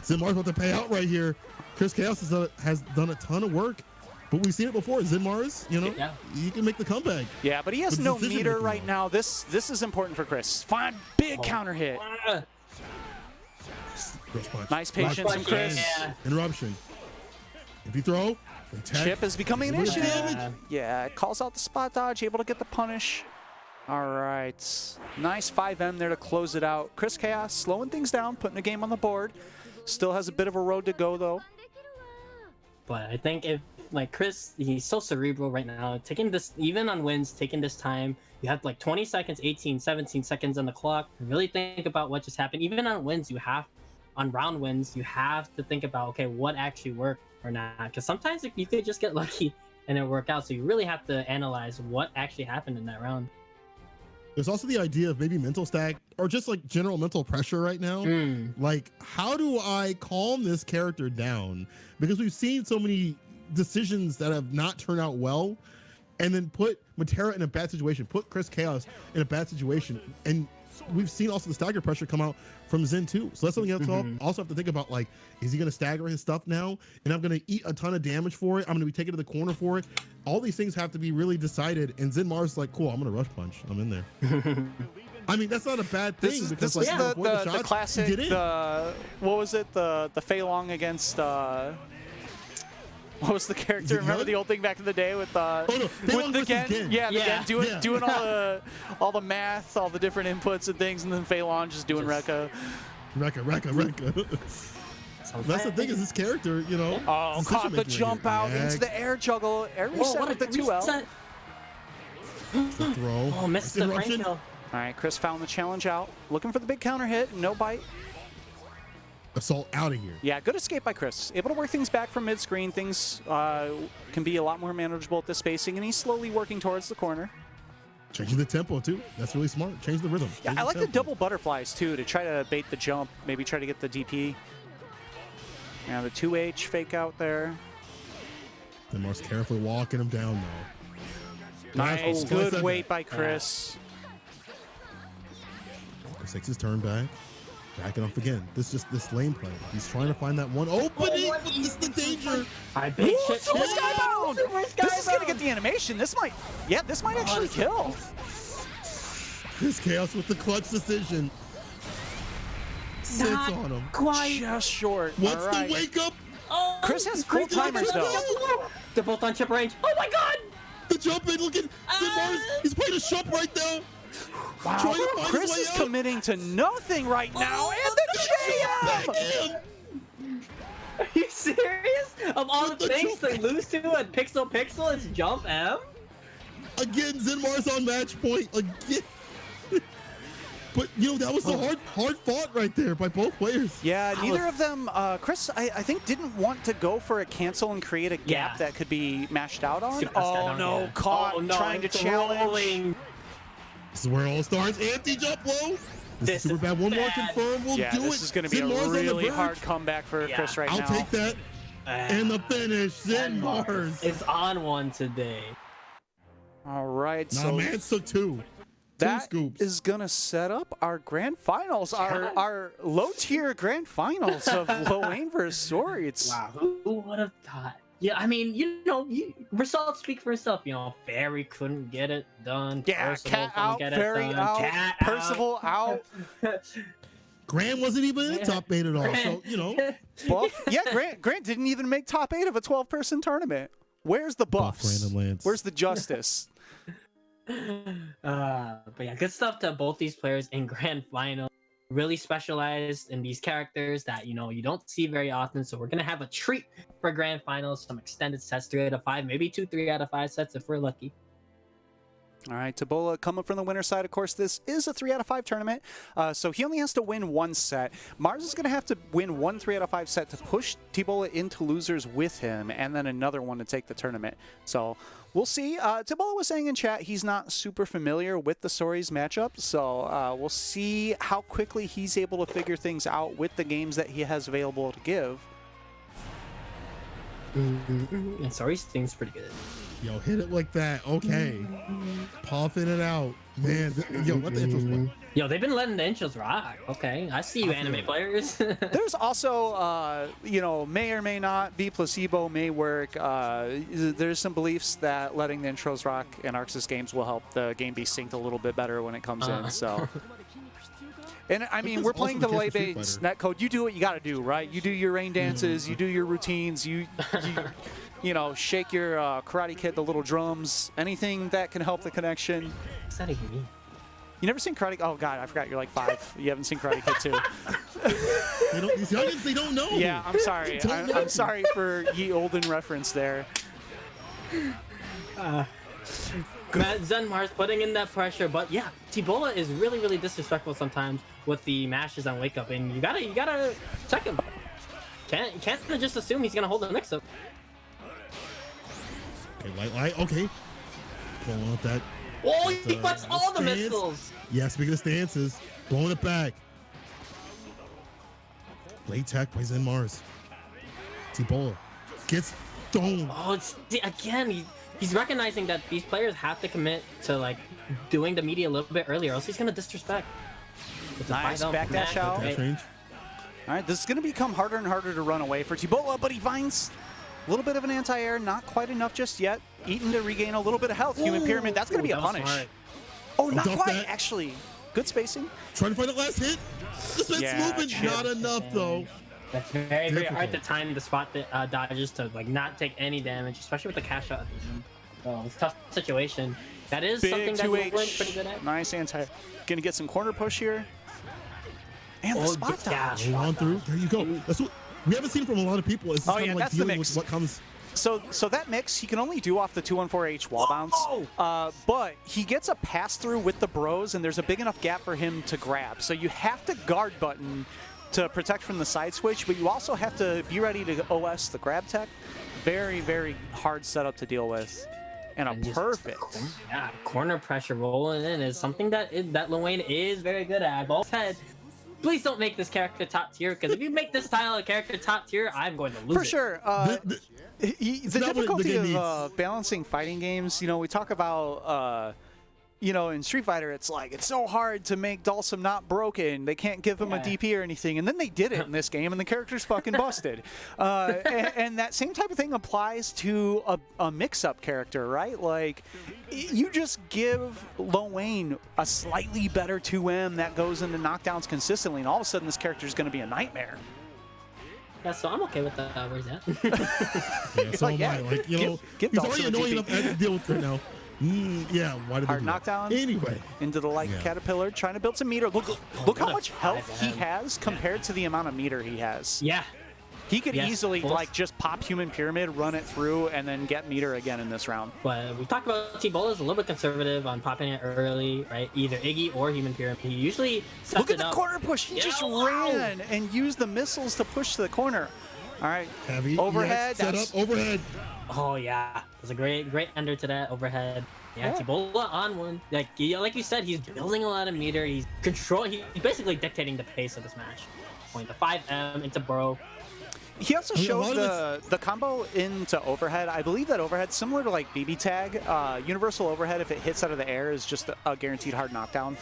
Zinmar's about to pay out right here. Chris Chaos has done a ton of work, but we've seen it before. Zinmar's, he can make the comeback. Yeah, but he has no meter right now. This is important for Chris. Fine, big counter hit. Nice patience from Chris. Yeah. Interruption. If you throw, attack. Chip is becoming an issue. Yeah. Yeah, calls out the spot dodge, able to get the punish. All right, nice 5M there to close it out. Chris Chaos slowing things down, putting the game on the board. Still has a bit of a road to go though. But I think if like Chris, he's so cerebral right now. Taking this, even on wins, taking this time. You have like 20 seconds, 18, 17 seconds on the clock. Really think about what just happened. Even on wins, on round wins, you have to think about, okay, what actually worked or not. Because sometimes you could just get lucky and it work out. So you really have to analyze what actually happened in that round. There's also the idea of maybe mental stack or just like general mental pressure right now. Like, how do I calm this character down? Because we've seen so many decisions that have not turned out well, and then put Matera in a bad situation, put Chris Chaos in a bad situation. And we've seen also the stagger pressure come out from Zen too. So that's something you have to also have to think about. Like, is he going to stagger his stuff now? And I'm going to eat a ton of damage for it. I'm going to be taken to the corner for it. All these things have to be really decided. And Zen Mars like, cool, I'm going to rush punch. I'm in there. I mean, that's not a bad thing. This was the classic, what was it? The Fei Long against, what was the character? Remember the old thing back in the day with with the Gen? Yeah, the Gen doing all the math, all the different inputs and things, and then Fei Long just doing Rekka. Rekka. That's the thing is this character, Oh, caught the jump out into the air juggle. Air reset with the 2L. The throw. Oh, missed the brain kill. All right, Chris found the challenge out. Looking for the big counter hit. No bite. Assault out of here. Yeah, good escape by Chris. Able to work things back from mid-screen. Things can be a lot more manageable at this spacing, and he's slowly working towards the corner. Changing the tempo, too. That's really smart. Change the rhythm. Yeah, I like the double butterflies, too, to try to bait the jump, maybe try to get the DP. Yeah, the 2H fake out there. Then Mars carefully walking him down, though. Nice, good weight by Chris. Chris takes his turn back. Backing off again. This is just this lane play. He's trying to find that one opening, but this is the danger. I bait shit. Super Skybound! This is gonna get the animation. This might actually kill. Chris Chaos with the clutch decision. Sits on him. Quite. Just short. What's All right. the wake up? Oh, Chris has full timers though. They're both on chip range. Oh my god! The jump in, look at Mars. He's playing a shot right now. Wow, Chris is committing to nothing right now, and the jam! Are you serious? Of all the things to lose to at Pixel, it's jump M? Again, Zenmar's on match point. Again. But, that was the hard fought right there by both players. Yeah, neither of them, Chris, I think, didn't want to go for a cancel and create a gap that could be mashed out on. Caught trying to challenge. This is where All Stars anti-jump low. This is super bad. One more confirm will do it. This is going to be a really hard comeback for Chris right now. I'll take that. And the finish, Zenmars. It's on one today. All right, now so Mans took two. That scoops. is going to set up our grand finals, our low-tier grand finals of Lowain versus Swords. Wow, who would have thought? Yeah, I mean, results speak for itself. Fairy couldn't get it done. Yeah, Cat out, Fairy out, Percival out. Grant wasn't even in top 8 at all, so, Buff? Yeah, Grant didn't even make top 8 of a 12-person tournament. Where's the buffs? Where's the justice? But yeah, good stuff to both these players in grand final. Really specialized in these characters that you don't see very often. So we're gonna have a treat for grand finals, some extended sets, 3 out of 5, maybe 2, 3 out of 5 sets if we're lucky. All right, Tabola coming from the winner's side. Of course, this is a 3 out of 5 tournament, so he only has to win 1 set. Mars is going to have to win 1 3 out of 5 set to push Tabola into losers with him, and then another one to take the tournament. So we'll see. Tabola was saying in chat he's not super familiar with the Soris matchup, so we'll see how quickly he's able to figure things out with the games that he has available to give. And Soris thing's pretty good. Yo, hit it like that. Okay. Puffing it out. Man, yo, let the intros play. Yo, they've been letting the intros rock. Okay, I see you, anime players. There's also, you know, may or may not be placebo, may work. There's some beliefs that letting the intros rock in Arxis games will help the game be synced a little bit better when it comes in. So, and I mean, we're playing the late-based netcode. You do what you got to do, right? You do your rain dances, you do your routines, you know, shake your Karate Kid, the little drums, anything that can help the connection. What's that even mean? You never seen Karate? Oh God, I forgot. You're like 5. You haven't seen Karate Kid 2. These youngins, they don't know. Yeah, I'm sorry. I'm sorry for ye olden reference there. Zen Mars putting in that pressure, but yeah, Tabola is really, really disrespectful sometimes with the mashes on wake up, and you gotta check him. Can't just assume he's gonna hold the mix up. Okay, light. Okay. Pulling up that. Oh, he puts all the stance. missiles. Yeah, speaking of stances, blowing it back. Late tech by Zen Mars. Tabola gets thrown. Oh, it's again. He's recognizing that these players have to commit to like doing the media a little bit earlier, else he's gonna disrespect. Nice backdash out. Dash range. All right, this is going to become harder and harder to run away for Tabola, but he finds a little bit of an anti-air, not quite enough just yet. Eaton to regain a little bit of health. Human Pyramid, that's going to be a punish. Smart. Oh, not Dump quite, that. actually. Good spacing. Trying to find the last hit. This man's Yeah, moving. chip. Not enough, though. That's very, very hard to Difficult. time the spot that dodges to like not take any damage, especially with the cash out at the end. Oh, it's a tough situation. That is Big something that we're 2H. pretty good at. Nice anti. Going to get some corner push here. And the Oh, spot yeah. dodge. Roll on through. There you go. That's what we haven't seen from a lot of people. It's Oh, kind yeah, of like that's the dealing mix. with what comes. So that mix, he can only do off the 214H wall bounce, but he gets a pass through with the bros, and there's a big enough gap for him to grab. So you have to guard button to protect from the side switch, but you also have to be ready to OS the grab tech. Very, very hard setup to deal with, and a And just- perfect. Yeah, corner pressure rolling in is something that Lil Wayne is very good at. I've always said, please don't make this character top tier, because if you make this style of character top tier, I'm going to lose For it. sure. The not what the difficulty game of balancing fighting games, you know, we talk about, you know, in Street Fighter, it's like, it's so hard to make Dhalsim not broken. They can't give him a Yeah. DP or anything. And then they did it in this game, and the character's fucking busted. And that same type of thing applies to a mix-up character, right? Like, you just give Lil Wayne a slightly better 2M that goes into knockdowns consistently, and all of a sudden this character is going to be a nightmare. Yeah, so I'm okay with that. Where's that? Yeah, so Like, am I. yeah, Like, you know, give he's Dhalsim already a annoying DP. enough to deal with right now. Yeah, why did Hard they do that? knockdown. Anyway, Into the like Yeah. caterpillar, trying to build some meter. Look how what a much health five, he man. has compared to the amount of meter he has. Yeah. He could Yes, easily both. like just pop Human Pyramid, run it through, and then get meter again in this round. But we talked about T-Bola's a little bit conservative on popping it early, right? Either Iggy or Human Pyramid. He usually sets Look at it the up. corner push. He Yeah, just wow. ran and used the missiles to push to the corner. All right, heavy overhead. EX set That's- up overhead. Oh yeah, there's a great ender to that overhead. Yeah, Yeah. T-Bola on one. Like you said, he's building a lot of meter. He's he's basically dictating the pace of this match. Point the 5M into Bro. He also I mean, a showed lot the combo into overhead. I believe that overhead, similar to like BB tag, universal overhead, if it hits out of the air, is just a guaranteed hard knockdown.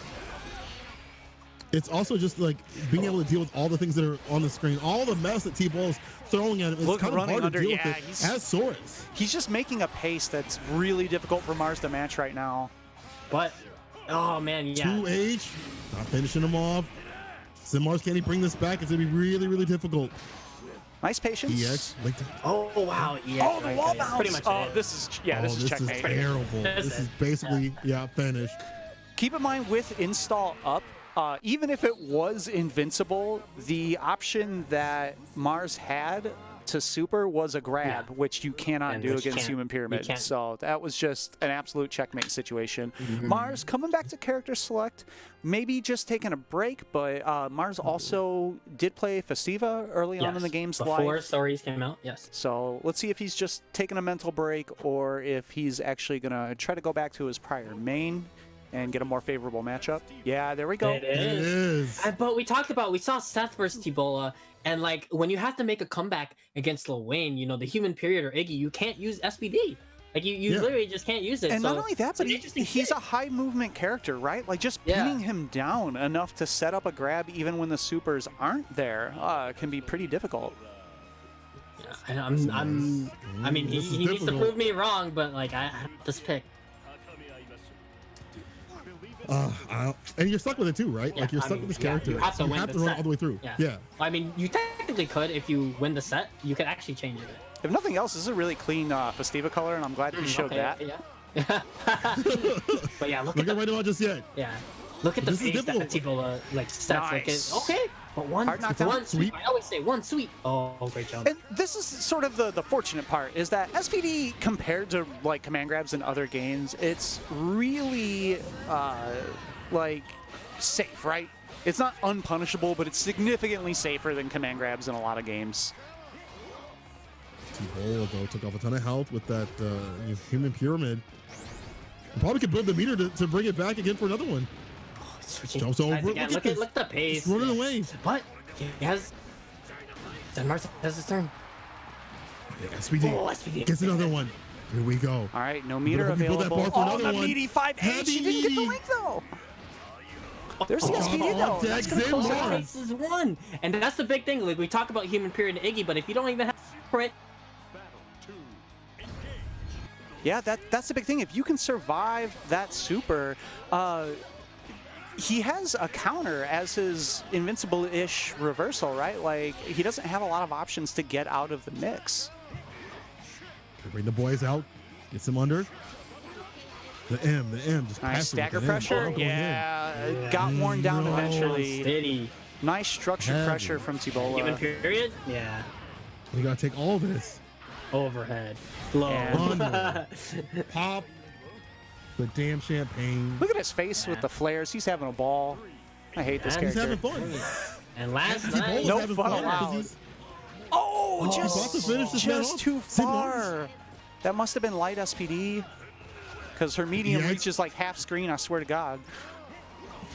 It's also just like being able to deal with all the things that are on the screen, all the mess that T-Ball's throwing at him. It's Look, kind of running hard under, to deal yeah, with it he's- as Soros. He's just making a pace that's really difficult for Mars to match right now. But oh man, yeah. 2H, not finishing him off. Zen Mars, can he bring this back? It's gonna be really, really difficult. Nice patience. EX, like Oh wow, yeah. Oh, the wall bounce. Pretty much Oh, it. this is this is checkmate. terrible. This This is- is basically finished. Keep in mind with install up, even if it was invincible, the option that Mars had to super was a grab, which you cannot And do which against can't- Human Pyramid. can't. So that was just an absolute checkmate situation. Mm-hmm. Mars coming back to character select, maybe just taking a break, but Mars also did play Festiva early on in the game's before life. stories came out. Yes. So let's see if he's just taking a mental break or if he's actually going to try to go back to his prior main and get a more favorable matchup. Yeah, there we go. It It is. is. But we saw Seth versus Tibola, and like when you have to make a comeback against Lil Wayne, you know, the Human Period or Iggy, you can't use SPD. Like you Yeah. literally just can't use it. And so not only that, it's but an interesting he's pick. a high movement character, right? Like just Yeah. pinning him down enough to set up a grab even when the supers aren't there can be pretty difficult. I mean, This is he needs to difficult. prove me wrong, but like I this pick. And you're stuck with it too, right? Yeah, like you're I stuck mean, with this yeah, character. you have to win the run set. all the way through. Yeah. I mean, you technically could if you win the set. You could actually change it. If nothing else, this is a really clean Festiva color, and I'm glad he showed that. Yeah. But yeah, look Look at at right now just yet. yeah. Look at the This is pace that difficult. Tibola like sets. Like Nice. okay, but one Hard knockdown. one sweep. Sweep. I always say one sweep. Oh, great job. And this is sort of the fortunate part, is that SPD, compared to like command grabs in other games, it's really like safe, right? It's not unpunishable, but it's significantly safer than command grabs in a lot of games. T-Bola, though, took off a ton of health with that Human Pyramid. And probably could build the meter to bring it back again for another one. Switching Jumps over. sides again. Look Look at at the pace. He's running away. But he has. Then Mars has his turn. Yeah, SPD. Oh, SPD. Gets another one. Here we go. All right, no meter hope you build that available. bar for Oh, another the one. meaty 5H. He didn't get the Heavy. link though. There's the Oh, SPD though. That's gonna Zay close Mars. it out. Pace is one, and that's the big thing. Like we talk about Human Period and Iggy, but if you don't even have it, Yeah, that's the big thing. If you can survive that super, he has a counter as his invincible-ish reversal, right? Like, he doesn't have a lot of options to get out of the mix. Bring the boys out. Gets him under. The M. Just Nice pass him with stagger the M. pressure. Oh, going in. Yeah, got worn down No. eventually. steady. Nice structured Heavy. pressure from Human Tibola. Period. Yeah. You gotta take all this. Overhead. Low. Yeah. Pop. The damn champagne. Look at his face with the flares. He's having a ball. I hate this And He's character. having fun. And last T-Bola's night, No having fun fun 'cause allowed. he's- Oh, he's about to finish this man just off. too Sid Mars. far. That must have been light SPD. Because her medium Yikes. reaches like half screen, I swear to God.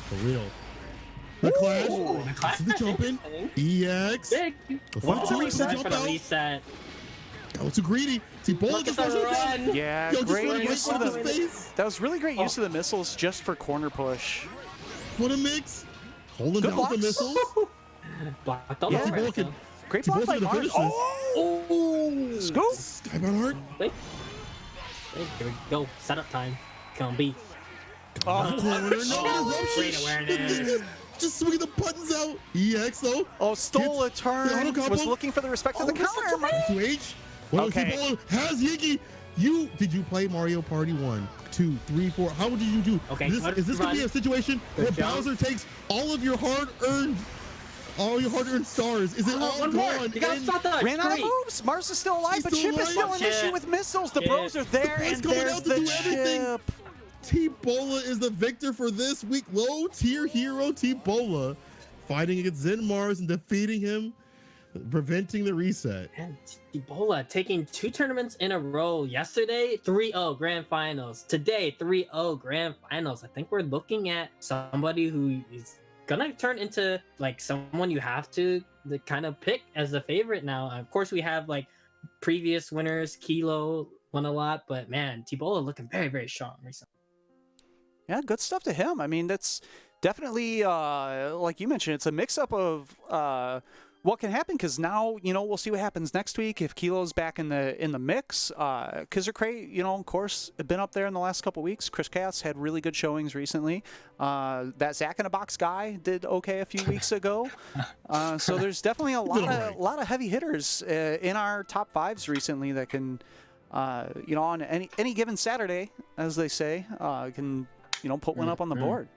For real. The clash. the clash. This is the jump in. EX. big. The One front for two the jump reset. out. Go too greedy. T-Bola Look at just the rushed him down. run. Yeah, Yo, just great run right use off of his the. face. That was really great use of the missiles just for corner push. What a mix. Holding Good down with the blocks. missiles. Blocked all Yeah. over. T-Bola can. Great T-Bola's block by gonna Mars. finish this. Oh, scoop. Skybound Heart. Wait. Hey, here we go. Setup time. Come be. Oh, Corner. No Great interruption. awareness. Just swing the buttons out. EX though. Oh, stole a Gets the auto turn. combo. Was looking for the respect of the counter. To H. Well, Okay. T-Bola has Yiggy. Did you play Mario Party 1, 2, 3, 4? How did you do? Okay, Is this gonna be run. a situation Good where job. Bowser takes all your hard-earned stars? Is it all One more. gone? You gotta in- stop that. Ran out of Great. moves. Mars is still alive, He's but still Chip is still alive. an issue Chip. with missiles. The Chip. bros are there, He's and coming there's out to the do everything. chip. T-Bola is the victor for this week. Low-tier hero T-Bola fighting against Zen Mars and defeating him, preventing the reset. And Ebola taking 2 tournaments in a row. Yesterday, 3-0 Grand Finals. Today, 3-0 Grand Finals. I think we're looking at somebody who is gonna turn into like someone you have to kind of pick as the favorite now. Of course, we have like previous winners. Kilo won a lot, but man, Ebola looking very, very strong recently. Yeah, good stuff to him. I mean, that's definitely, like you mentioned, it's a mix-up of what can happen, because now, we'll see what happens next week if Kilo's back in the mix. Kizzer Crate, of course, been up there in the last couple weeks. Chris Cass had really good showings recently. That Zach in a Box guy did okay a few weeks ago. So there's definitely a lot of heavy hitters in our top 5s recently that can, on any given Saturday, as they say, can put one up on the board.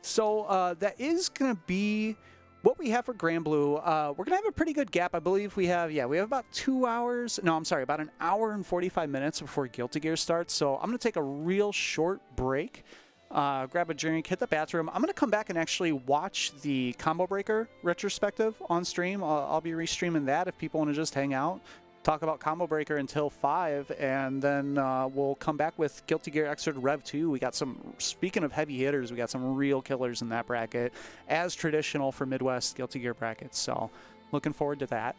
So that is going to be what we have for Granblue, we're gonna have a pretty good gap. I believe we have about 2 hours. No, I'm sorry, about an hour and 45 minutes before Guilty Gear starts. So I'm gonna take a real short break, grab a drink, hit the bathroom. I'm gonna come back and actually watch the Combo Breaker retrospective on stream. I'll be restreaming that if people want to just hang out, talk about Combo Breaker until 5, and then we'll come back with Guilty Gear Xrd Rev 2. We got some, speaking of heavy hitters, we got some real killers in that bracket, as traditional for Midwest Guilty Gear brackets. So looking forward to that.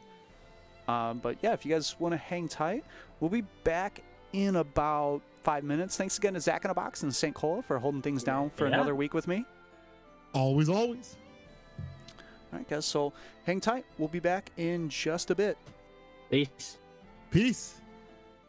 But yeah, if you guys want to hang tight, we'll be back in about 5 minutes. Thanks again to Zach in a Box and St. Cola for holding things down for another week with me. Always, always. All right, guys, so hang tight. We'll be back in just a bit. Peace. Peace.